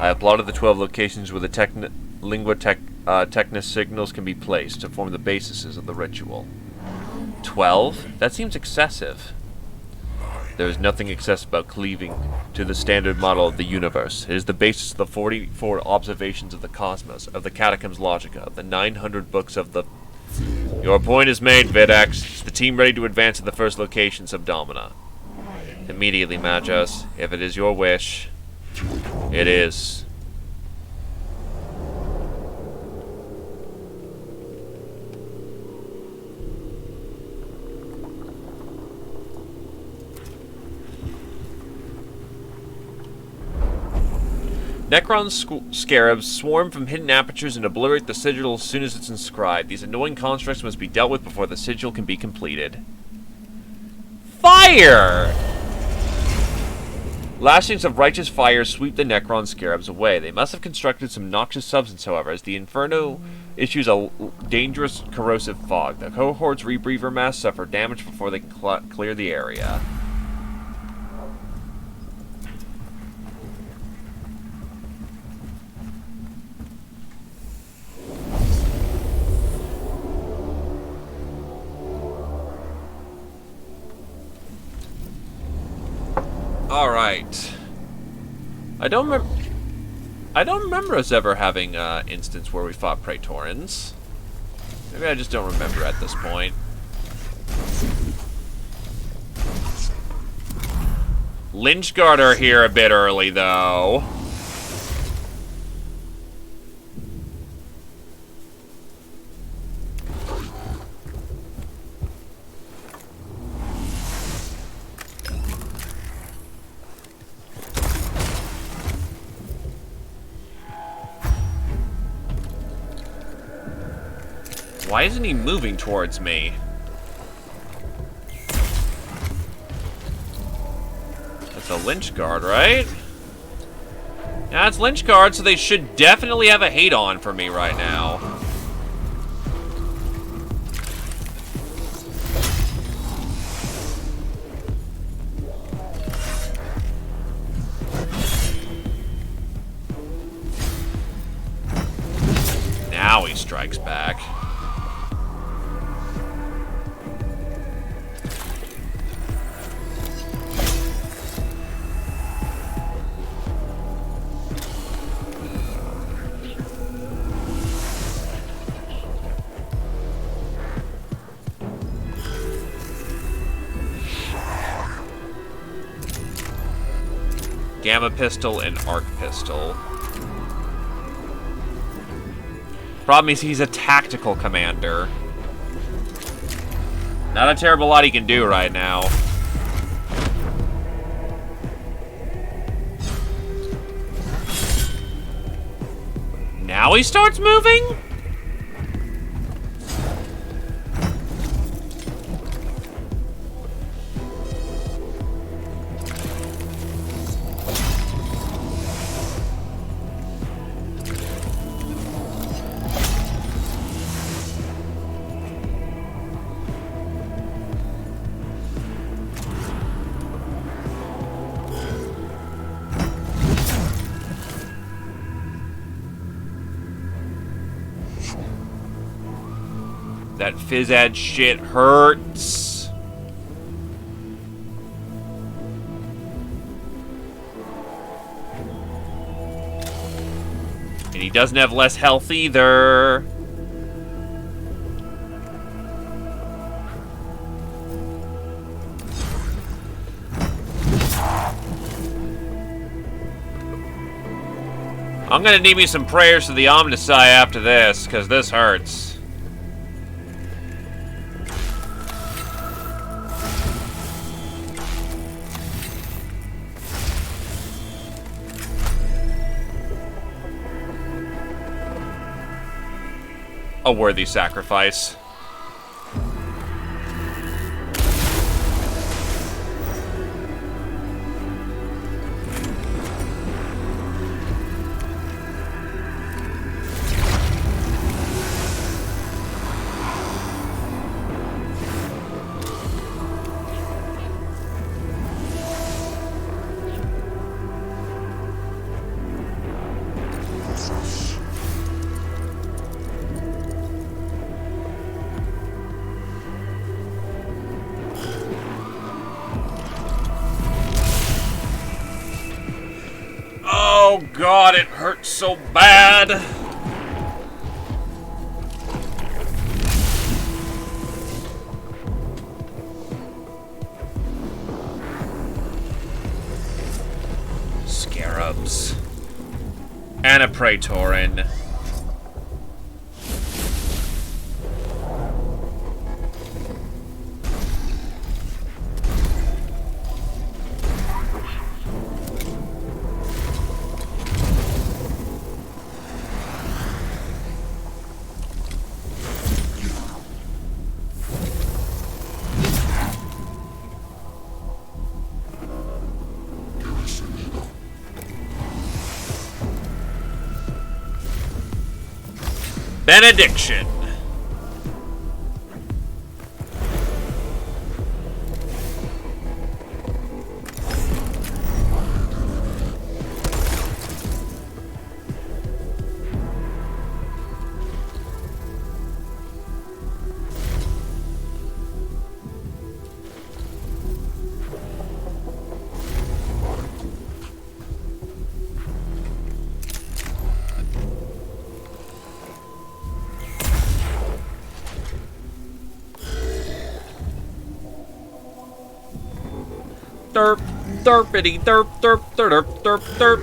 I have plotted the 12 locations where the lingua technis signals can be placed to form the bases of the ritual. 12? That seems excessive. There is nothing excessive about cleaving to the standard model of the universe. It is the basis of the 44 observations of the cosmos, of the Catacombs Logica, of the 900 books of the... Your point is made, Videx. Is the team ready to advance to the first location, Subdomina? Immediately, Magos, if it is your wish. It is. Necron scarabs swarm from hidden apertures and obliterate the sigil as soon as it's inscribed. These annoying constructs must be dealt with before the sigil can be completed. Fire! Lashings of righteous fire sweep the Necron scarabs away. They must have constructed some noxious substance, however, as the Inferno issues a dangerous corrosive fog. The cohort's rebreather masks suffer damage before they can clear the area. All right. I don't remember us ever having an instance where we fought Praetorians. Maybe I just don't remember at this point. Lynchguard are here a bit early, though. Why isn't he moving towards me? That's a Lynch Guard, right? Yeah, it's Lynch Guard, so they should definitely have a hate on for me right now. Now he strikes back. Gamma pistol and arc pistol. Problem is he's a tactical commander. Not a terrible lot he can do right now. Now he starts moving? That phys-ed shit hurts. And he doesn't have less health either. I'm gonna need me some prayers to the Omnissiah after this, because this hurts. A worthy sacrifice. Oh god, it hurts so bad. Scarabs. And a Praetorian. Benediction. Derp, derpity, derp, derp, derp, derp, derp.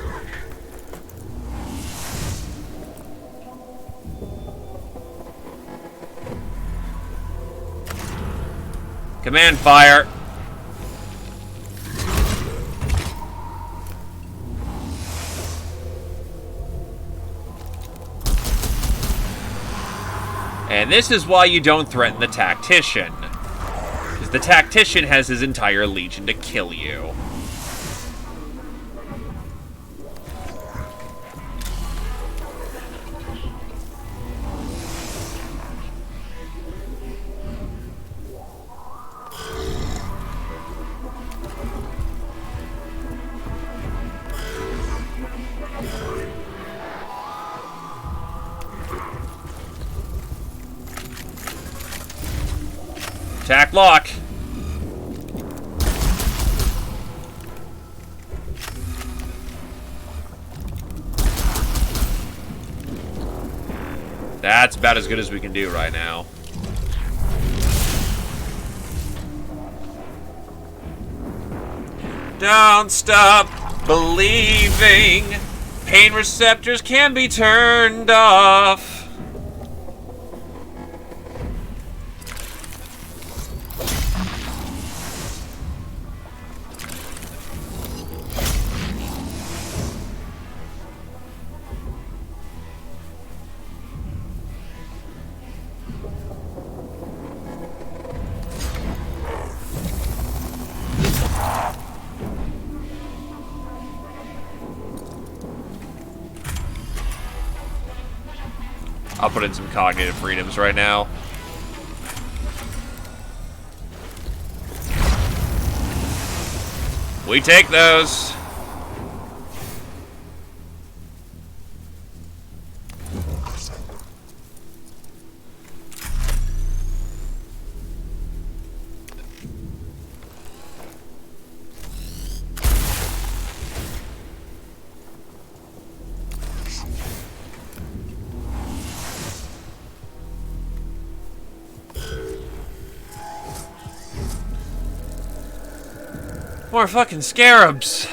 Command fire. And this is why you don't threaten the tactician. Because the tactician has his entire legion to kill you. Attack lock. That's about as good as we can do right now. Don't stop believing. Pain receptors can be turned off. I'll put in some cognitive freedoms right now. We take those. More fucking scarabs.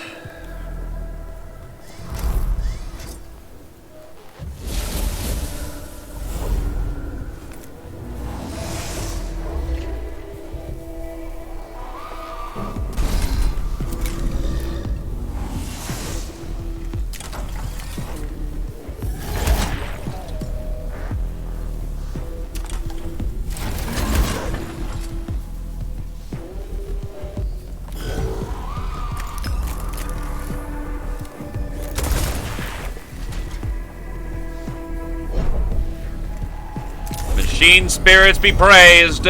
Machine spirits be praised.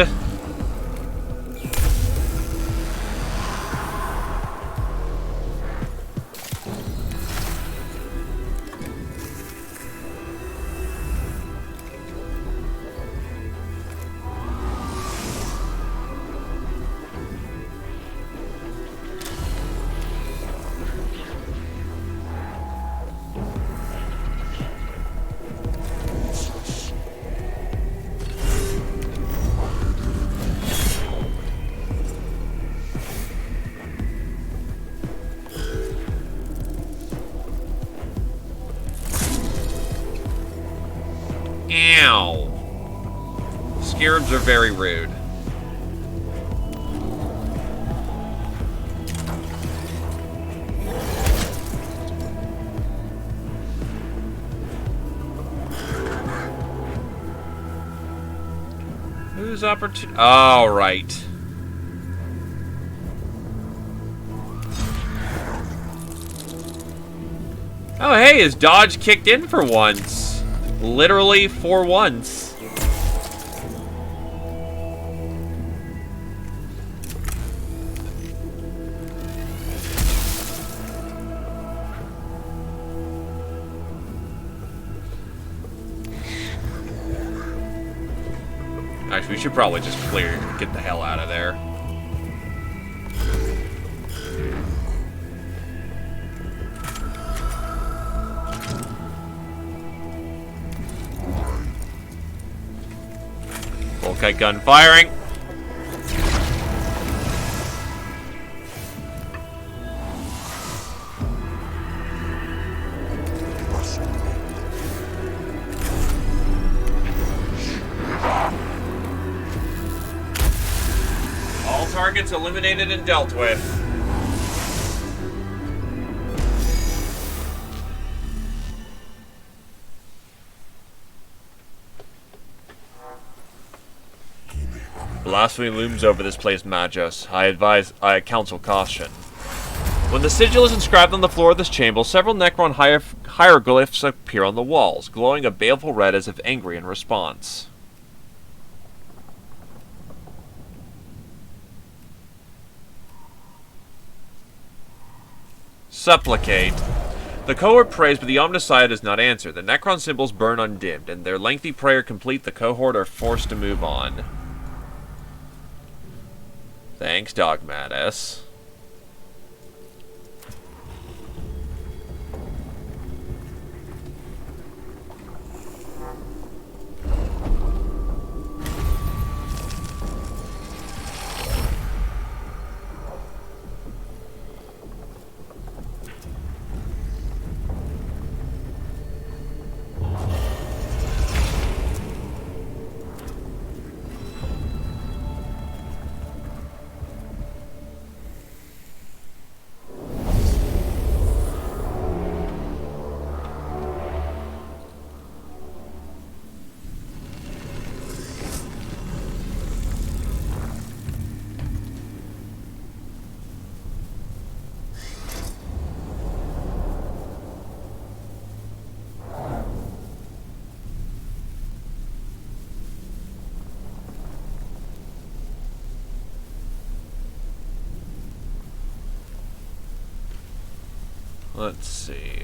Ow. Scarabs are very rude. Who's opportunity? All right. Oh, hey, his dodge kicked in for once. Literally for once. Actually, we should probably just get the hell out of there. Volkite gun firing. All targets eliminated and dealt with. Blasphemy looms over this place, Magus. I counsel caution. When the sigil is inscribed on the floor of this chamber, several Necron hieroglyphs appear on the walls, glowing a baleful red as if angry in response. Supplicate. The cohort prays, but the Omnissiah does not answer. The Necron symbols burn undimmed, and their lengthy prayer complete, the cohort are forced to move on. Thanks, Dogmatis. Let's see.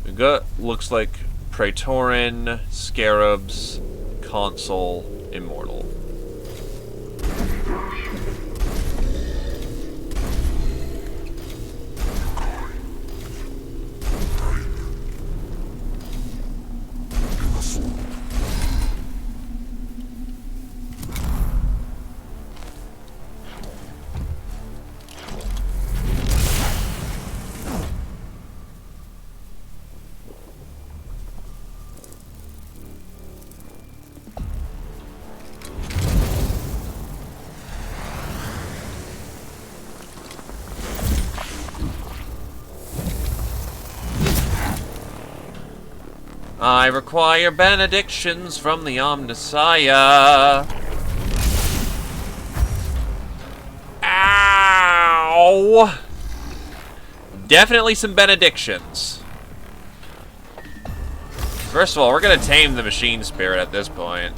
We got, looks like, Praetorin, Scarabs, Consul, Immortal. I require benedictions from the Omnissiah. Ow! Definitely some benedictions. First of all, we're gonna tame the machine spirit at this point.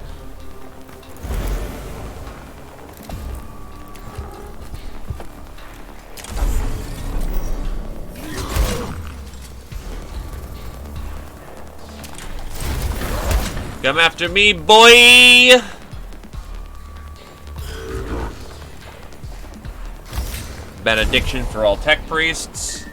Come after me, boy! Benediction for all tech priests.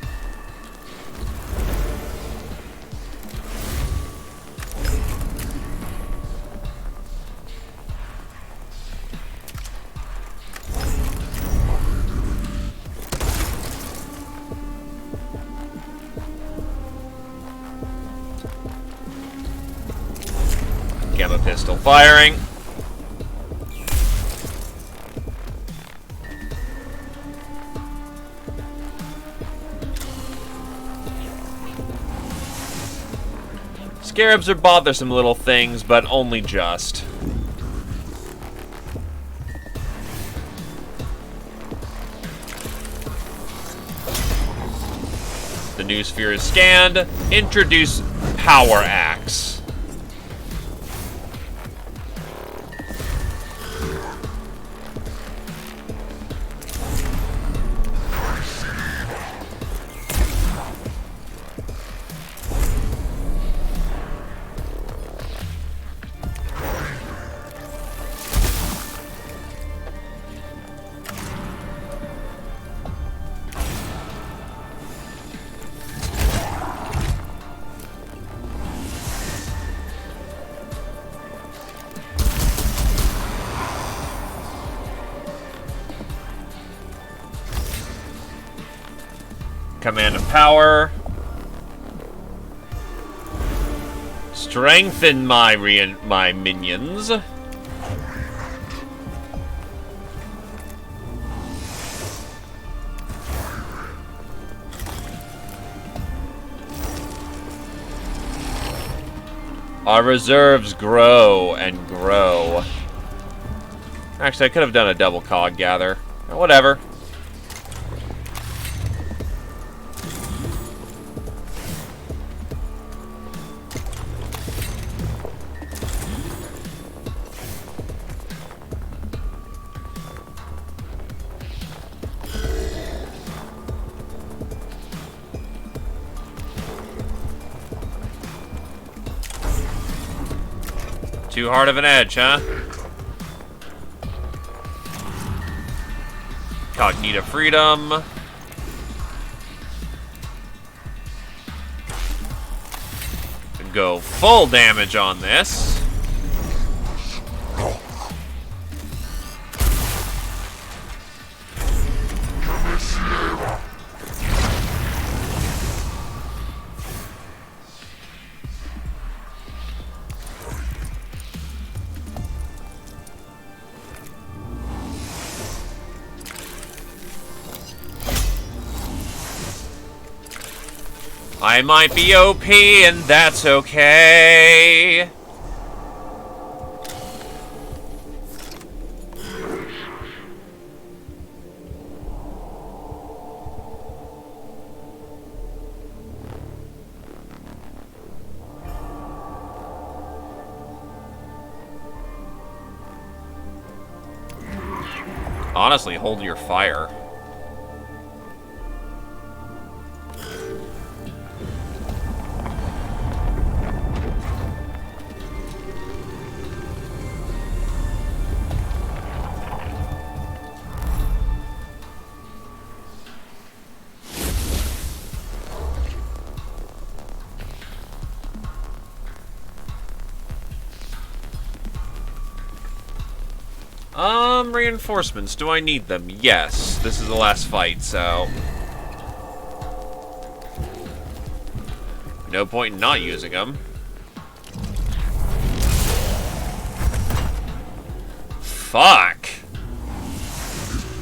Gamma pistol firing. Scarabs are bothersome little things, but only just. The new sphere is scanned. Introduce Power Axe. command of power. Strengthen my minions. Our reserves grow and grow. Actually, I could have done a double cog gather. Whatever. Too hard of an edge, huh? Cognita freedom. Go full damage on this. I might be OP, and that's okay. Honestly, hold your fire. Reinforcements. Do I need them? Yes. This is the last fight, so... no point in not using them. Fuck!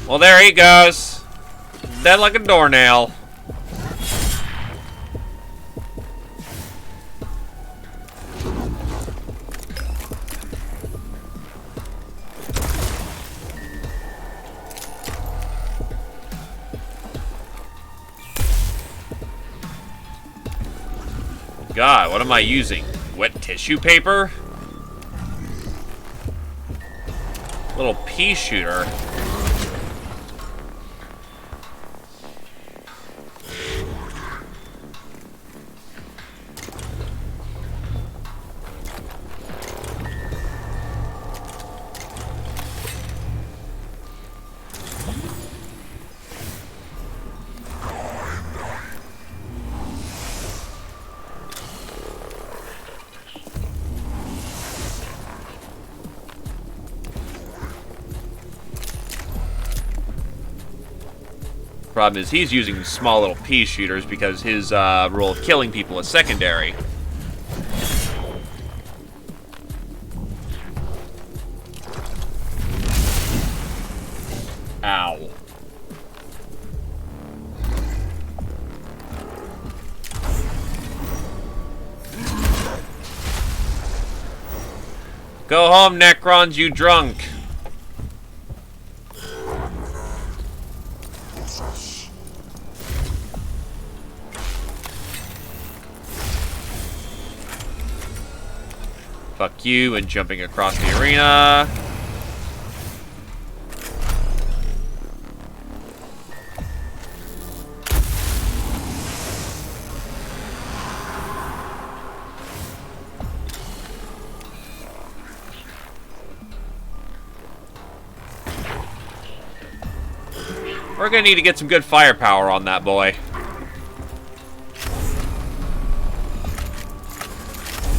Well, there he goes. Dead like a doornail. God, what am I using? Wet tissue paper? Little pea shooter. Problem is, he's using small little pea shooters because his role of killing people is secondary. Ow. Go home, Necrons, you drunk. Fuck you, and jumping across the arena. We're gonna need to get some good firepower on that boy.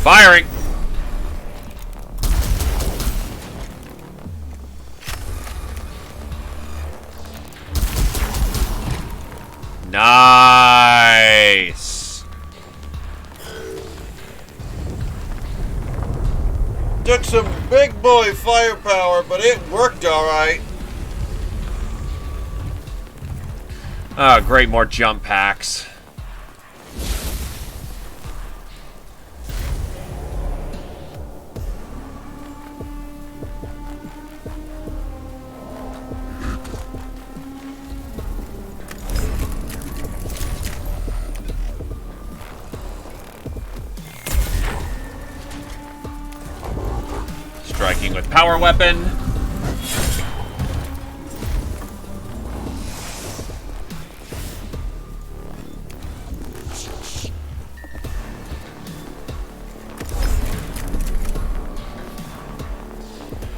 Firing! Nice! Took some big boy firepower, but it worked alright. Oh, great, more jump packs. Striking with power weapon.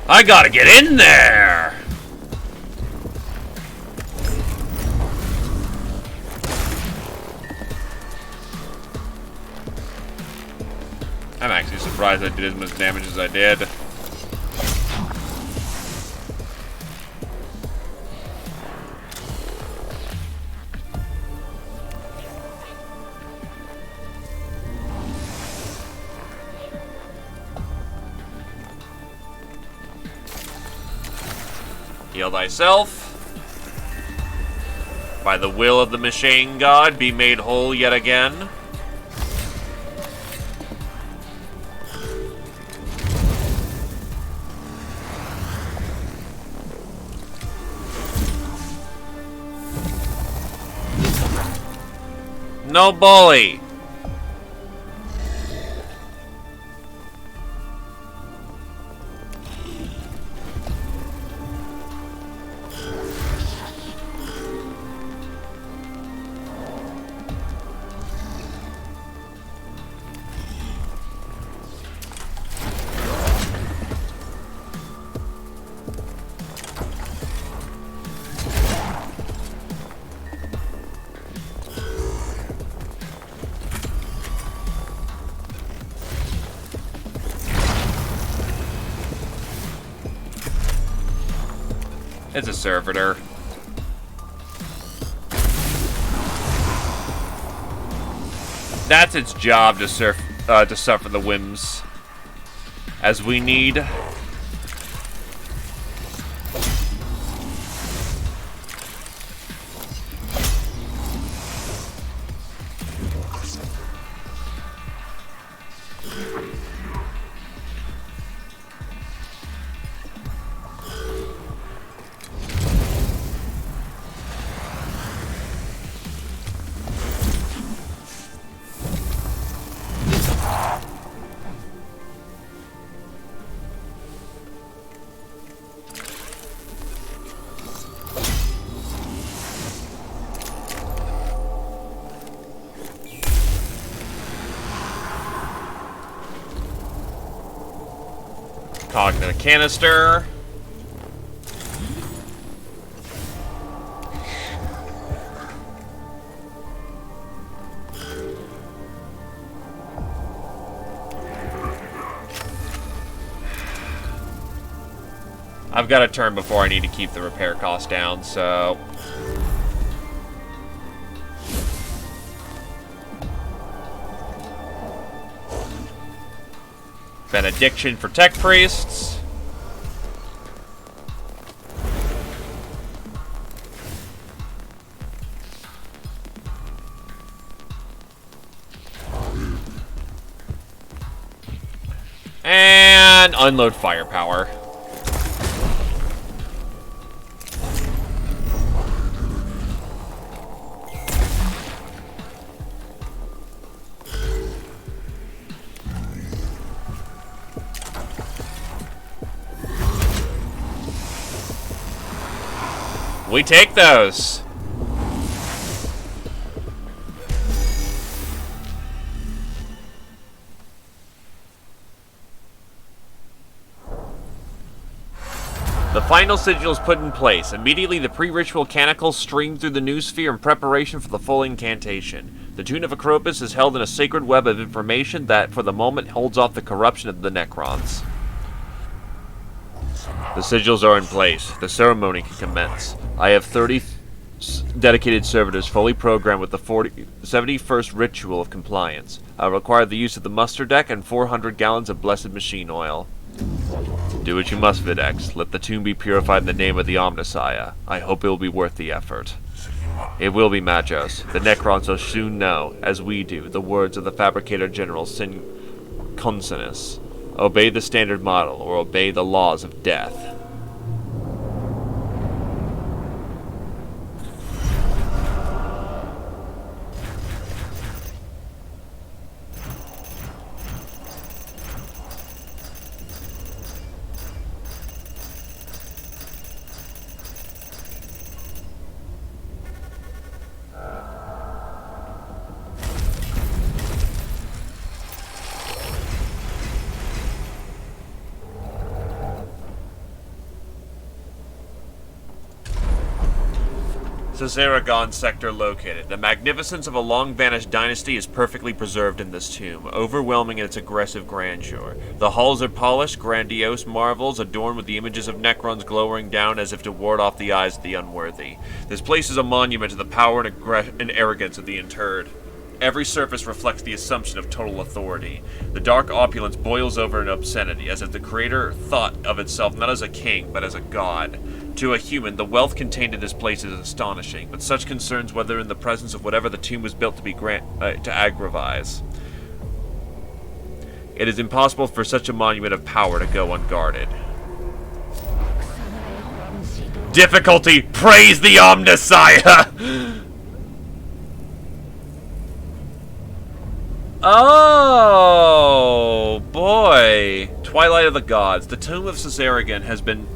I gotta get in there! I'm actually surprised I did as much damage as I did. Heal thyself. By the will of the machine god, be made whole yet again. No bully. It's a servitor. That's its job to suffer the whims as we need. Cognitive canister. I've got a turn before I need to keep the repair cost down, so... Benediction for tech priests. And unload firepower. We take those. The final sigil is put in place. Immediately, the pre-ritual canticles stream through the noosphere in preparation for the full incantation. The Tune of Acropus is held in a sacred web of information that, for the moment, holds off the corruption of the Necrons. The sigils are in place. The ceremony can commence. I have 30 dedicated servitors fully programmed with the 71st ritual of compliance. I require the use of the muster deck and 400 gallons of blessed machine oil. Do what you must, Videx. Let the tomb be purified in the name of the Omnissiah. I hope it will be worth the effort. It will be, Magos. The Necrons will soon know, as we do, the words of the Fabricator General Sin Consonus. Obey the standard model, or obey the laws of death. Caesaragon sector located. The magnificence of a long-vanished dynasty is perfectly preserved in this tomb, overwhelming in its aggressive grandeur. The halls are polished, grandiose marvels adorned with the images of Necrons glowering down as if to ward off the eyes of the unworthy. This place is a monument to the power and arrogance of the interred. Every surface reflects the assumption of total authority. The dark opulence boils over in obscenity, as if the creator thought of itself not as a king, but as a god. To a human, the wealth contained in this place is astonishing, but such concerns whether in the presence of whatever the tomb was built to be to aggravise. It is impossible for such a monument of power to go unguarded. Difficulty! Praise the Omnissiah! Oh, boy. Twilight of the Gods. The tomb of Caesaragon has been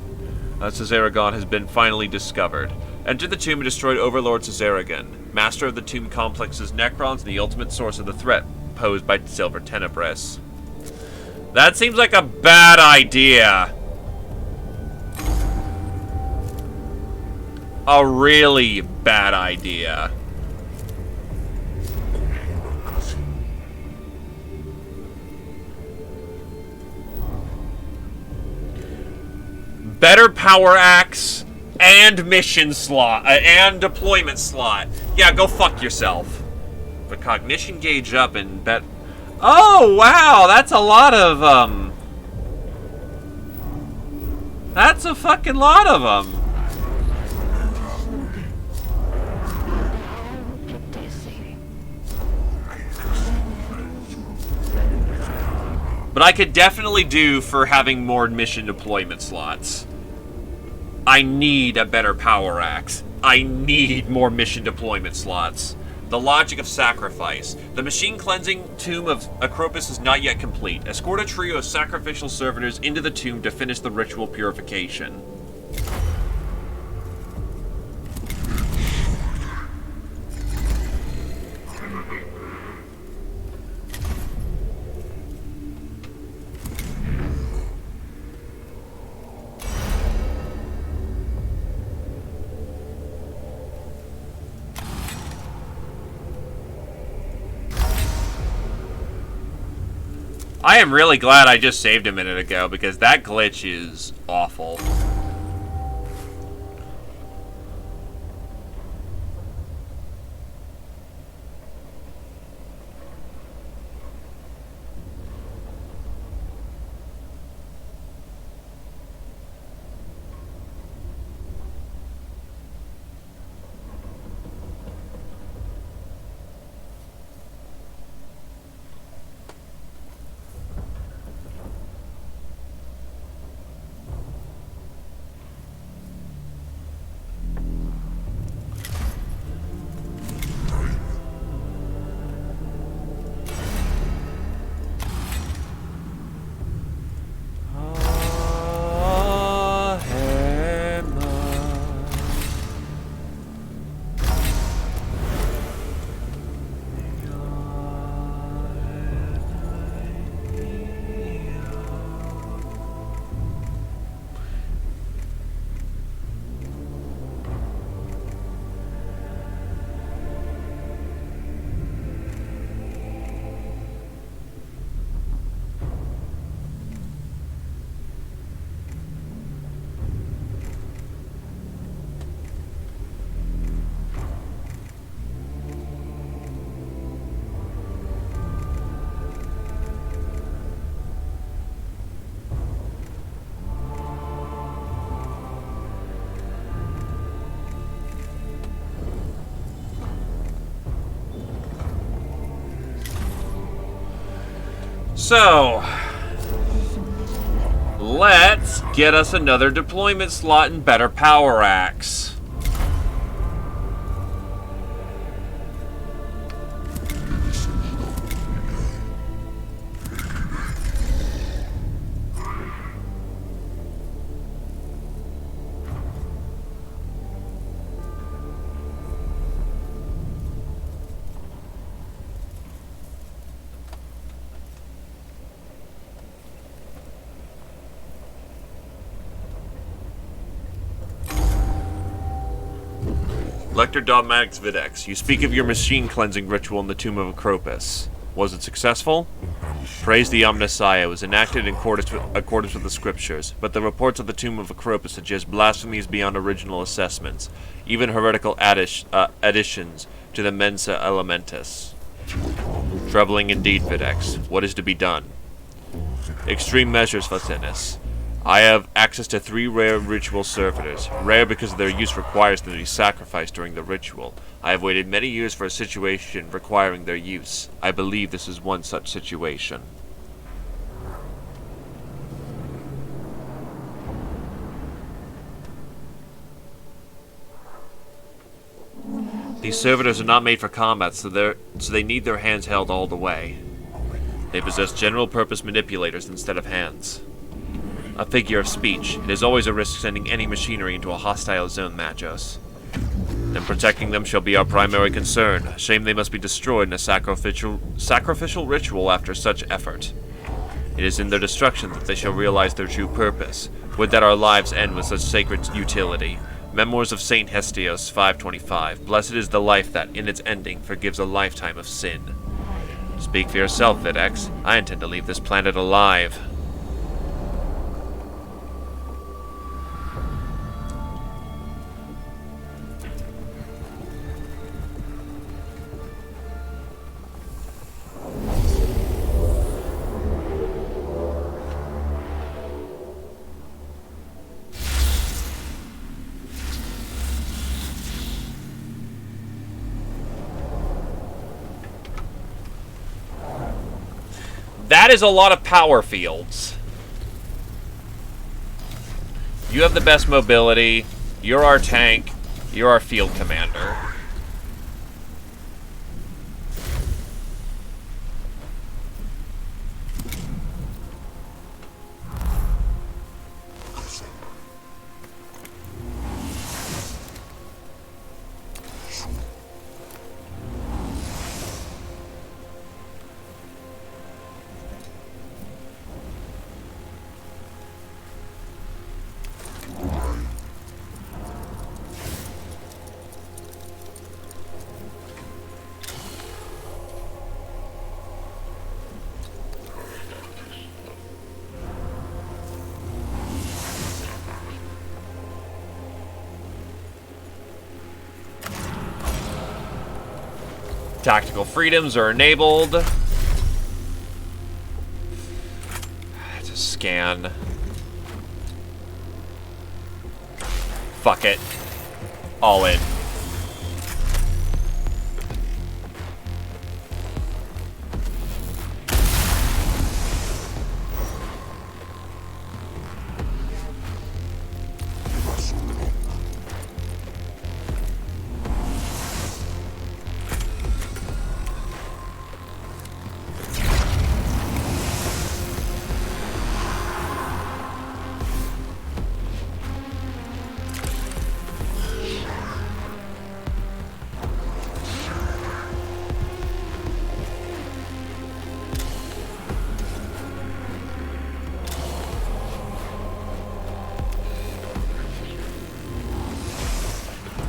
finally discovered. Enter the tomb and destroyed Overlord Caesaragon, master of the tomb complex's Necrons and the ultimate source of the threat posed by Silver Tenebris. That seems like a bad idea. A really bad idea. Better power axe and mission slot and deployment slot. Yeah, go fuck yourself. The cognition gauge up and bet. Oh wow, that's a lot of That's a fucking lot of them. But I could definitely do for having more mission deployment slots. I need a better power axe. I need more mission deployment slots. The logic of sacrifice. The machine cleansing tomb of Acropus is not yet complete. Escort a trio of sacrificial servitors into the tomb to finish the ritual purification. I am really glad I just saved a minute ago, because that glitch is awful. So, let's get us another deployment slot and better power axe. Lector Dogmatics Videx, you speak of your machine cleansing ritual in the Tomb of Acropus. Was it successful? Praise the Omnissiah, was enacted in accordance with the scriptures, but the reports of the Tomb of Acropus suggest blasphemies beyond original assessments, even heretical additions to the Mensa Elementis. Troubling indeed, Videx. What is to be done? Extreme measures, Vatinus. I have access to 3 rare ritual servitors. Rare because their use requires them to be sacrificed during the ritual. I have waited many years for a situation requiring their use. I believe this is one such situation. These servitors are not made for combat, so they need their hands held all the way. They possess general purpose manipulators instead of hands. A figure of speech. It is always a risk sending any machinery into a hostile zone, Magos. And protecting them shall be our primary concern. Shame they must be destroyed in a sacrificial ritual after such effort. It is in their destruction that they shall realize their true purpose. Would that our lives end with such sacred utility. Memoirs of Saint Hestios 525. Blessed is the life that, in its ending, forgives a lifetime of sin. Speak for yourself, Videx. I intend to leave this planet alive. That is a lot of power fields. You have the best mobility. You're our tank. You're our field commander. Tactical freedoms are enabled. To scan. Fuck it. All in.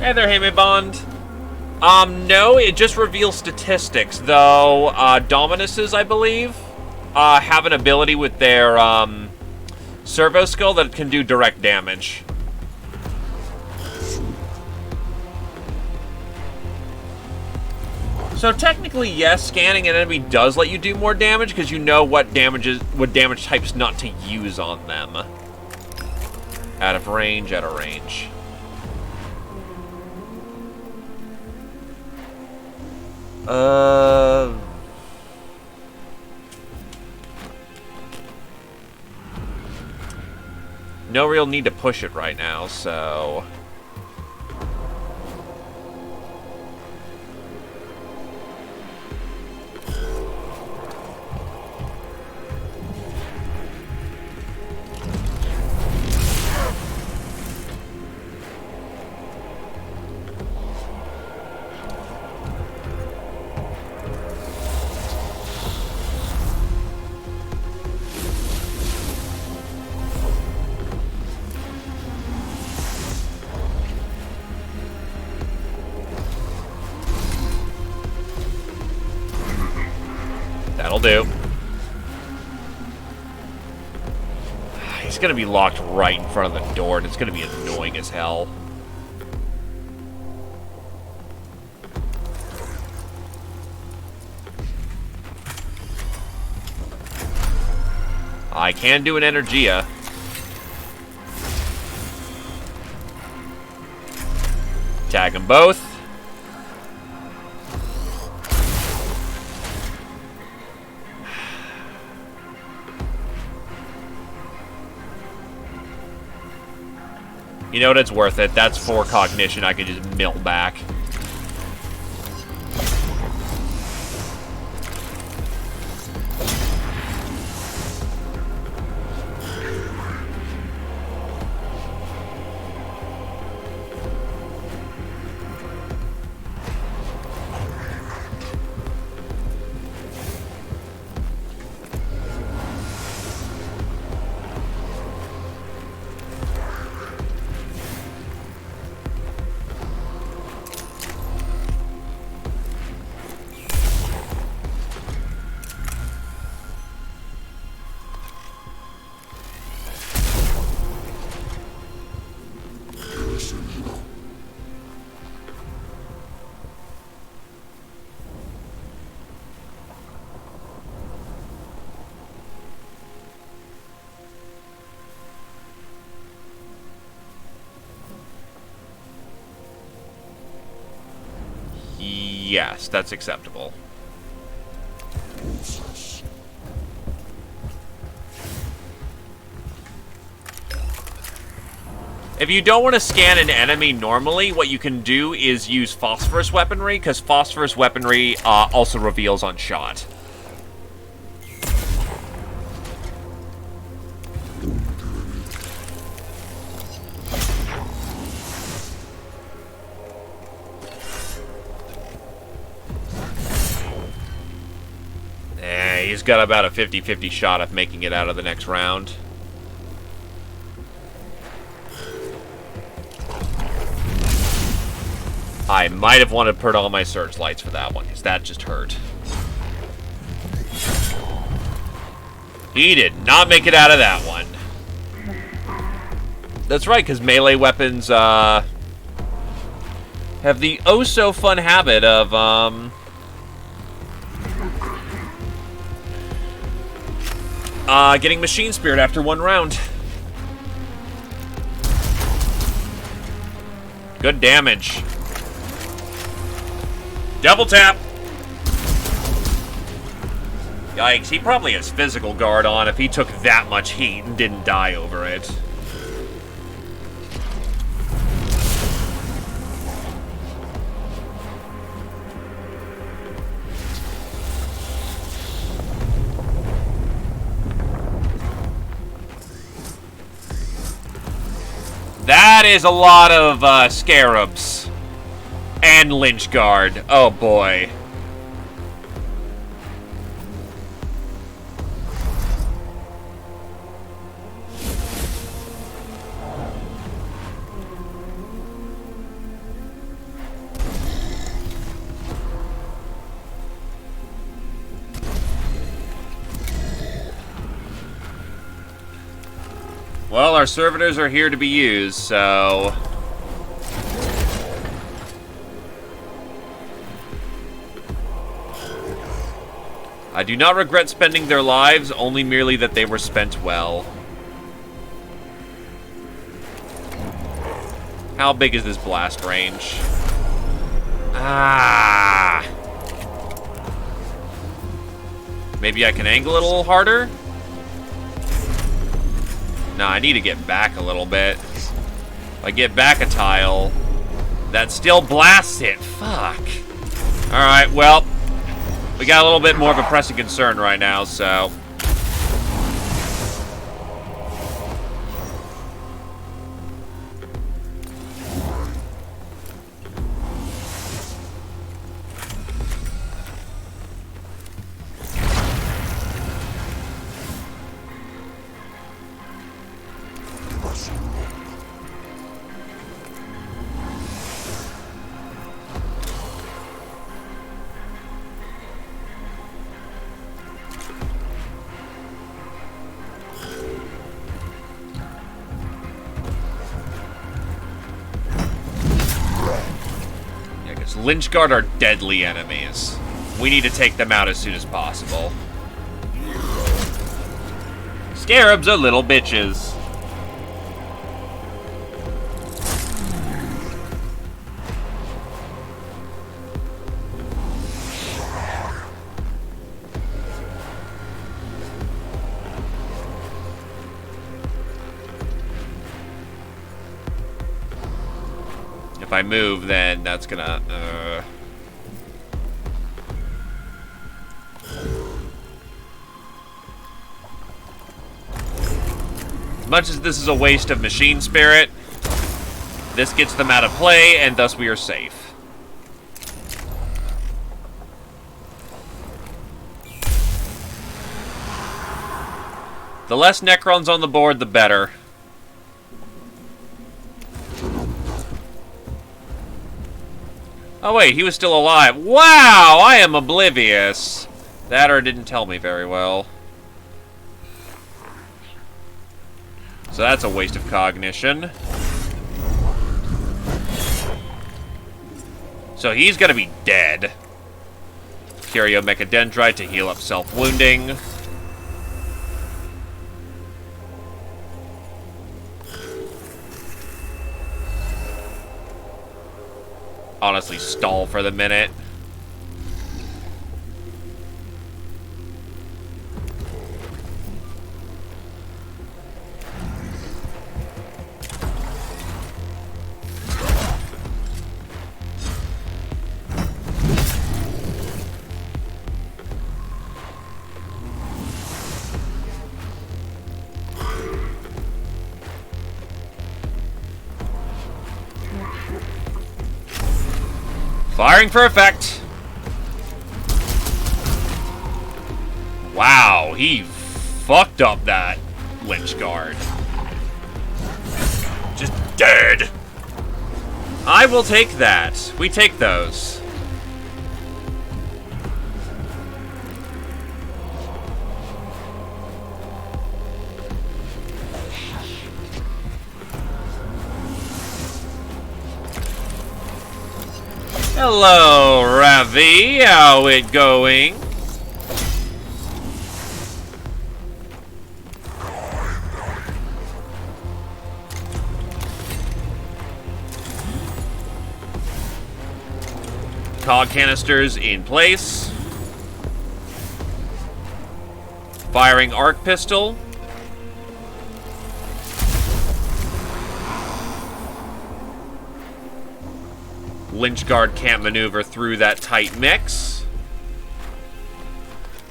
Hey there, Hame Bond. No, it just reveals statistics, though Dominuses, I believe, have an ability with their servo skill that can do direct damage. So technically, yes, scanning an enemy does let you do more damage because you know what damage types not to use on them. Out of range, out of range. no real need to push it right now, so... That'll do. He's gonna be locked right in front of the door, and it's gonna be annoying as hell. I can do an Energia. Tag them both. You know what? It's worth it. That's 4 cognition I could just mill back. Yes, that's acceptable. If you don't want to scan an enemy normally, what you can do is use phosphorus weaponry, because phosphorus weaponry also reveals on shot. He's got about a 50-50 shot of making it out of the next round. I might have wanted to put on my searchlights for that one, because that just hurt. He did not make it out of that one. That's right, because melee weapons have the oh-so-fun habit of, getting machine speared after one round. Good damage. Double tap. Yikes, he probably has physical guard on if he took that much heat and didn't die over it. That is a lot of scarabs. And Lynch Guard. Oh boy. Well, our servitors are here to be used, so... I do not regret spending their lives, only merely that they were spent well. How big is this blast range? Ah! Maybe I can angle it a little harder? No, I need to get back a little bit. If I get back a tile, that still blasts it. Fuck. Alright, well, we got a little bit more of a pressing concern right now, so... Lynchguard are deadly enemies. We need to take them out as soon as possible. Scarabs are little bitches. If I move, then that's gonna... As much as this is a waste of machine spirit, this gets them out of play, and thus we are safe. The less Necrons on the board, the better. Oh wait, he was still alive. Wow, I am oblivious. That or didn't tell me very well. So that's a waste of cognition. So he's gonna be dead. Curio Mechadendrite to heal up self-wounding. Honestly, stall for the minute. Firing for effect. Wow, he fucked up that Lynch Guard. Just dead. I will take that. We take those. Hello, Ravi. How it going? Cog canisters in place. Firing arc pistol. Lynchguard can't maneuver through that tight mix.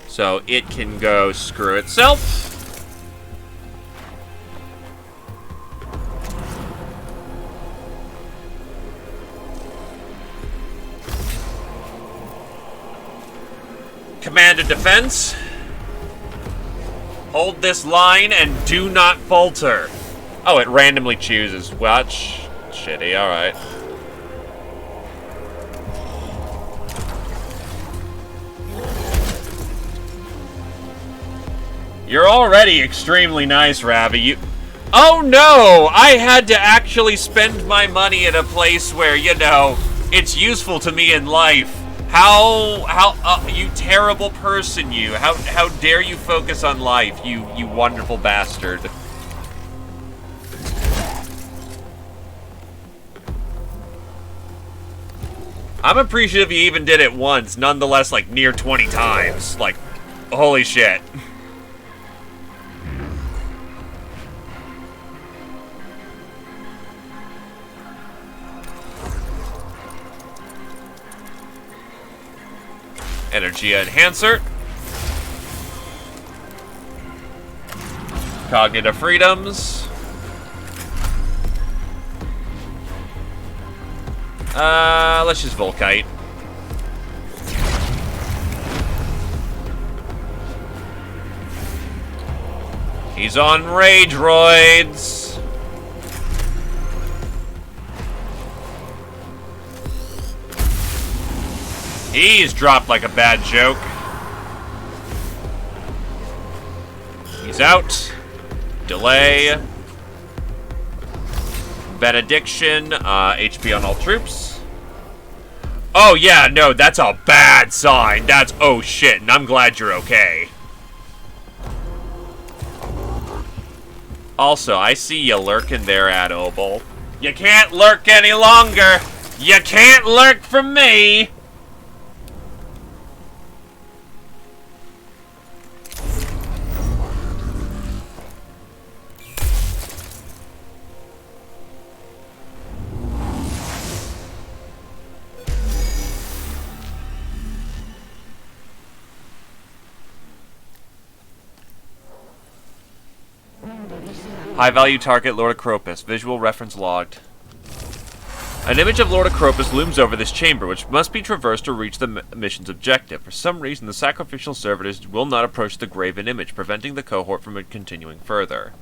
So it can go screw itself. Commander defense. Hold this line and do not falter. Oh, it randomly chooses. Watch. Shitty, alright. You're already extremely nice, Ravi. Oh no! I had to actually spend my money at a place where, you know, it's useful to me in life. You terrible person, you. How dare you focus on life, you wonderful bastard. I'm appreciative you even did it once, nonetheless, like, near 20 times. Like, holy shit. Energy enhancer. Cognitive freedoms. Let's just Volkite. He's on rage roids. He's dropped like a bad joke. He's out. Delay. Benediction. HP on all troops. Oh yeah, no, that's a bad sign. That's oh shit, and I'm glad you're okay. Also, I see you lurking there at Obel. You can't lurk any longer. You can't lurk from me. High-value target, Lord Acropus. Visual reference logged. An image of Lord Acropus looms over this chamber, which must be traversed to reach the mission's objective. For some reason, the sacrificial servitors will not approach the graven image, preventing the cohort from continuing further.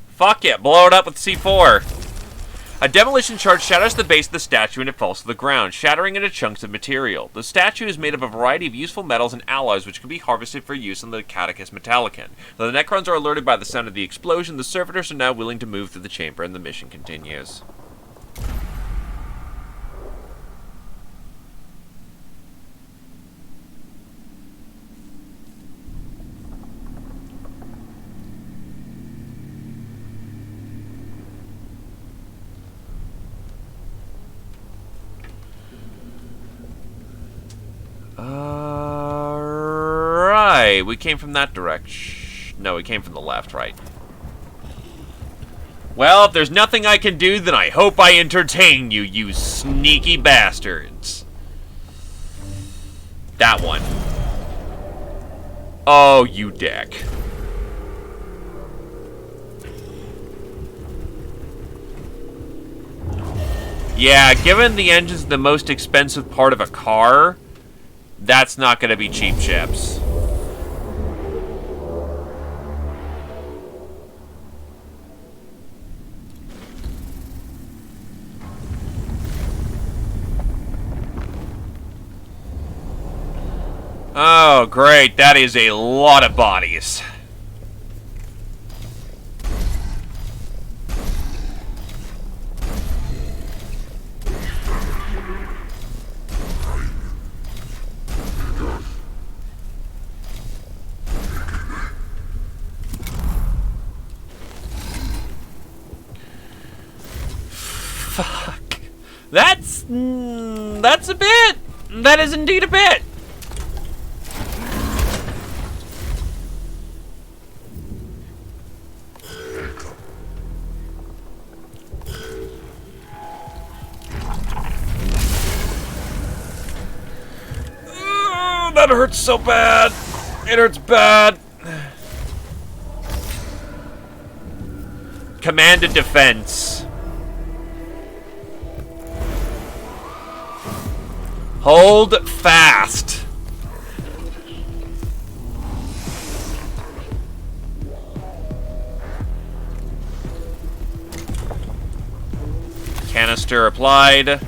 Fuck it, blow it up with C4. A demolition charge shatters the base of the statue and it falls to the ground, shattering into chunks of material. The statue is made of a variety of useful metals and alloys which can be harvested for use on the Mechanicus Metallicon. Though the Necrons are alerted by the sound of the explosion, the servitors are now willing to move through the chamber and the mission continues. Right, we came from that direction. No, we came from the left, right. Well, if there's nothing I can do, then I hope I entertain you, you sneaky bastards. That one. Oh, you dick. Yeah, given the engine's the most expensive part of a car, that's not going to be cheap chips. Oh, great. That is a lot of bodies. Fuck. That's a bit. That is indeed a bit. That hurts so bad. It hurts bad. Commanded defense. Hold fast. Canister applied.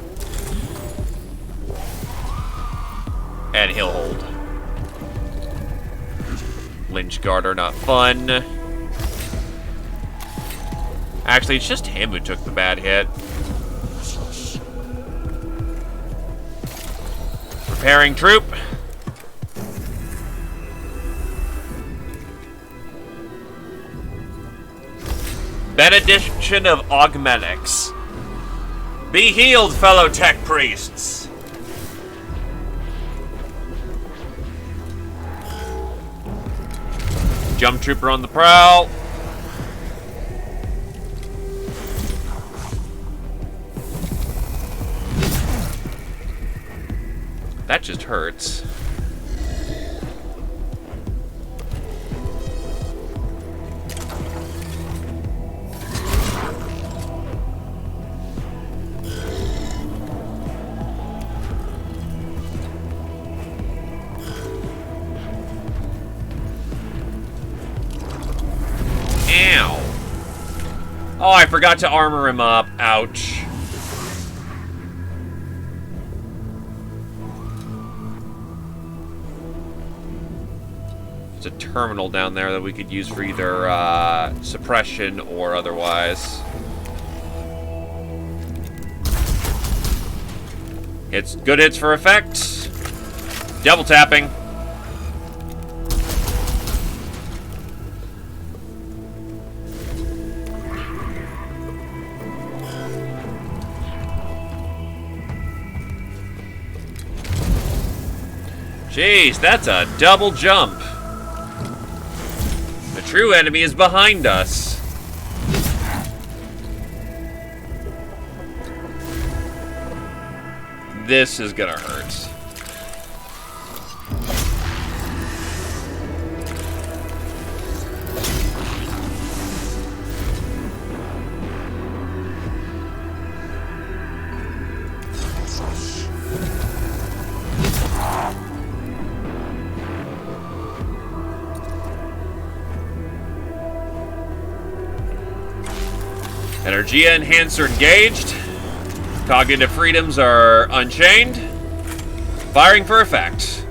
And he'll hold. Lynch Garter, not fun. Actually, it's just him who took the bad hit. Preparing troop. Benediction of Augmenics. Be healed, fellow tech priests. Jump trooper on the prowl. That just hurts. Ow. Oh, I forgot to armor him up. Ouch. There's a terminal down there that we could use for either suppression or otherwise. Hits, good hits for effect. Double tapping. Jeez, that's a double jump. The true enemy is behind us. This is gonna hurt. Energia enhancer engaged. Cognitive freedoms are unchained. Firing for effect.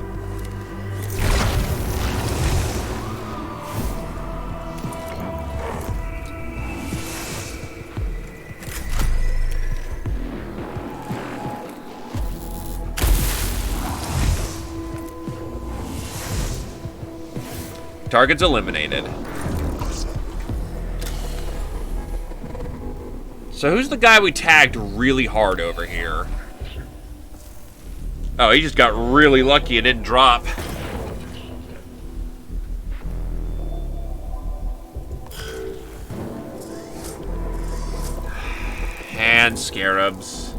Target's eliminated. So who's the guy we tagged really hard over here? Oh, he just got really lucky and didn't drop. And scarabs.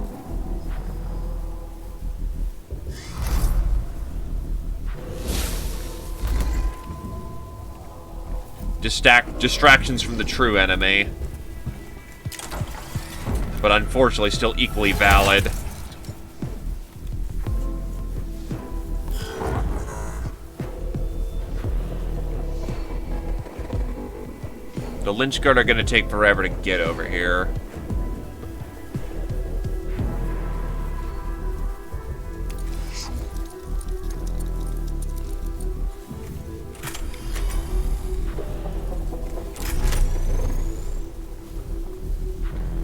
Distractions from the true enemy. But unfortunately still equally valid. The Lynch Guard are going to take forever to get over here.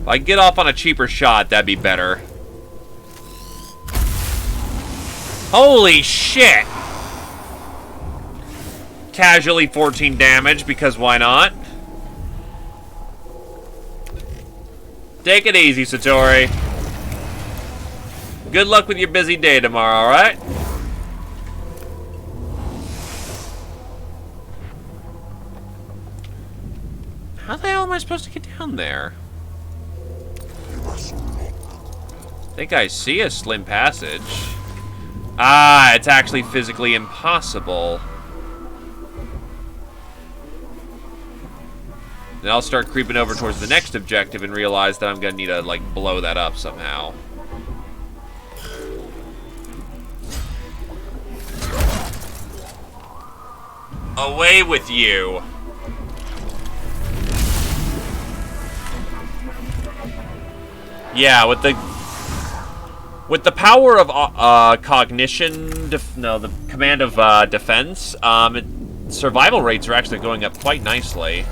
If I get off on a cheaper shot, that'd be better. Holy shit! Casually 14 damage, because why not? Take it easy, Satori. Good luck with your busy day tomorrow, alright? How the hell am I supposed to get down there? I think I see a slim passage. Ah, it's actually physically impossible. Then I'll start creeping over towards the next objective and realize that I'm gonna need to, like, blow that up somehow. Away with you! Yeah, with the power of cognition, the command of defense, survival rates are actually going up quite nicely.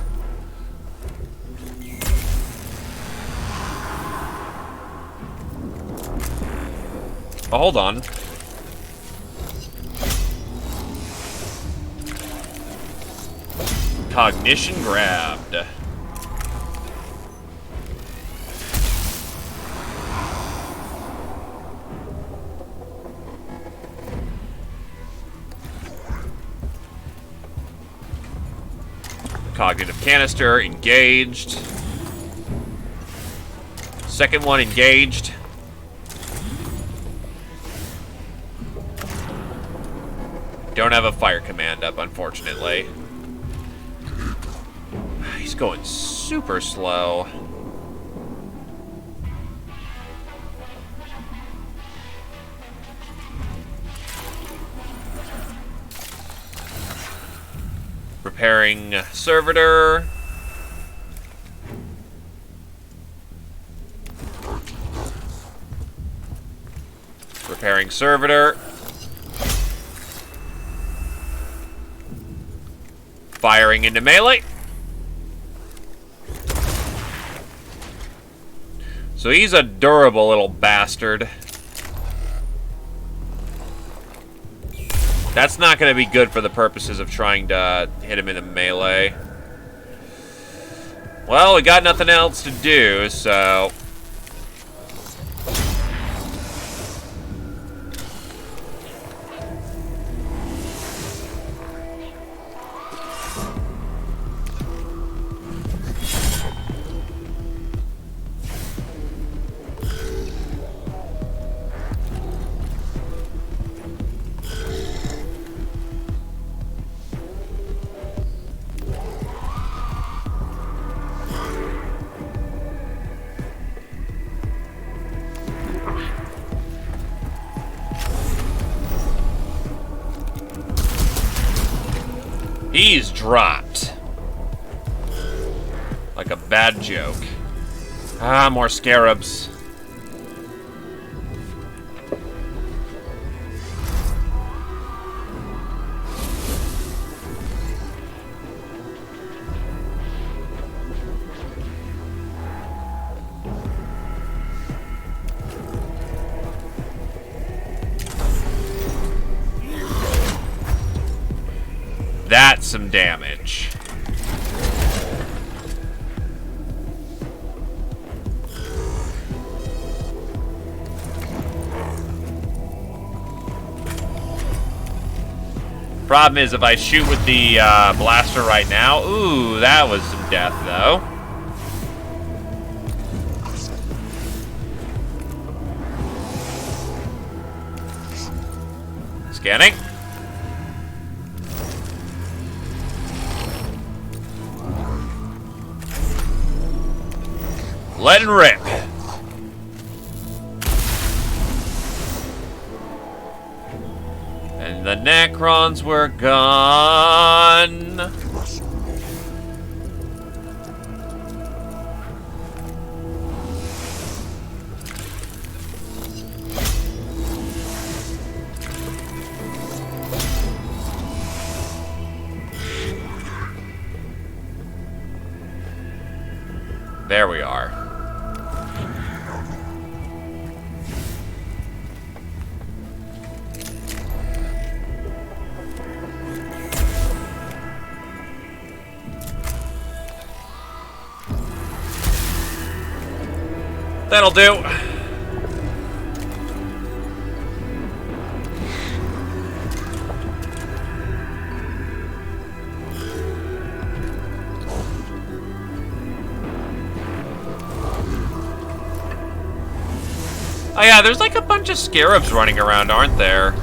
Oh, hold on. Cognition grabbed. Cognitive canister engaged. Second one engaged. don't have a fire command up, unfortunately. He's going super slow. Repairing servitor. Repairing servitor. Firing into melee. So he's a durable little bastard. That's not going to be good for the purposes of trying to hit him in a melee. Well, we got nothing else to do, so... He's dropped. Like a bad joke. Ah, more scarabs. That's some damage. Problem is, if I shoot with the blaster right now, ooh, that was some death, though. Scanning. Let it rip. And the Necrons were gone. There we are. That'll do. Oh yeah, there's like a bunch of scarabs running around, aren't there?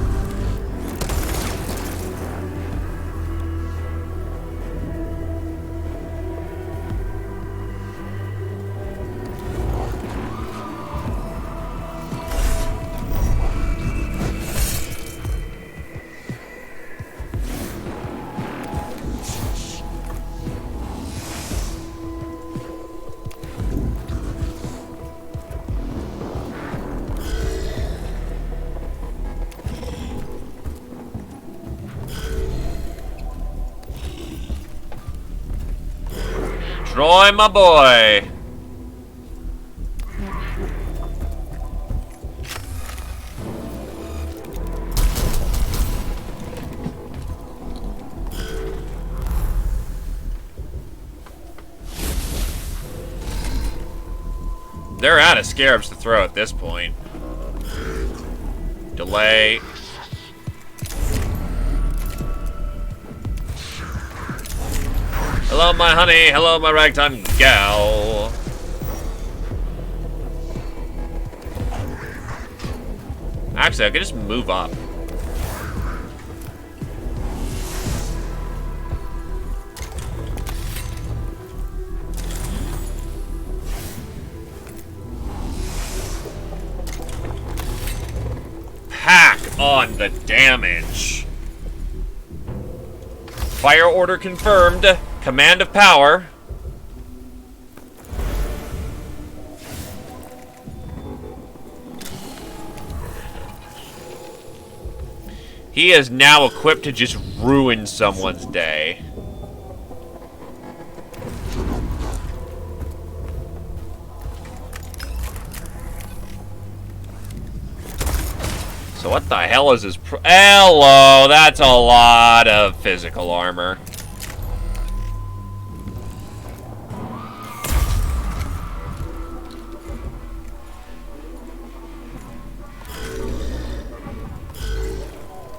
Troy, my boy. They're out of scarabs to throw at this point. Delay. Hello, my honey. Hello, my ragtime gal. Actually, I could just move up. on the damage. Fire order confirmed. Command of power. He is now equipped to just ruin someone's day. So what the hell is this? Hello, that's a lot of physical armor.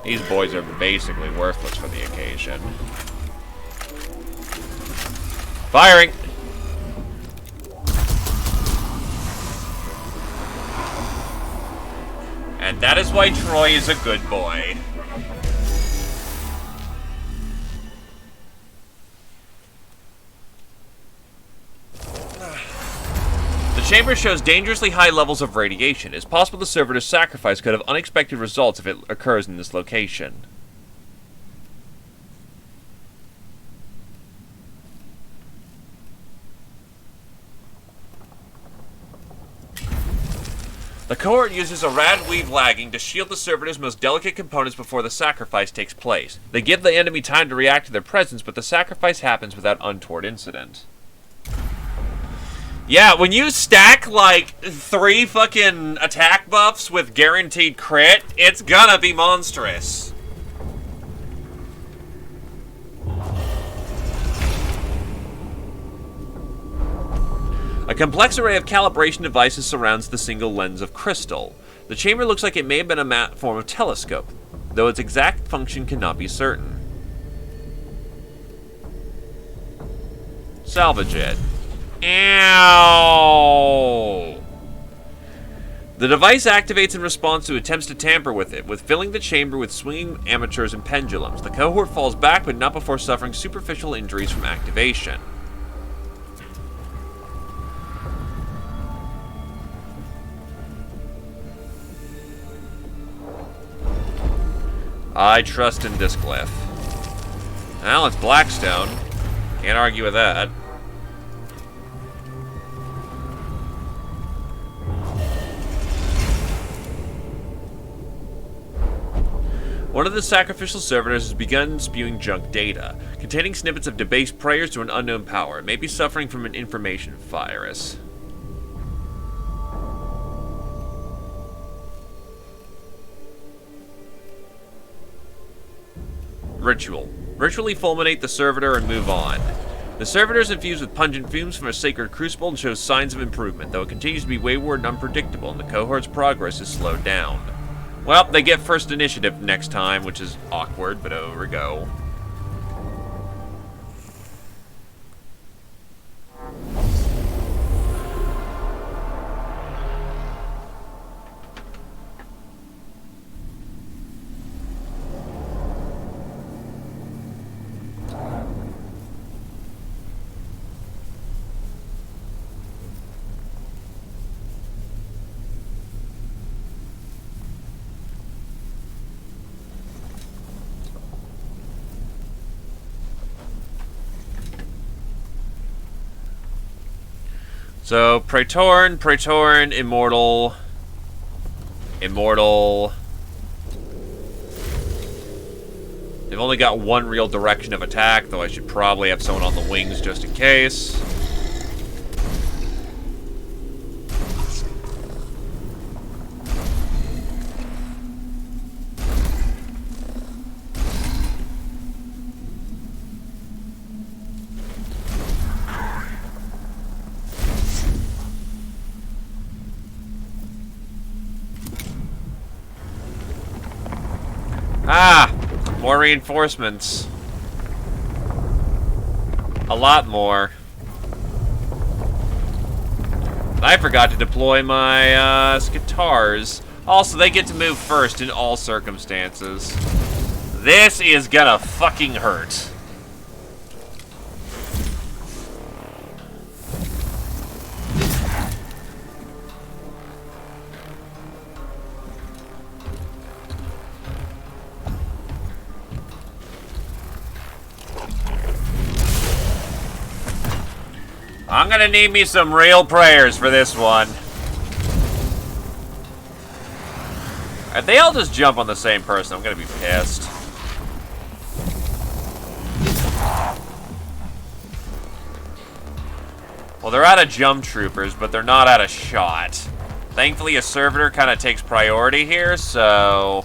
These boys are basically worthless for the occasion. Firing! And that is why Troy is a good boy. The chamber shows dangerously high levels of radiation. It's possible the servitor's sacrifice could have unexpected results if it occurs in this location. The cohort uses a rad weave lagging to shield the servitor's most delicate components before the sacrifice takes place. They give the enemy time to react to their presence, but the sacrifice happens without untoward incident. Yeah, when you stack, like, 3 fucking attack buffs with guaranteed crit, it's gonna be monstrous. A complex array of calibration devices surrounds the single lens of crystal. The chamber looks like it may have been a form of telescope, though its exact function cannot be certain. Salvage it. Ow! The device activates in response to attempts to tamper with it, with filling the chamber with swinging amateurs and pendulums. The cohort falls back, but not before suffering superficial injuries from activation. I trust in this glyph. Well, it's Blackstone. Can't argue with that. One of the sacrificial servitors has begun spewing junk data, containing snippets of debased prayers to an unknown power. It may be suffering from an information virus. Ritual. Ritually fulminate the servitor and move on. The servitor is infused with pungent fumes from a sacred crucible and shows signs of improvement, though it continues to be wayward and unpredictable, and the cohort's progress is slowed down. Well, they get first initiative next time, which is awkward, but over we go. So, Praetorn, Immortal. They've only got one real direction of attack, though I should probably have someone on the wings just in case. Ah! More reinforcements. A lot more. I forgot to deploy my Skitars. Also, they get to move first in all circumstances. This is gonna fucking hurt. I'm gonna need me some real prayers for this one. If they all just jump on the same person, I'm gonna be pissed. Well, they're out of jump troopers, but they're not out of shot. Thankfully, a servitor kind of takes priority here, so...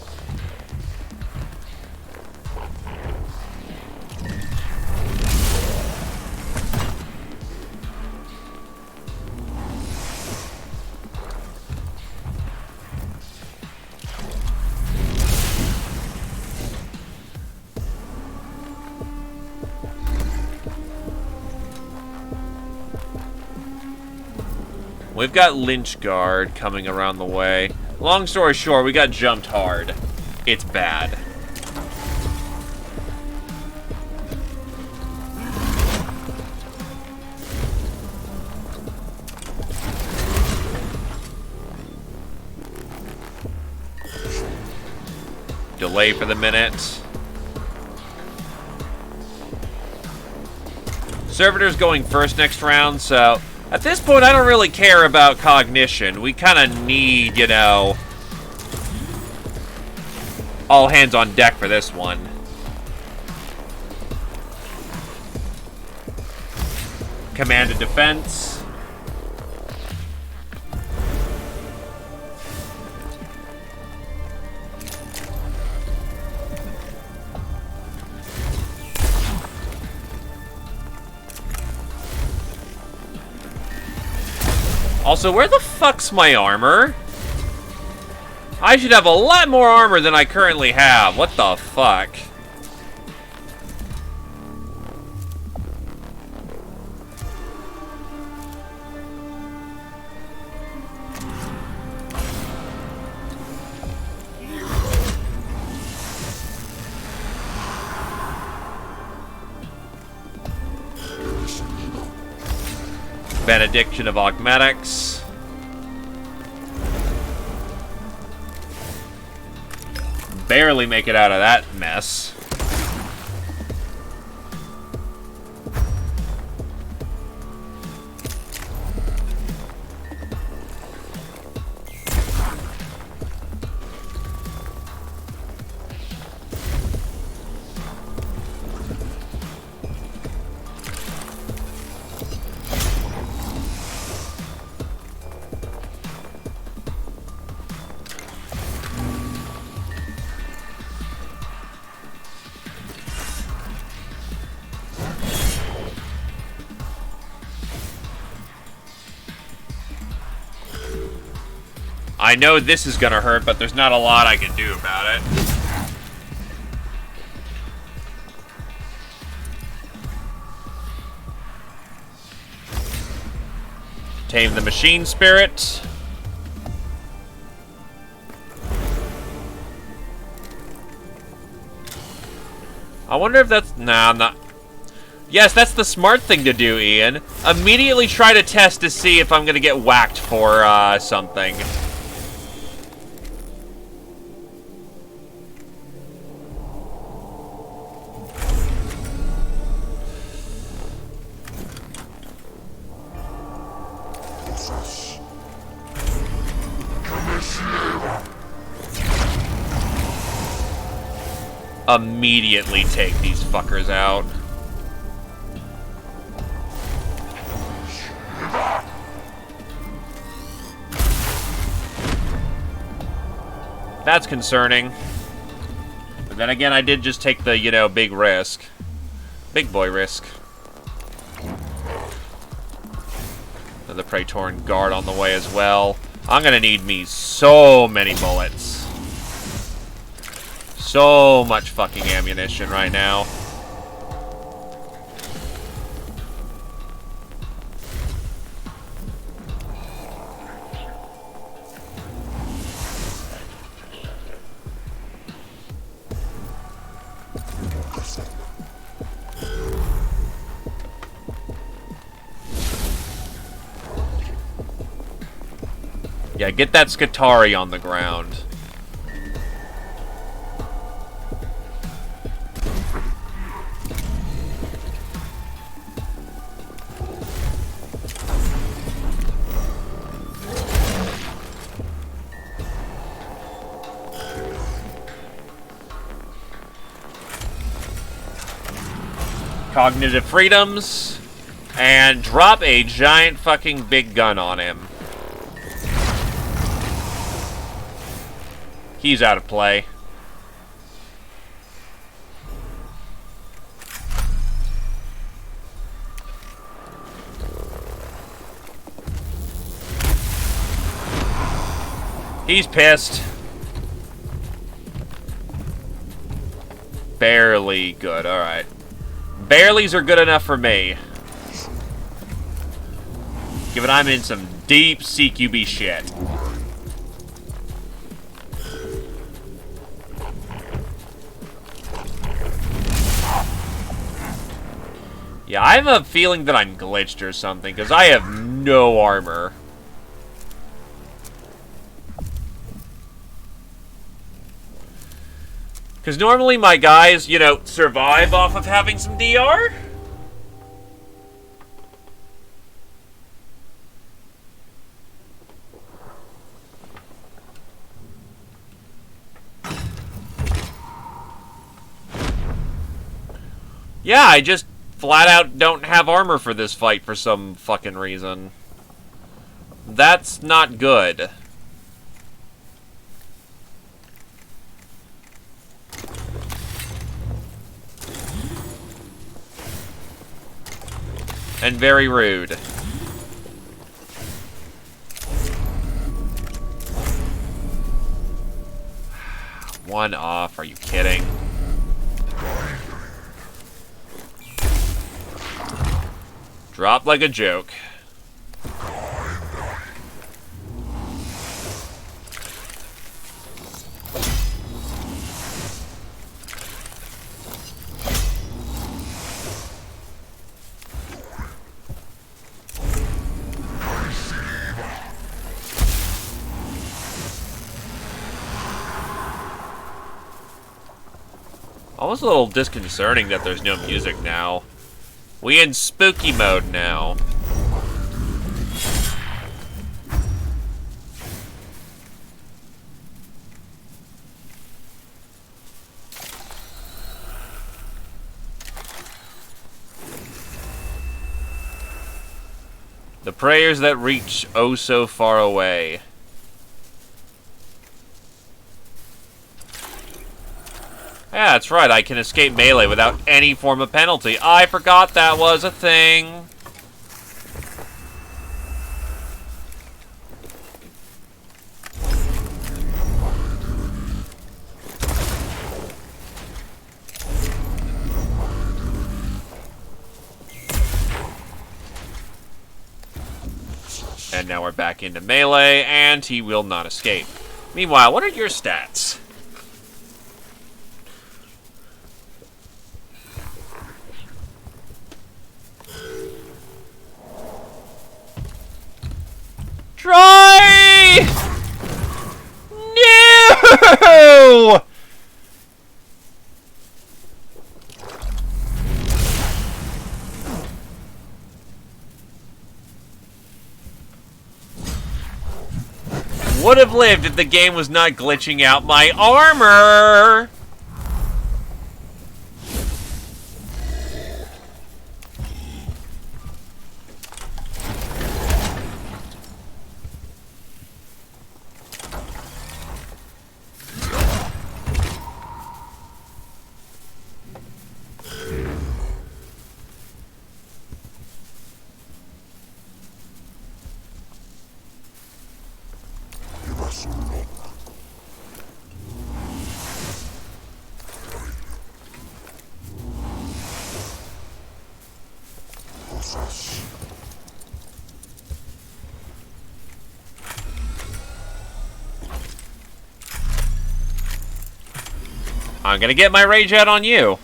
We've got Lynch Guard coming around the way. Long story short, we got jumped hard. It's bad. Delay for the minute. Servitor's going first next round, so... At this point, I don't really care about cognition. We kind of need, you know, all hands on deck for this one. Command and defense. Also, where the fuck's my armor? I should have a lot more armor than I currently have. What the fuck? Benediction of Augmetics. Barely make it out of that mess. I know this is gonna hurt, but there's not a lot I can do about it. Tame the machine spirit. I wonder if that's... Nah, I'm not... Yes, that's the smart thing to do, Ian. Immediately try to test to see if I'm gonna get whacked for, something. Immediately take these fuckers out. That's concerning. But then again, I did just take the, you know, big risk. Big boy risk. And the Praetorian Guard on the way as well. I'm gonna need me so many bullets. So much fucking ammunition right now. Yeah, get that Scutari on the ground. Cognitive freedoms. And drop a giant fucking big gun on him. He's out of play. He's pissed. Barely good, alright. Barely's are good enough for me. Given I'm in some deep CQB shit. Yeah, I have a feeling that I'm glitched or something, because I have no armor. Because normally my guys, you know, survive off of having some DR. Yeah, I just flat out don't have armor for this fight for some fucking reason. That's not good. And very rude. One off, are you kidding? Drop like a joke. Almost a little disconcerting that there's no music now. We in spooky mode now. The prayers that reach oh so far away. Yeah, that's right, I can escape melee without any form of penalty. I forgot that was a thing. And now we're back into melee, and he will not escape. Meanwhile, what are your stats? Try! No! Would have lived if the game was not glitching out my armor! I'm gonna get my rage out on you.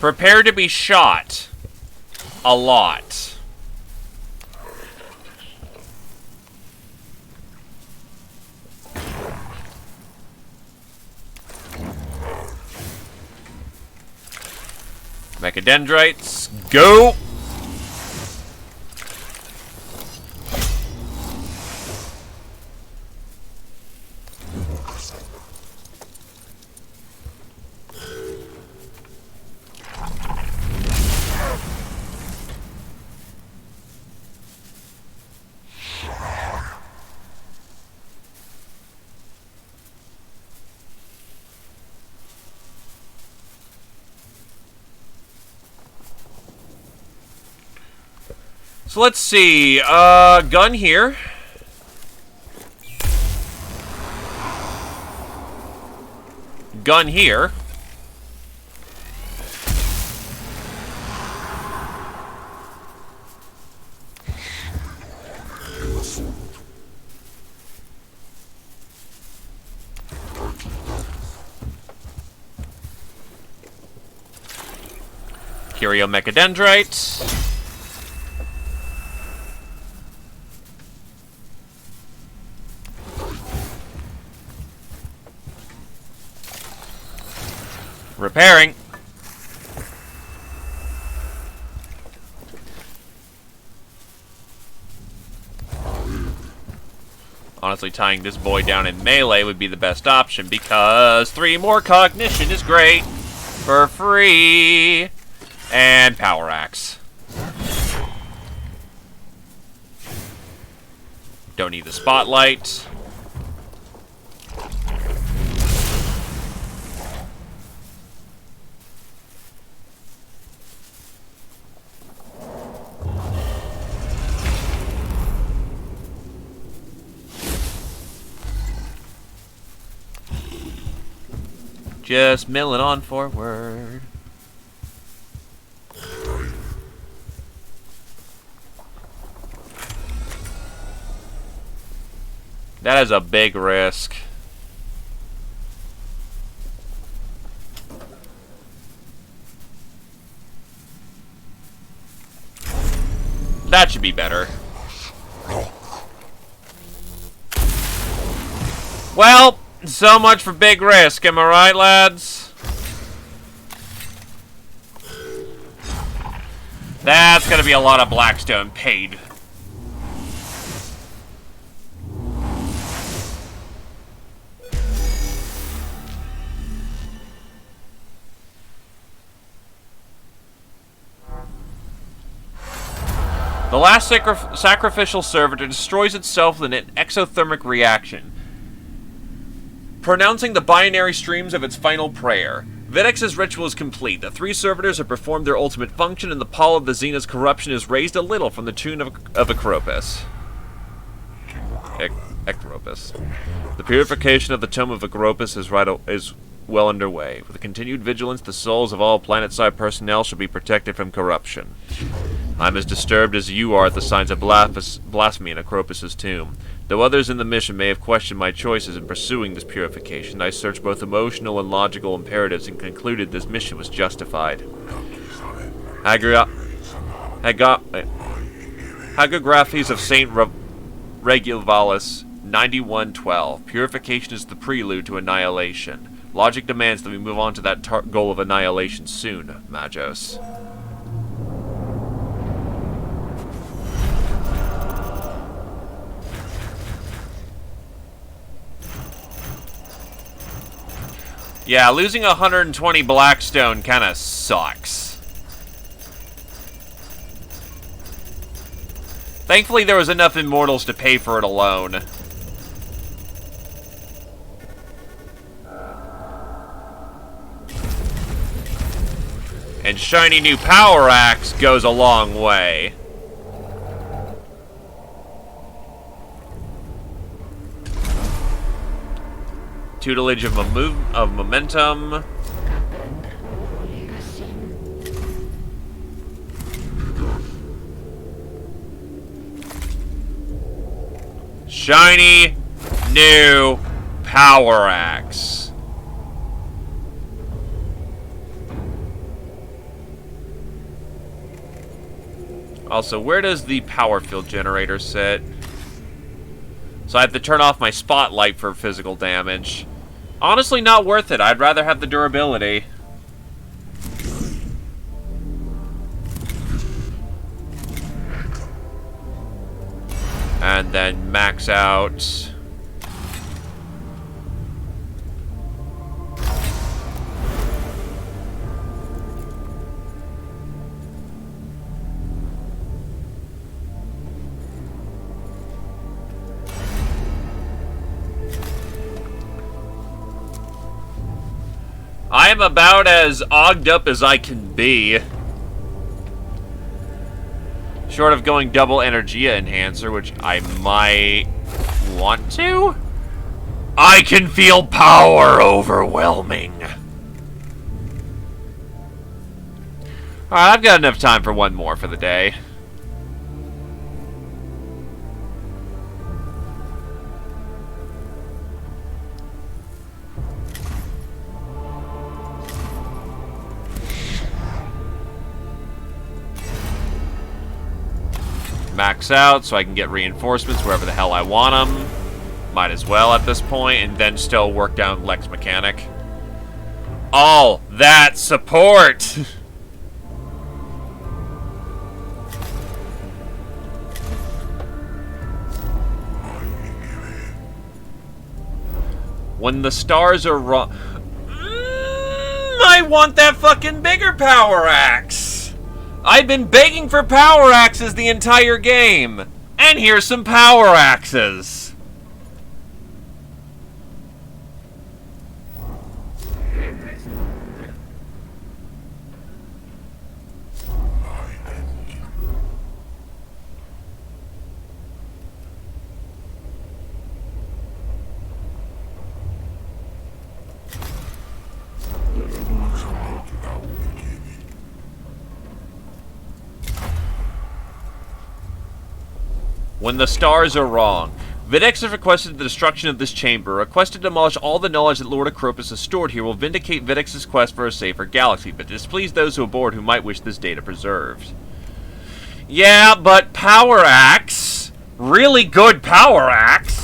Prepare to be shot. A lot. Mechadendrites, go! So let's see. Gun here. Gun here. Curio Mechadendrite. Repairing. Honestly, tying this boy down in melee would be the best option because 3 more cognition is great for free. And Power Axe. Don't need the spotlight. Just milling on forward. That is a big risk. That should be better. Well, so much for big risk, am I right, lads? That's gonna be a lot of Blackstone paid. The last sacrificial servitor destroys itself in an exothermic reaction, pronouncing the binary streams of its final prayer. Videx's ritual is complete. The 3 servitors have performed their ultimate function, and the pall of the Xena's corruption is raised a little from the tomb of Acropus. Acropus. The purification of the tomb of Acropus is well underway. With continued vigilance, the souls of all planet-side personnel shall be protected from corruption. I'm as disturbed as you are at the signs of blasphemy in Acropus' tomb. Though others in the mission may have questioned my choices in pursuing this purification, I searched both emotional and logical imperatives and concluded this mission was justified. Hagiographies of Saint Regulvalis 9112. Purification is the prelude to annihilation. Logic demands that we move on to that goal of annihilation soon, Magos. Yeah, losing 120 Blackstone kinda sucks. Thankfully, there was enough Immortals to pay for it alone. And shiny new Power Axe goes a long way. Tutelage of momentum. Shiny new Power Axe. Also, where does the power field generator sit? So I have to turn off my spotlight for physical damage. Honestly, not worth it. I'd rather have the durability. And then max out. I am about as ogged up as I can be. Short of going double Energia Enhancer, which I might want to. I can feel power overwhelming. Alright, I've got enough time for one more for the day. Max out so I can get reinforcements wherever the hell I want them. Might as well at this point, and then still work down Lex Mechanic. All that support! When the stars are wrong... I want that fucking bigger power axe! I've been begging for power axes the entire game! And here's some power axes! When the stars are wrong. Videx has requested the destruction of this chamber. Requested to demolish all the knowledge that Lord Acropus has stored here will vindicate Videx's quest for a safer galaxy, but displease those who aboard who might wish this data preserved. Yeah, but Power Axe? Really good Power Axe?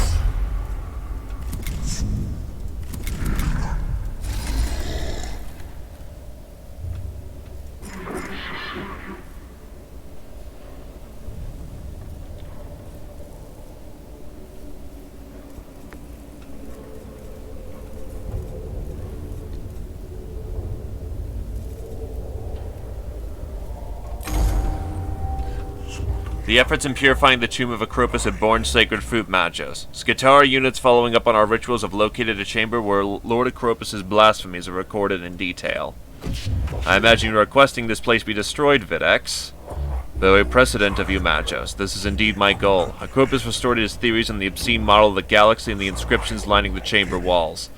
The efforts in purifying the tomb of Acropus have borne sacred fruit, Magos. Skitarii units following up on our rituals have located a chamber where Lord Acropus's blasphemies are recorded in detail. I imagine you are requesting this place be destroyed, Videx. Though a precedent of you, Magos, this is indeed my goal. Acropus restored his theories on the obscene model of the galaxy and the inscriptions lining the chamber walls.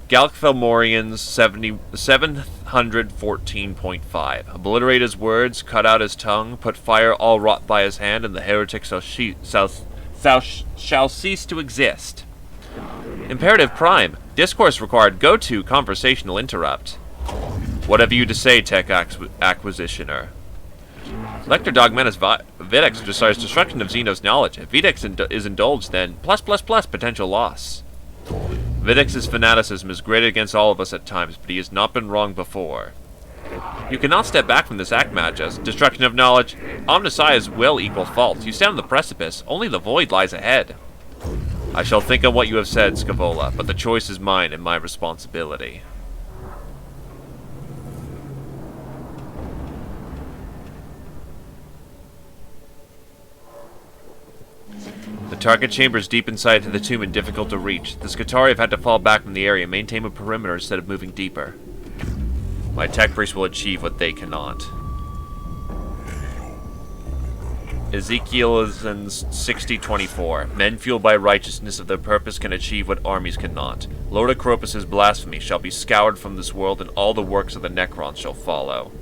Galkthelmorians 714.5. Obliterate his words, cut out his tongue, put fire all wrought by his hand, and the heretic shall cease to exist. Imperative Prime. Discourse required. Go to conversational interrupt. What have you to say, Tech Acquisitioner? Lector Dogmanus Videx desires destruction of Xeno's knowledge. If Videx is indulged, then +++ potential loss. Videx's fanaticism is great against all of us at times, but he has not been wrong before. You cannot step back from this act, Magos. Destruction of knowledge. Omnissiah's will equal fault. You stand on the precipice. Only the void lies ahead. I shall think on what you have said, Scaevola, but the choice is mine and my responsibility. The target chamber is deep inside the tomb and difficult to reach. The Skitarii have had to fall back from the area and maintain a perimeter instead of moving deeper. My tech priests will achieve what they cannot. Ezekiel's 60:24. Men fueled by righteousness of their purpose can achieve what armies cannot. Lord Acropus' blasphemy shall be scoured from this world, and all the works of the Necrons shall follow.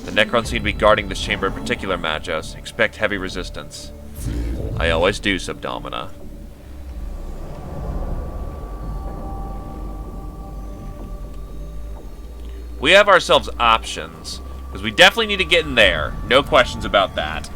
The Necrons seem to be guarding this chamber in particular, Magos. Expect heavy resistance. I always do, Subdomina. We have ourselves options, because we definitely need to get in there. No questions about that.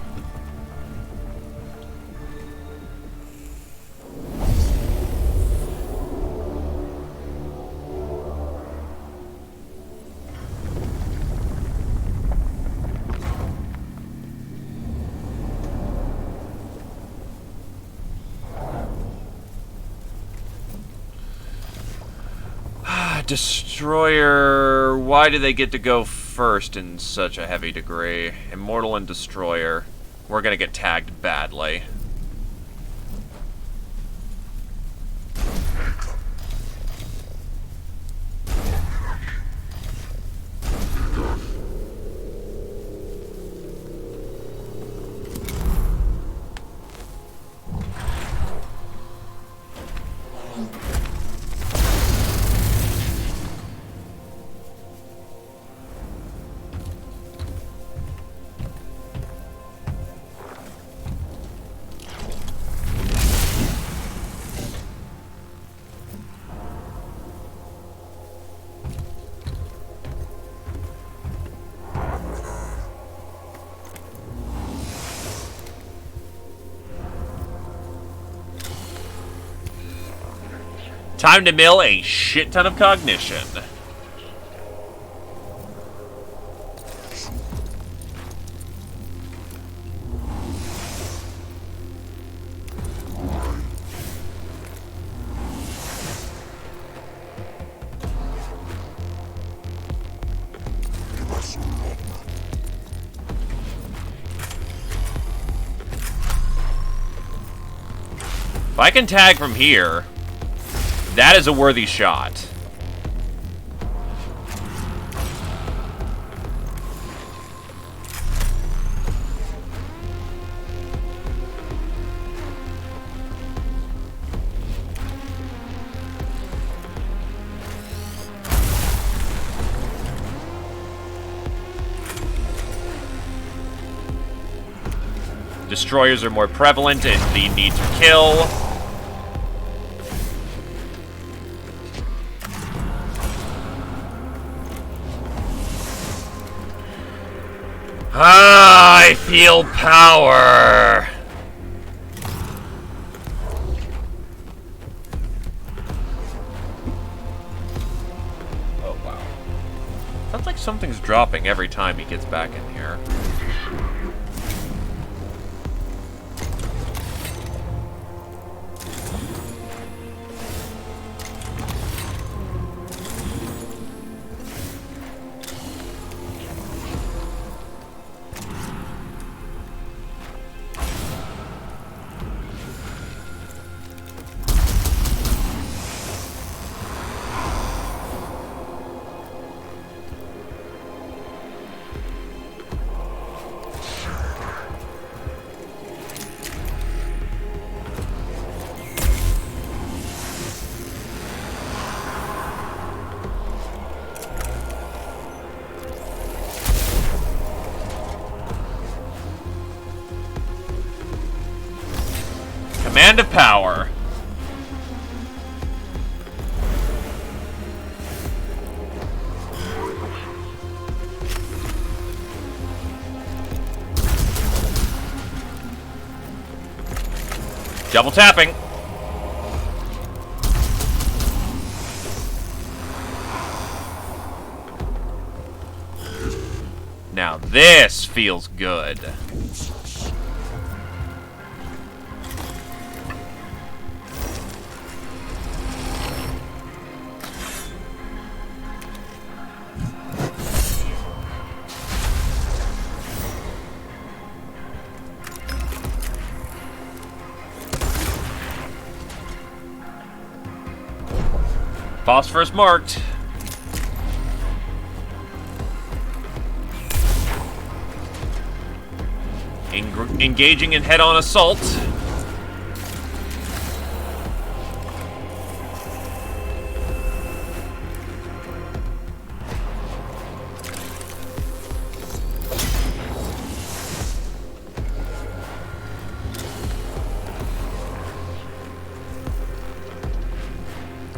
Destroyer, why do they get to go first in such a heavy degree? Immortal and Destroyer. We're gonna get tagged badly. Time to mill a shit ton of cognition. If I can tag from here, that is a worthy shot. Destroyers are more prevalent and the need to kill. I feel power. Oh, wow. Sounds like something's dropping every time he gets back in here. Command of power. Double tapping. Now this feels good. Phosphorus marked. Engaging in head-on assault.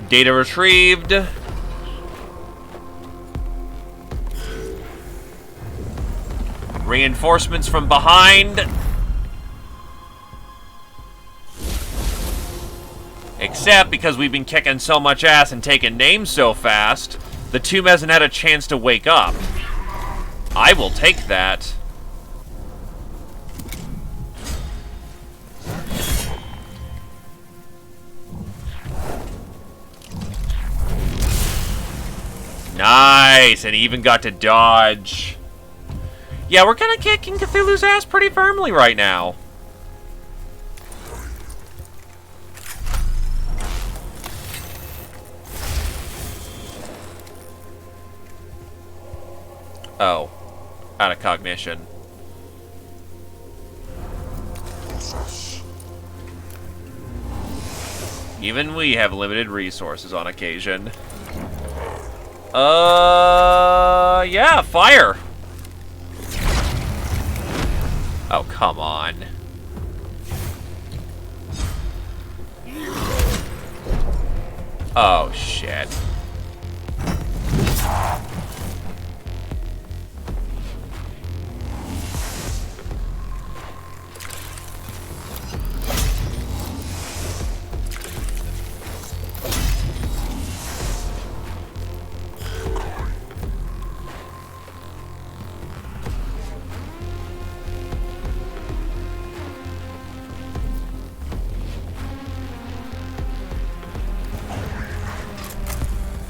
Data retrieved. Reinforcements from behind. Except because we've been kicking so much ass and taking names so fast, the tomb hasn't had a chance to wake up. I will take that. Nice, and he even got to dodge. Yeah, we're kind of kicking Cthulhu's ass pretty firmly right now. Oh, out of cognition. Even we have limited resources on occasion. Yeah, fire. Oh, come on. Oh, shit.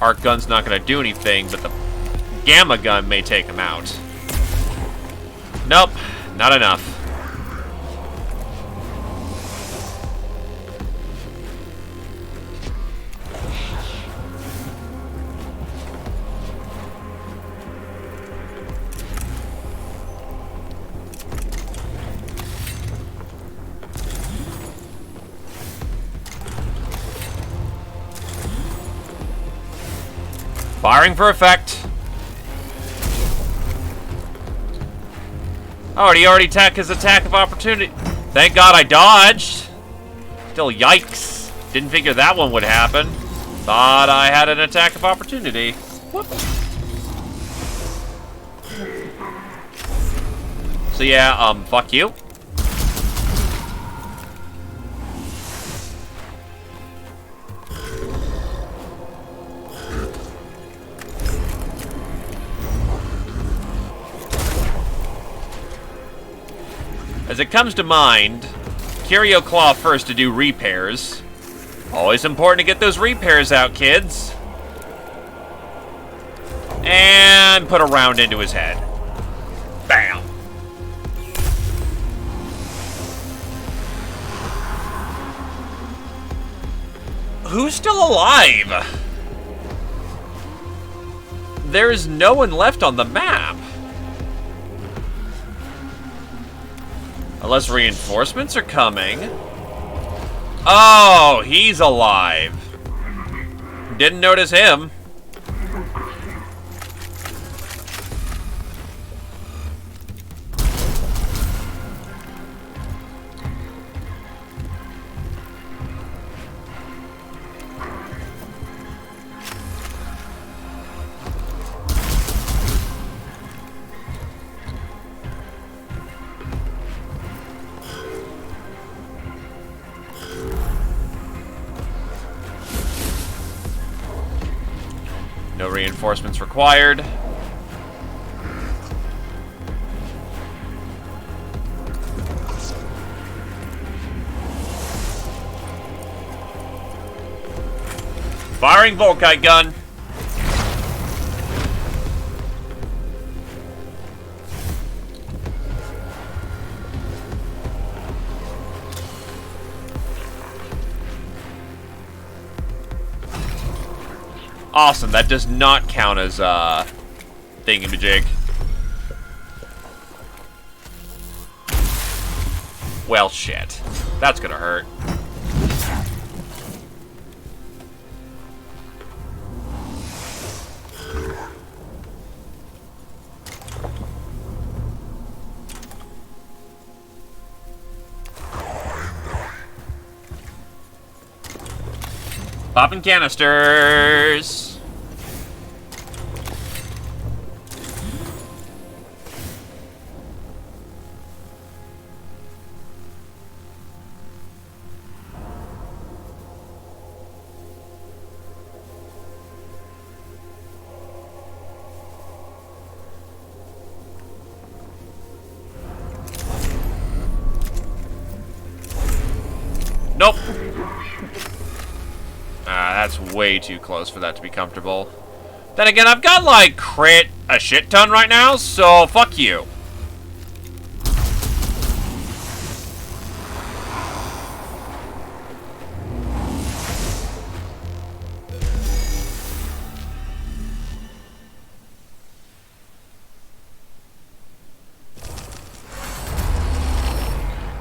Arc gun's not going to do anything, but the gamma gun may take him out. Nope, not enough. Firing for effect. Oh, he already attacked his attack of opportunity. Thank God I dodged. Still, yikes. Didn't figure that one would happen. Thought I had an attack of opportunity. Whoop. So yeah, fuck you. As it comes to mind, Curio Claw first to do repairs. Always important to get those repairs out, kids. And put a round into his head. Bam. Who's still alive? There is no one left on the map. Unless reinforcements are coming. Oh, he's alive. Didn't notice him. No reinforcements required. Firing Volkite gun. Awesome, that does not count as, thingamajig. Well, shit. That's gonna hurt. Popping canisters. Nope. That's way too close for that to be comfortable. Then again, I've got, like, crit a shit ton right now, so fuck you.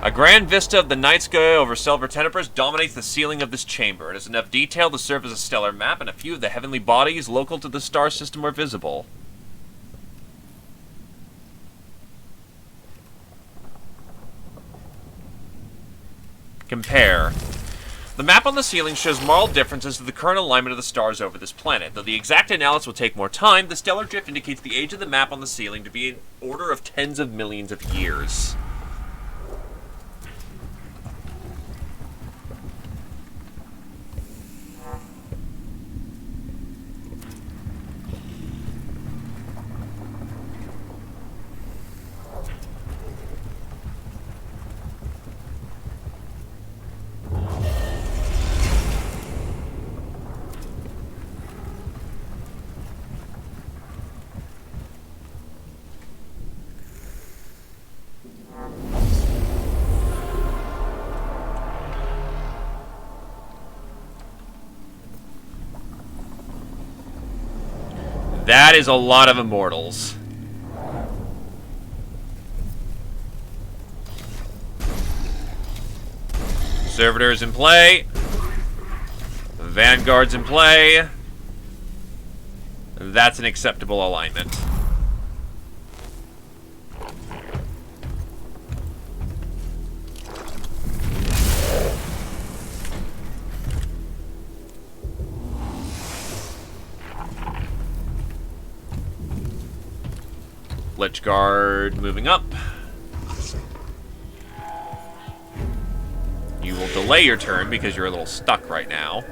A grand vista of the night sky over Silver Tenebris dominates the ceiling of this chamber. It has enough detail to serve as a stellar map, and a few of the heavenly bodies local to the star system are visible. Compare. The map on the ceiling shows mild differences to the current alignment of the stars over this planet. Though the exact analysis will take more time, the stellar drift indicates the age of the map on the ceiling to be an order of tens of millions of years. That is a lot of immortals. Servitors in play. Vanguard's in play. That's an acceptable alignment. Lich Guard moving up. You will delay your turn because you're a little stuck right now.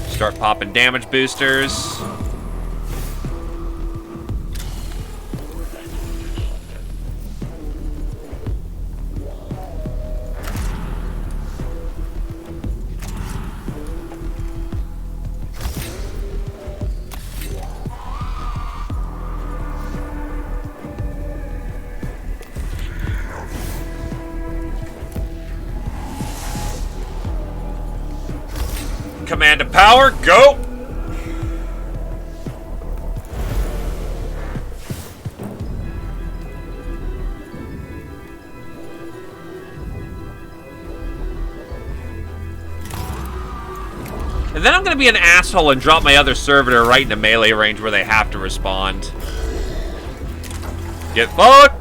Start popping damage boosters. Command of power, go! And then I'm gonna be an asshole and drop my other servitor right into melee range where they have to respond. Get fucked!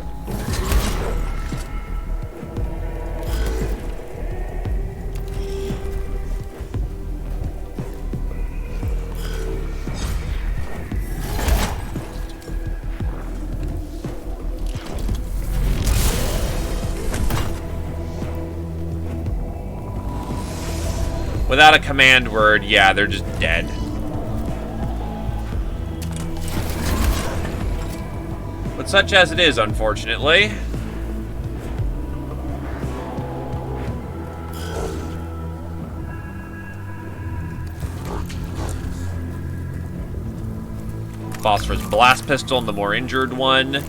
Without a command word, yeah, they're just dead. But such as it is, unfortunately. Phosphorus Blast Pistol, the more injured one.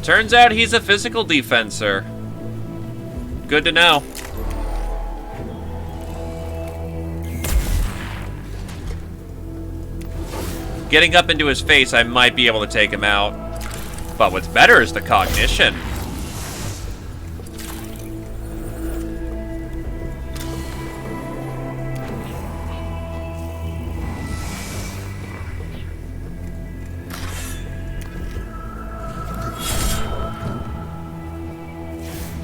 Turns out he's a physical defenser. Good to know. Getting up into his face, I might be able to take him out. But what's better is the cognition.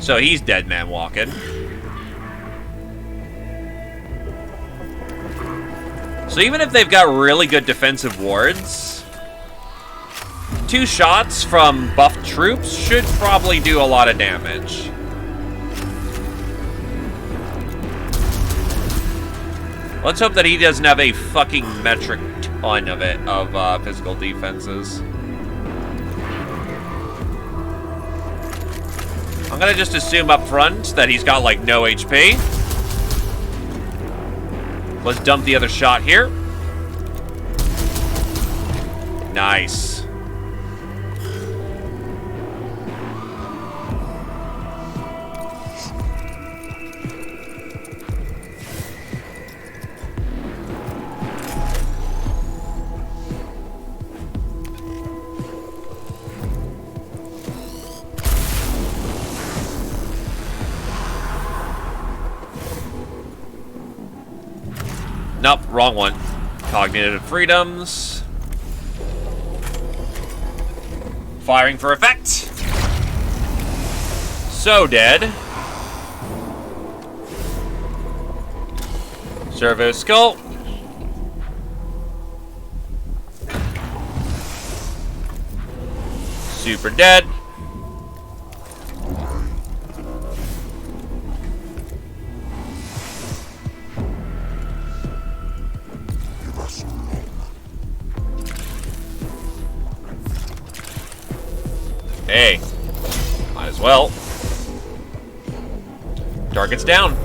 So he's dead man walking. So even if they've got really good defensive wards, 2 shots from buffed troops should probably do a lot of damage. Let's hope that he doesn't have a fucking metric ton of it, of physical defenses. I'm gonna just assume up front that he's got, like, no HP. Let's dump the other shot here. Nice. Nope, wrong one. Cognitive freedoms. Firing for effect. So dead. Servo skull. Super dead. Hey, might as well. Target's down.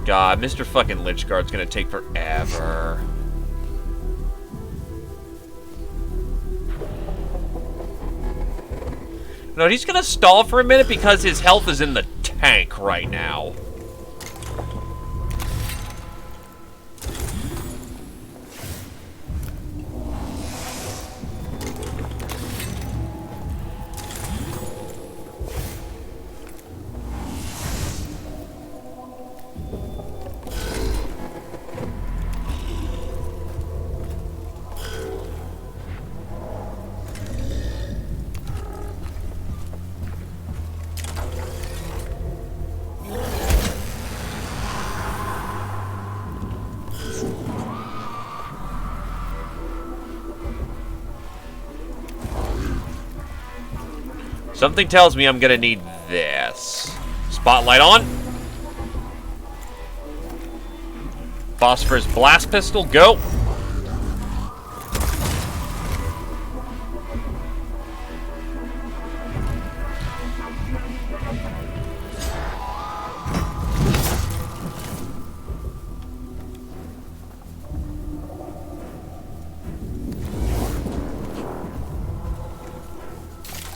God, Mr. fucking Lich Guard's gonna take forever. No, he's gonna stall for a minute because his health is in the tank right now. Something tells me I'm gonna need this. Spotlight on. Phosphorus blast pistol, go.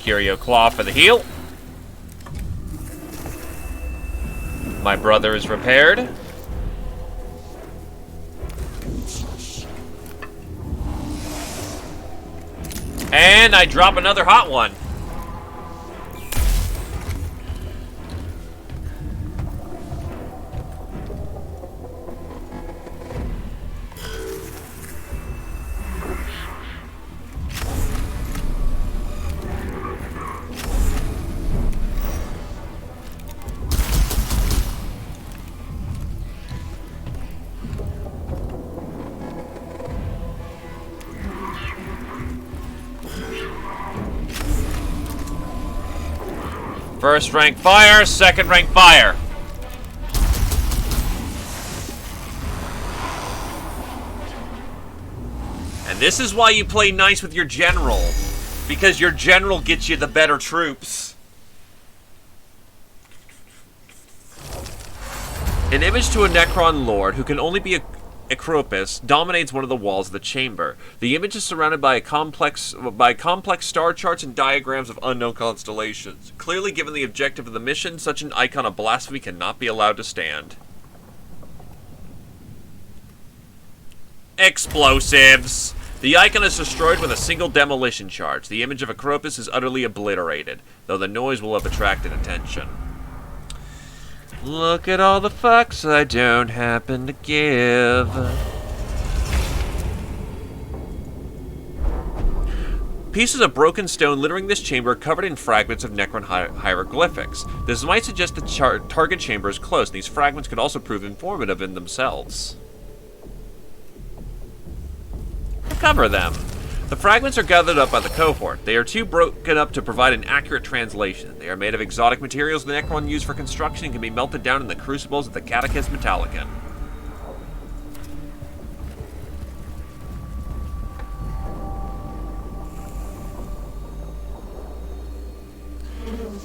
Curio Claw for the heal. My brother is repaired. And I drop another hot one. First rank fire, second rank fire. And this is why you play nice with your general. Because your general gets you the better troops. An image to a Necron Lord who can only be a Acropus dominates one of the walls of the chamber. The image is surrounded by complex star charts and diagrams of unknown constellations. Clearly given the objective of the mission, such an icon of blasphemy cannot be allowed to stand. Explosives! The icon is destroyed with a single demolition charge. The image of Acropus is utterly obliterated, though the noise will have attracted attention. Look at all the fucks I don't happen to give. Pieces of broken stone littering this chamber are covered in fragments of Necron hieroglyphics. This might suggest the target chamber is close. These fragments could also prove informative in themselves. Cover them. The fragments are gathered up by the cohort. They are too broken up to provide an accurate translation. They are made of exotic materials the Necron use for construction and can be melted down in the crucibles of the Catechus Metallicon.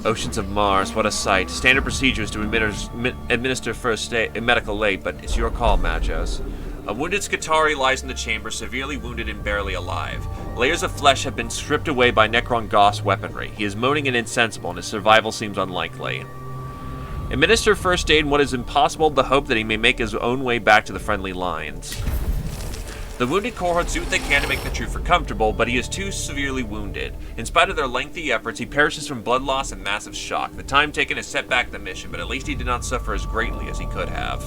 Oceans of Mars, what a sight. Standard procedure is to administer first aid, medical aid, but it's your call, Magos. A wounded Skitarii lies in the chamber, severely wounded and barely alive. Layers of flesh have been stripped away by Necron Goss weaponry. He is moaning and insensible, and his survival seems unlikely. Administer first aid in what is impossible to hope that he may make his own way back to the friendly lines. The wounded cohorts do what they can to make the trooper comfortable, but he is too severely wounded. In spite of their lengthy efforts, he perishes from blood loss and massive shock. The time taken has set back the mission, but at least he did not suffer as greatly as he could have.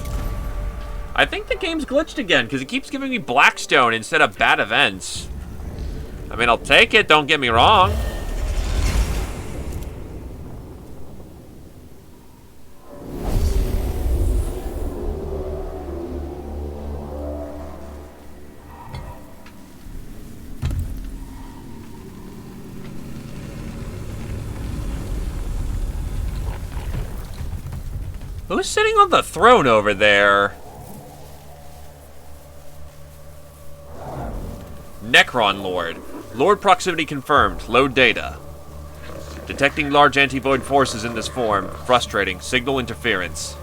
I think the game's glitched again, because it keeps giving me Blackstone instead of bad events. I mean, I'll take it, don't get me wrong. Who's sitting on the throne over there? Necron Lord. Lord proximity confirmed. Load data. Detecting large anti-void forces in this form. Frustrating. Signal interference.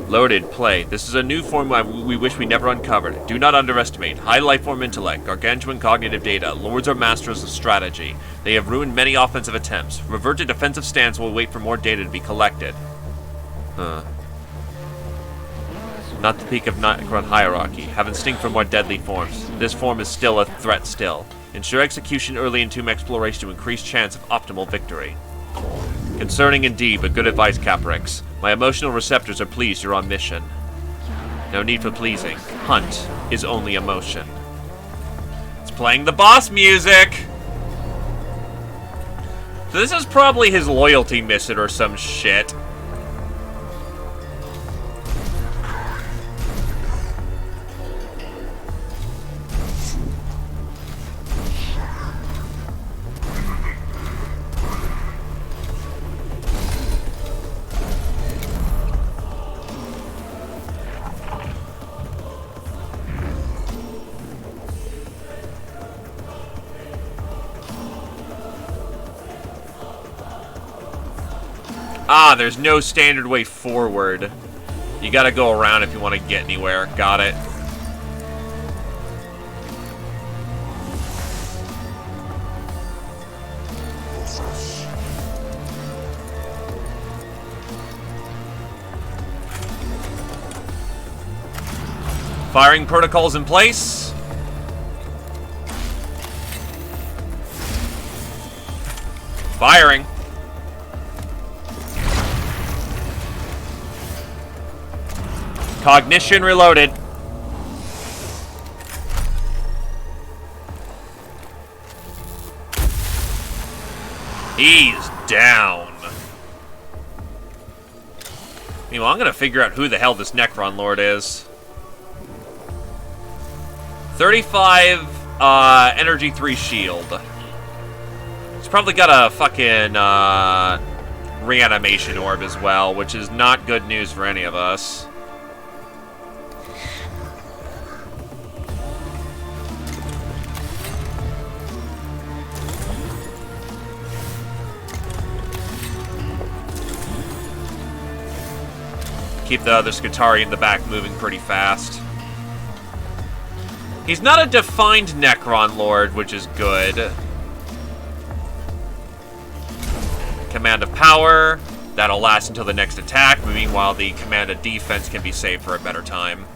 Loaded, play. This is a new form we wish we never uncovered. Do not underestimate. High lifeform intellect, gargantuan cognitive data, lords are masters of strategy. They have ruined many offensive attempts. Revert to defensive stance while we wait for more data to be collected. Not the peak of Necron hierarchy. Have instinct for more deadly forms. This form is still a threat still. Ensure execution early in tomb exploration to increase chance of optimal victory. Concerning indeed, but good advice, Caprix. My emotional receptors are pleased you're on mission. No need for pleasing. Hunt is only emotion. It's playing the boss music! So this is probably his loyalty mission or some shit. Ah, there's no standard way forward. You gotta go around if you want to get anywhere. Got it. Firing protocols in place. Firing. Cognition reloaded. He's down. Meanwhile, I'm gonna figure out who the hell this Necron Lord is. 35 energy 3 shield. He's probably got a fucking reanimation orb as well, which is not good news for any of us. Keep the other Skitarii in the back moving pretty fast. He's not a defined Necron Lord, which is good. Command of power. That'll last until the next attack. Meanwhile, the command of defense can be saved for a better time.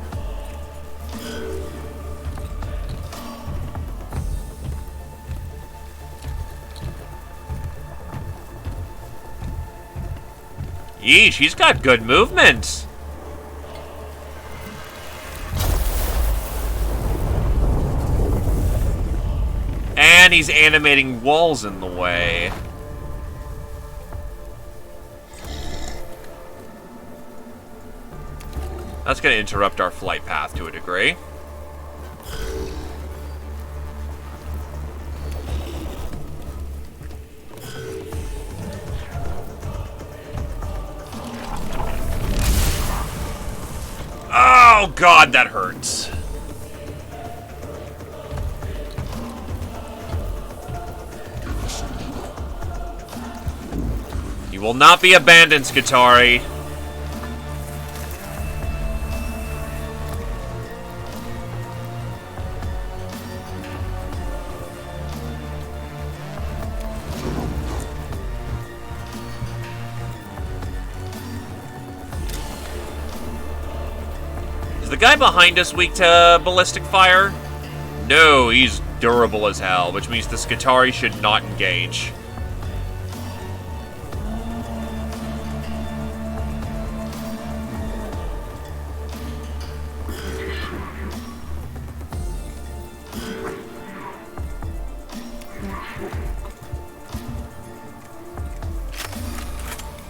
Yeesh, he's got good movement. And he's animating walls in the way. That's going to interrupt our flight path to a degree. Oh god, that hurts. You will not be abandoned, Skitarii. Is the guy behind us weak to ballistic fire? No, he's durable as hell, which means the Skitarii should not engage.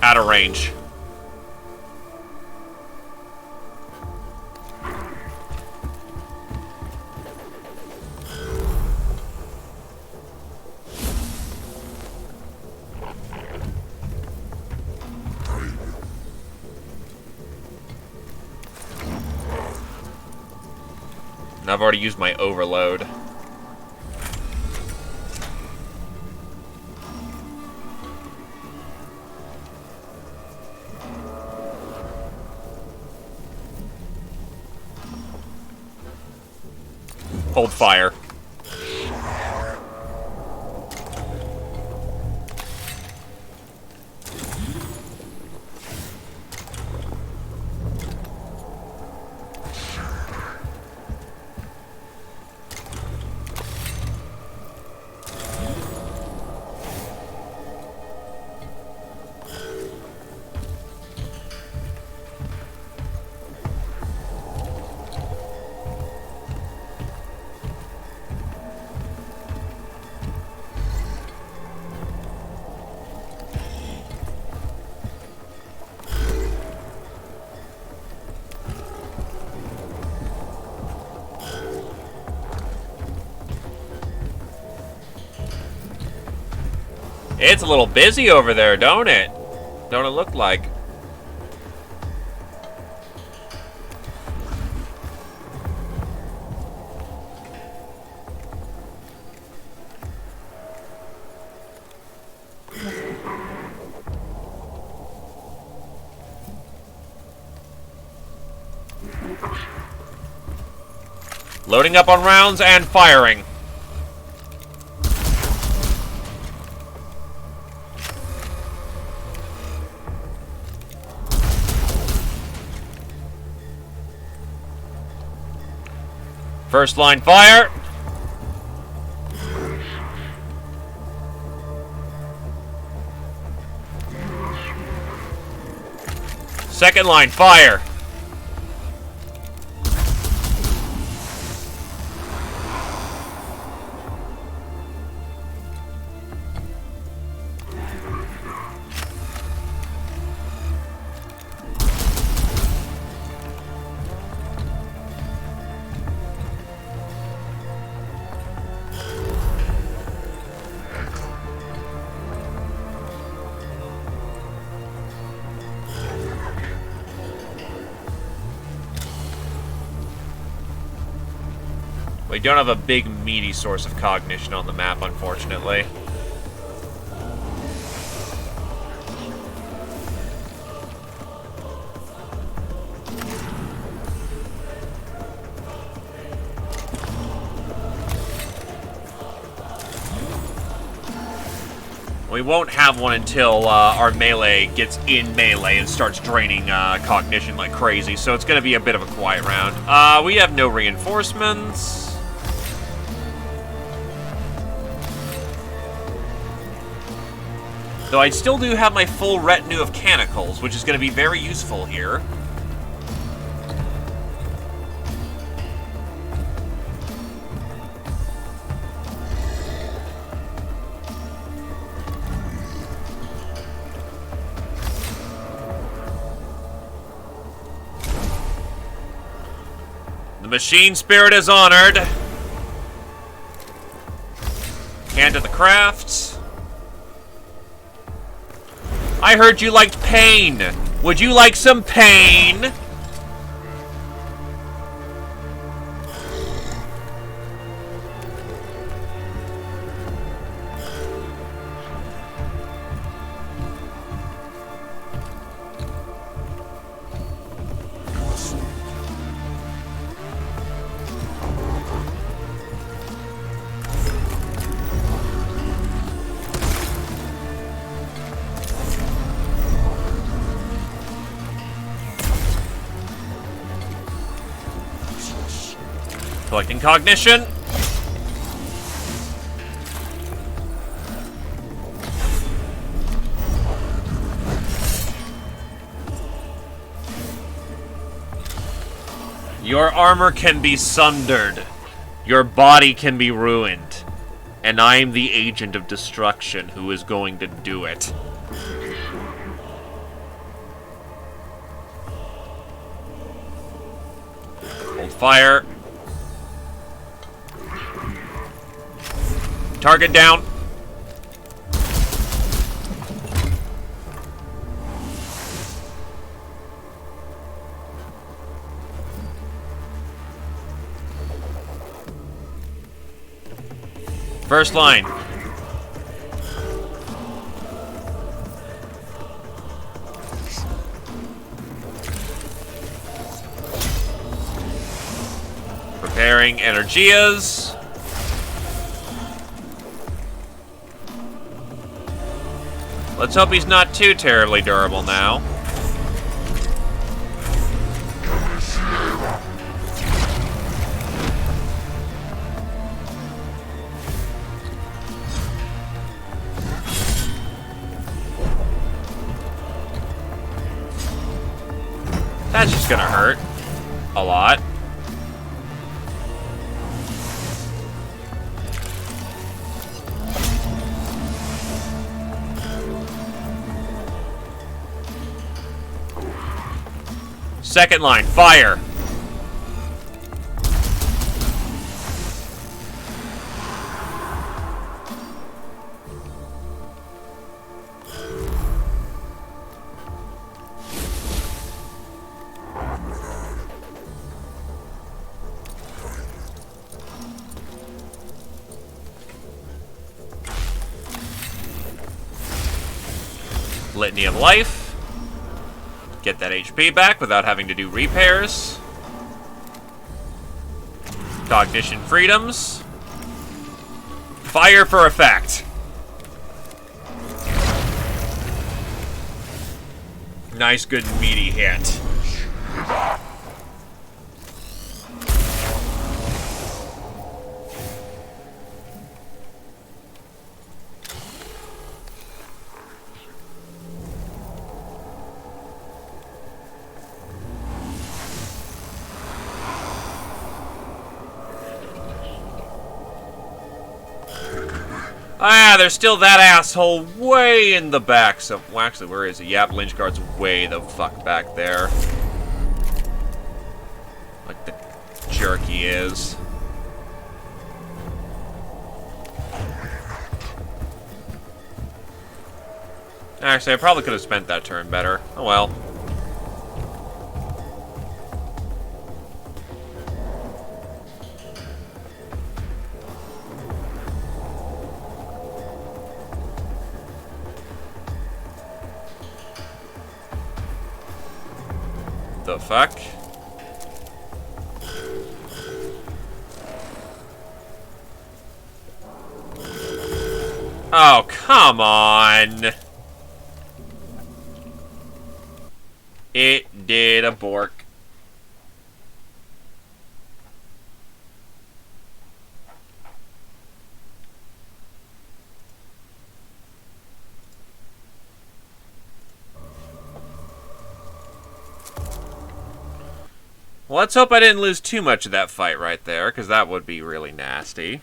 Out of range. And I've already used my overload. Hold fire. It's a little busy over there, don't it? Don't it look like? Loading up on rounds and firing. First line fire. Second line fire. We don't have a big, meaty source of cognition on the map, unfortunately. We won't have one until our melee gets in melee and starts draining cognition like crazy, so it's going to be a bit of a quiet round. We have no reinforcements. Though I still do have my full retinue of Mechanicals, which is going to be very useful here. The machine spirit is honored. Hand to the crafts. I heard you liked pain. Would you like some pain? Collecting cognition. Your armor can be sundered. Your body can be ruined. And I'm the agent of destruction who is going to do it. Hold fire. Target down. First line. Preparing Energias. Let's hope he's not too terribly durable now. That's just gonna hurt a lot. Second line, fire! Litany of Life. Get that HP back without having to do repairs. Cognition Freedoms. Fire for effect. Nice, good, meaty hit. Ah, there's still that asshole way in the back. So, well, actually, where is he? Yep, Lynchguard's way the fuck back there. Like the jerk he is. Actually, I probably could have spent that turn better. Oh well. The fuck? Oh, come on! It did a bork. Well, let's hope I didn't lose too much of that fight right there, because that would be really nasty.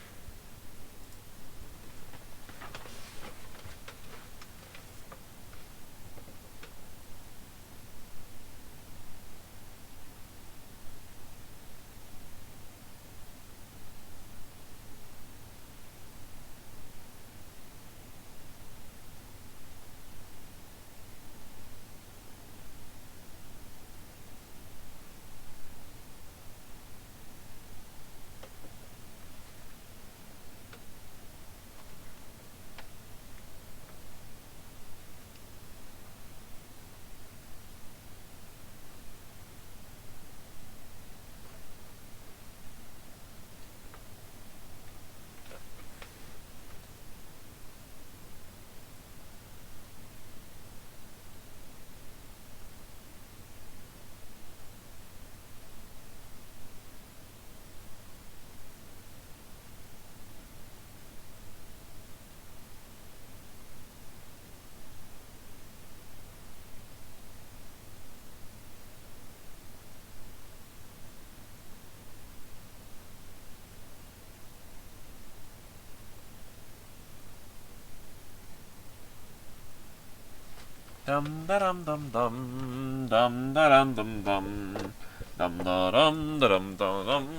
Dum da dum dum dum dum da dum dum dum dum da dum da dum dum dum.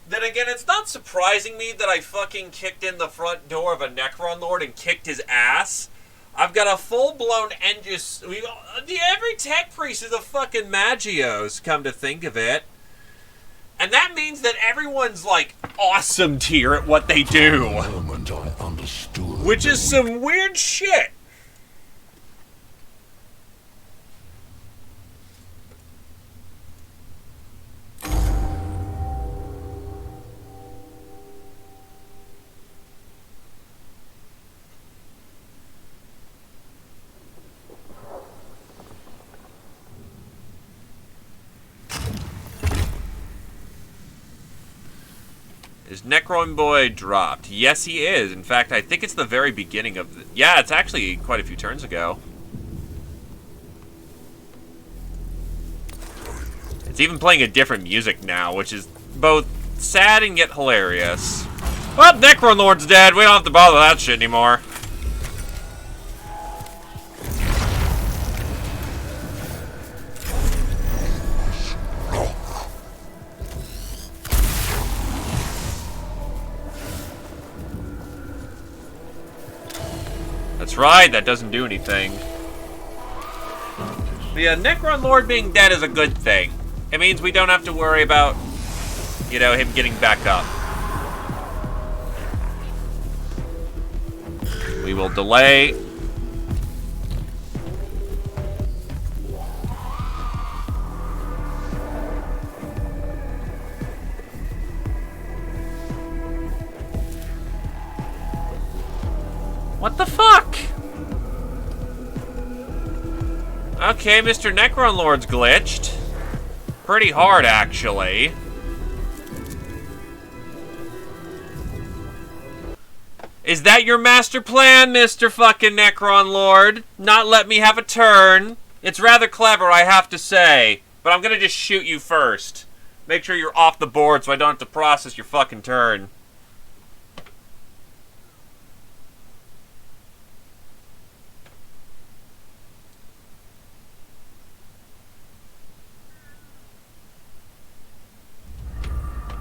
Then again, it's not surprising me that I fucking kicked in the front door of a Necron Lord and kicked his ass. I've got a full-blown Engis. Every tech priest is a fucking Magios, come to think of it. And that means that everyone's, like, awesome tier at what they do. The moment I understood. Which is some weird shit. Is Necron Boy dropped? Yes, he is. In fact, I think it's the very beginning of the... Yeah, it's actually quite a few turns ago. It's even playing a different music now, which is both sad and yet hilarious. Well, Necron Lord's dead. We don't have to bother that shit anymore. That's right, that doesn't do anything. But yeah, Necron Lord being dead is a good thing. It means we don't have to worry about, you know, him getting back up. We will delay. What the fuck? Okay, Mr. Necron Lord's glitched. Pretty hard, actually. Is that your master plan, Mr. fucking Necron Lord? Not let me have a turn? It's rather clever, I have to say. But I'm gonna just shoot you first. Make sure you're off the board so I don't have to process your fucking turn.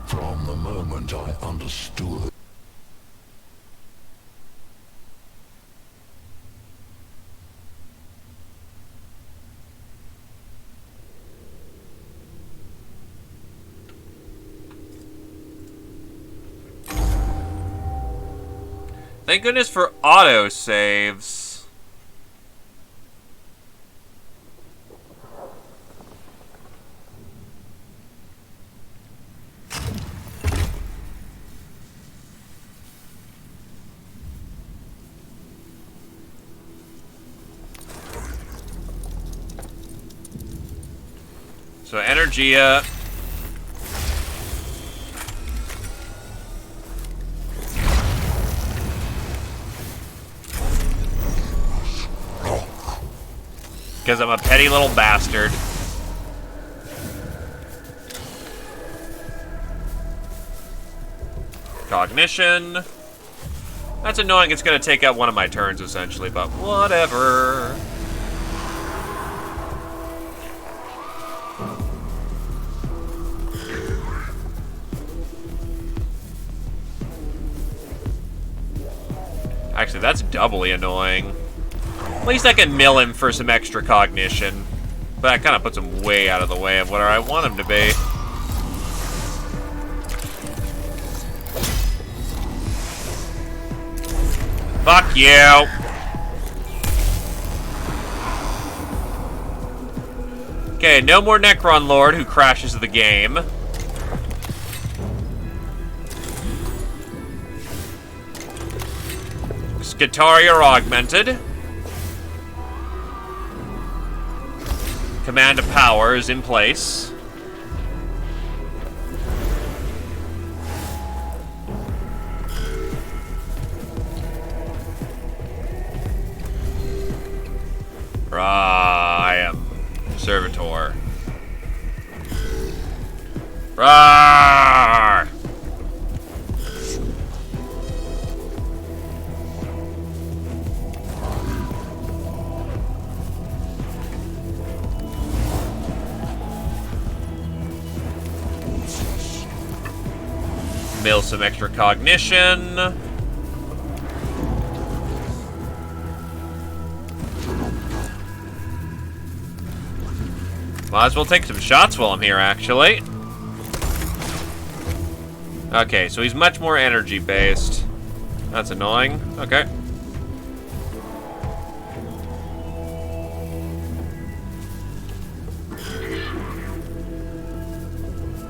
From the moment I understood. Thank goodness for auto saves. So Energia. Because I'm a petty little bastard. Cognition. That's annoying. It's going to take out one of my turns, essentially, but whatever. Actually, that's doubly annoying. At least I can mill him for some extra cognition. But that kind of puts him way out of the way of where I want him to be. Fuck you! Okay, no more Necron Lord who crashes the game. Skitarii are augmented. Command of power is in place. I am Servitor. Rawr! Mill some extra cognition. Might as well take some shots while I'm here, actually. Okay, so he's much more energy-based. That's annoying. Okay.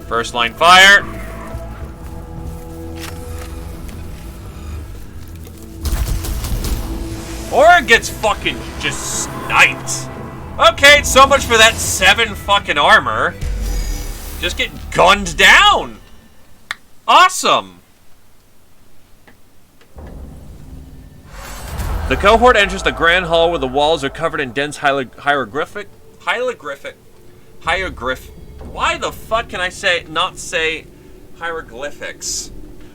First line fire. Or it gets fucking just sniped. Okay, so much for that 7 fucking armor. Just get gunned down. Awesome. The cohort enters the grand hall where the walls are covered in dense hieroglyphic. Why the fuck can I not say hieroglyphics?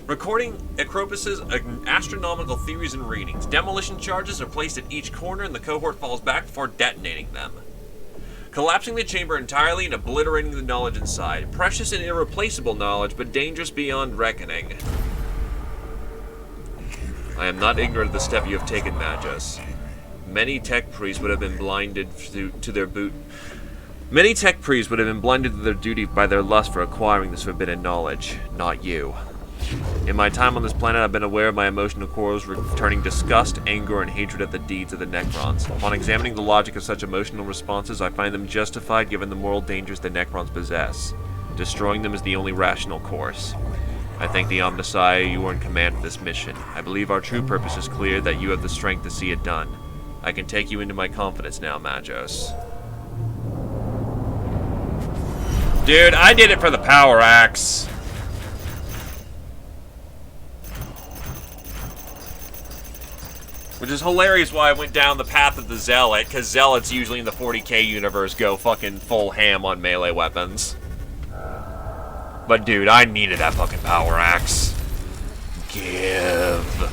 Recording Acropus's astronomical theories and readings. Demolition charges are placed at each corner and the cohort falls back before detonating them. Collapsing the chamber entirely and obliterating the knowledge inside. Precious and irreplaceable knowledge, but dangerous beyond reckoning. I am not ignorant of the step you have taken, Magus. Many tech priests would have been blinded to their Many tech priests would have been blinded to their duty by their lust for acquiring this forbidden knowledge. Not you. In my time on this planet, I've been aware of my emotional quarrels returning disgust, anger, and hatred at the deeds of the Necrons. Upon examining the logic of such emotional responses, I find them justified given the moral dangers the Necrons possess. Destroying them is the only rational course. I thank the Omnissiah you are in command of this mission. I believe our true purpose is clear, that you have the strength to see it done. I can take you into my confidence now, Magos. Dude, I did it for the power axe. Which is hilarious why I went down the path of the Zealot, because Zealots usually in the 40k universe go fucking full ham on melee weapons. But dude, I needed that fucking power axe. Give.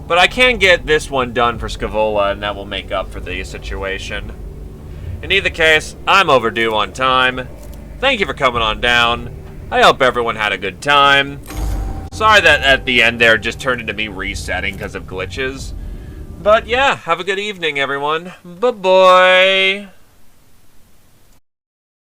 But I can get this one done for Scaevola, and that will make up for the situation. In either case, I'm overdue on time. Thank you for coming on down. I hope everyone had a good time. Sorry that at the end there just turned into me resetting because of glitches. But yeah, have a good evening, everyone. Bye-bye.